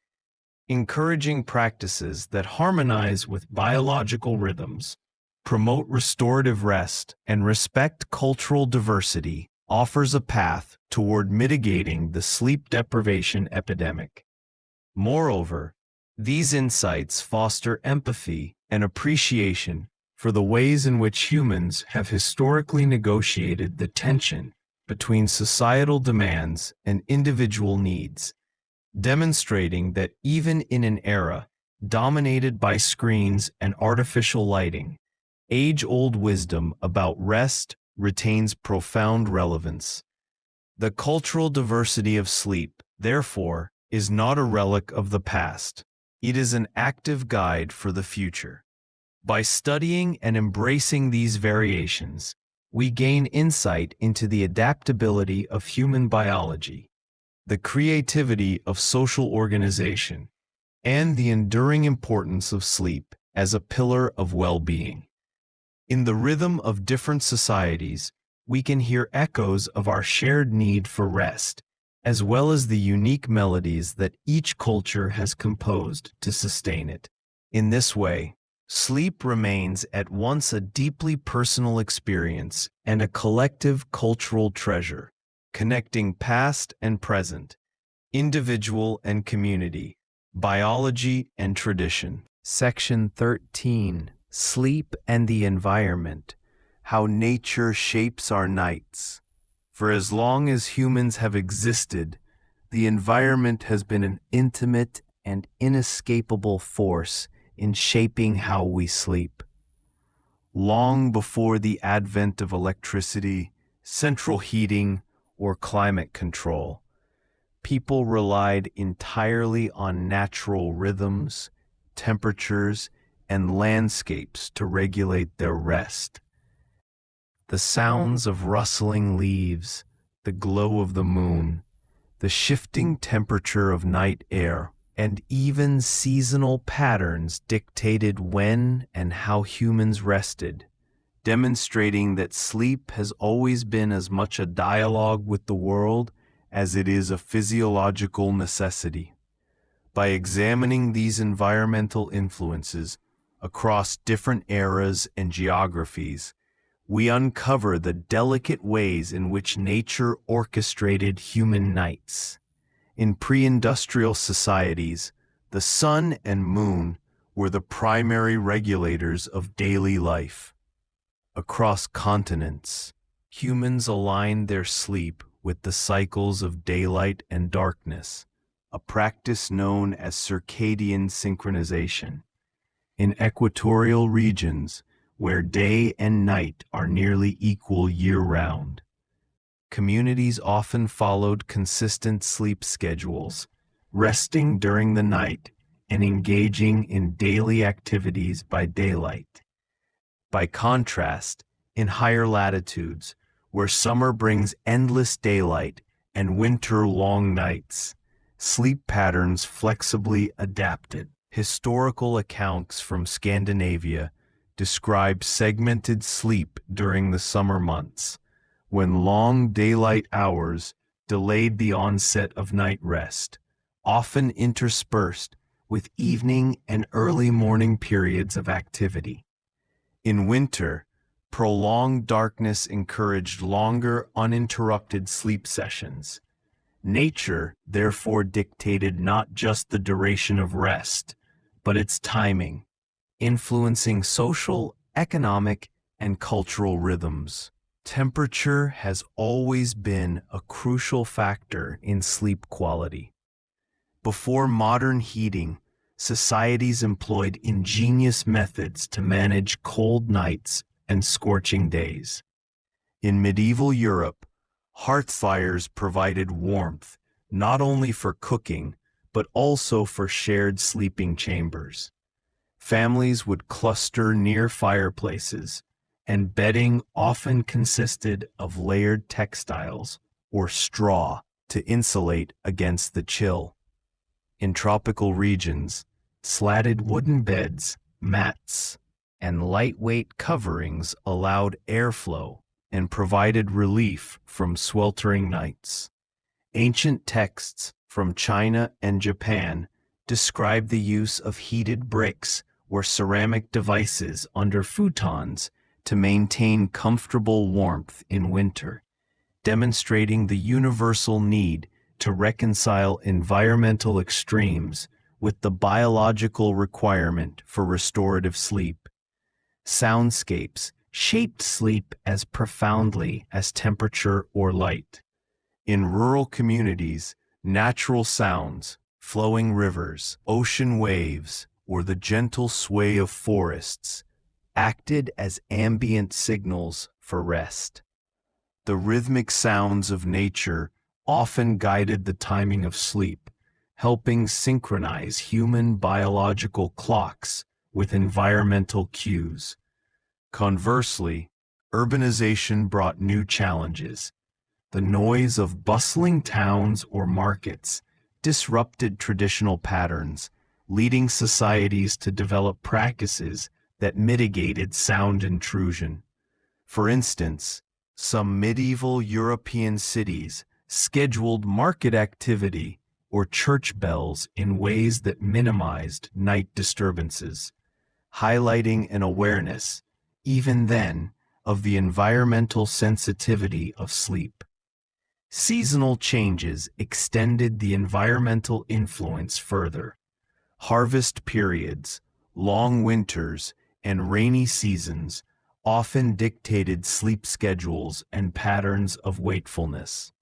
Encouraging practices that harmonize with biological rhythms, promote restorative rest, and respect cultural diversity offers a path toward mitigating the sleep deprivation epidemic. Moreover, these insights foster empathy and appreciation for the ways in which humans have historically negotiated the tension between societal demands and individual needs, demonstrating that even in an era dominated by screens and artificial lighting, age-old wisdom about rest retains profound relevance. The cultural diversity of sleep, therefore, is not a relic of the past. It is an active guide for the future. By studying and embracing these variations, we gain insight into the adaptability of human biology, the creativity of social organization, and the enduring importance of sleep as a pillar of well-being. In the rhythm of different societies, we can hear echoes of our shared need for rest, as well as the unique melodies that each culture has composed to sustain it. In this way, sleep remains at once a deeply personal experience and a collective cultural treasure, connecting past and present, individual and community, biology and tradition. Section 13. Sleep and the Environment. How Nature Shapes Our Nights. For as long as humans have existed, the environment has been an intimate and inescapable force in shaping how we sleep. Long before the advent of electricity, central heating, or climate control, people relied entirely on natural rhythms, temperatures, and landscapes to regulate their rest. The sounds of rustling leaves, the glow of the moon, the shifting temperature of night air, and even seasonal patterns dictated when and how humans rested, demonstrating that sleep has always been as much a dialogue with the world as it is a physiological necessity. By examining these environmental influences across different eras and geographies, we uncover the delicate ways in which nature orchestrated human nights. In pre-industrial societies, the sun and moon were the primary regulators of daily life. Across continents, humans aligned their sleep with the cycles of daylight and darkness, a practice known as circadian synchronization. In equatorial regions, where day and night are nearly equal year-round, communities often followed consistent sleep schedules, resting during the night and engaging in daily activities by daylight. By contrast, in higher latitudes, where summer brings endless daylight and winter long nights, sleep patterns flexibly adapted. Historical accounts from Scandinavia describe segmented sleep during the summer months, when long daylight hours delayed the onset of night rest, often interspersed with evening and early morning periods of activity. In winter, prolonged darkness encouraged longer, uninterrupted sleep sessions. Nature, therefore, dictated not just the duration of rest, but its timing, influencing social, economic, and cultural rhythms. Temperature has always been a crucial factor in sleep quality. Before modern heating, societies employed ingenious methods to manage cold nights and scorching days. In medieval Europe, hearth fires provided warmth not only for cooking, but also for shared sleeping chambers. Families would cluster near fireplaces, and bedding often consisted of layered textiles or straw to insulate against the chill. In tropical regions, slatted wooden beds, mats, and lightweight coverings allowed airflow and provided relief from sweltering nights. Ancient texts from China and Japan describe the use of heated bricks or ceramic devices under futons to maintain comfortable warmth in winter, demonstrating the universal need to reconcile environmental extremes with the biological requirement for restorative sleep. Soundscapes shaped sleep as profoundly as temperature or light. In rural communities, natural sounds, flowing rivers, ocean waves, or the gentle sway of forests acted as ambient signals for rest. The rhythmic sounds of nature often guided the timing of sleep, helping synchronize human biological clocks with environmental cues. Conversely, urbanization brought new challenges. The noise of bustling towns or markets disrupted traditional patterns, leading societies to develop practices that mitigated sound intrusion. For instance, some medieval European cities scheduled market activity or church bells in ways that minimized night disturbances, highlighting an awareness, even then, of the environmental sensitivity of sleep. Seasonal changes extended the environmental influence further. Harvest periods, long winters, and rainy seasons often dictated sleep schedules and patterns of wakefulness.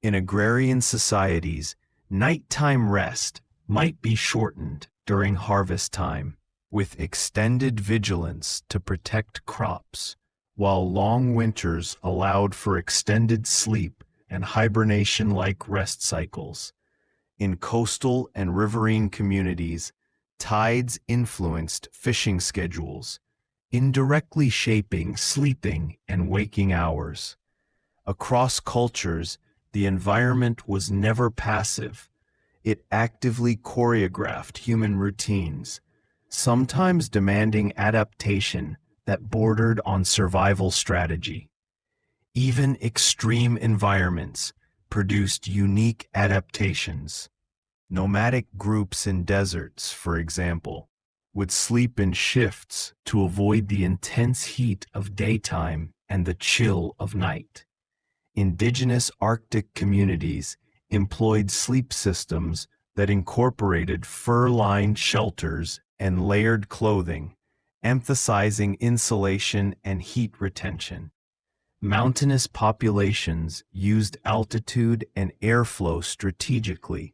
In agrarian societies, nighttime rest might be shortened during harvest time, with extended vigilance to protect crops, while long winters allowed for extended sleep and hibernation-like rest cycles. In coastal and riverine communities, tides influenced fishing schedules, indirectly shaping sleeping and waking hours. Across cultures, the environment was never passive. It actively choreographed human routines, sometimes demanding adaptation that bordered on survival strategy. Even extreme environments produced unique adaptations. Nomadic groups in deserts, for example, would sleep in shifts to avoid the intense heat of daytime and the chill of night. Indigenous Arctic communities employed sleep systems that incorporated fur-lined shelters and layered clothing, emphasizing insulation and heat retention. Mountainous populations used altitude and airflow strategically,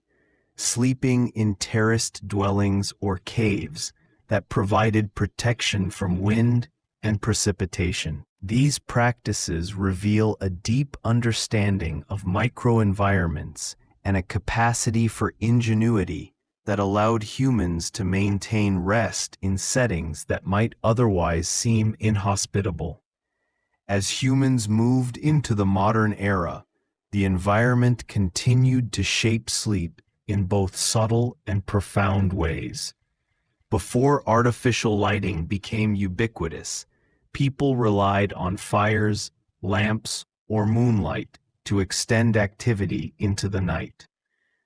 sleeping in terraced dwellings or caves that provided protection from wind and precipitation. These practices reveal a deep understanding of microenvironments and a capacity for ingenuity that allowed humans to maintain rest in settings that might otherwise seem inhospitable. As humans moved into the modern era, the environment continued to shape sleep in both subtle and profound ways. Before artificial lighting became ubiquitous, people relied on fires, lamps, or moonlight to extend activity into the night.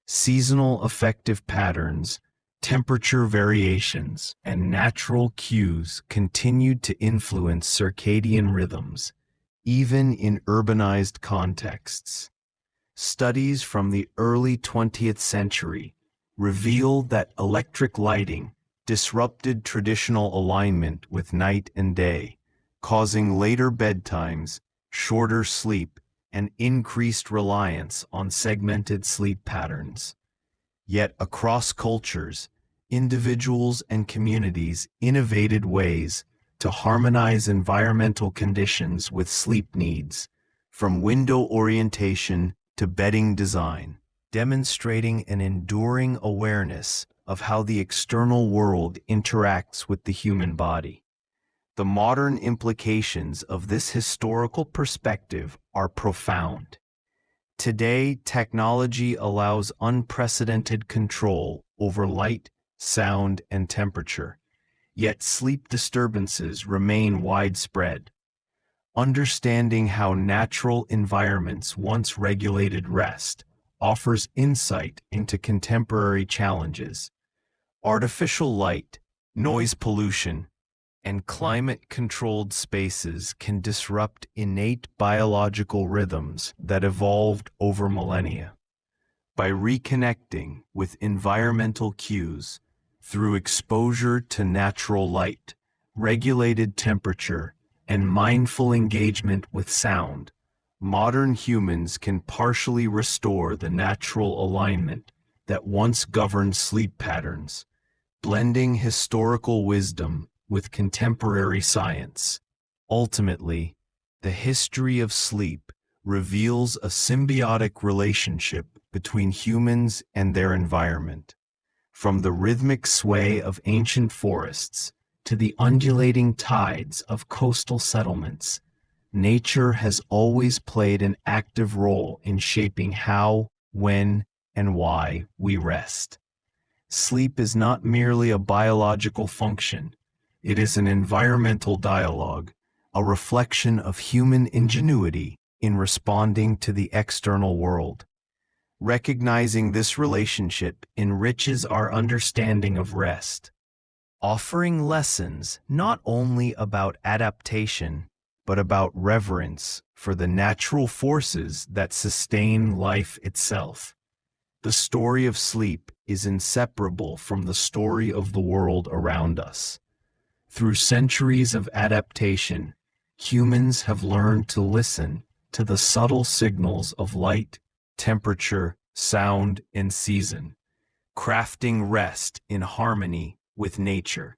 Seasonal affective patterns, temperature variations, and natural cues continued to influence circadian rhythms, even in urbanized contexts. Studies from the early 20th century reveal that electric lighting disrupted traditional alignment with night and day, causing later bedtimes, shorter sleep, and increased reliance on segmented sleep patterns. Yet across cultures, individuals and communities innovated ways to harmonize environmental conditions with sleep needs, from window orientation to bedding design, demonstrating an enduring awareness of how the external world interacts with the human body. The modern implications of this historical perspective are profound. Today, technology allows unprecedented control over light, sound, and temperature, yet sleep disturbances remain widespread. Understanding how natural environments once regulated rest offers insight into contemporary challenges. Artificial light, noise pollution, and climate-controlled spaces can disrupt innate biological rhythms that evolved over millennia. By reconnecting with environmental cues through exposure to natural light, regulated temperature, and mindful engagement with sound, modern humans can partially restore the natural alignment that once governed sleep patterns, blending historical wisdom with contemporary science. Ultimately, the history of sleep reveals a symbiotic relationship between humans and their environment. From the rhythmic sway of ancient forests to the undulating tides of coastal settlements, nature has always played an active role in shaping how, when, and why we rest. Sleep is not merely a biological function. It is an environmental dialogue, a reflection of human ingenuity in responding to the external world. Recognizing this relationship enriches our understanding of rest, offering lessons not only about adaptation, but about reverence for the natural forces that sustain life itself. The story of sleep is inseparable from the story of the world around us. Through centuries of adaptation, humans have learned to listen to the subtle signals of light, temperature, sound, and season, crafting rest in harmony with nature.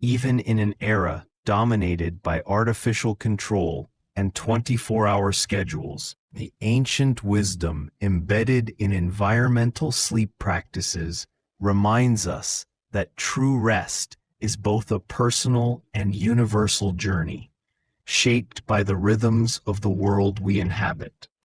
Even in an era dominated by artificial control and 24-hour schedules, the ancient wisdom embedded in environmental sleep practices reminds us that true rest is both a personal and universal journey, shaped by the rhythms of the world we inhabit.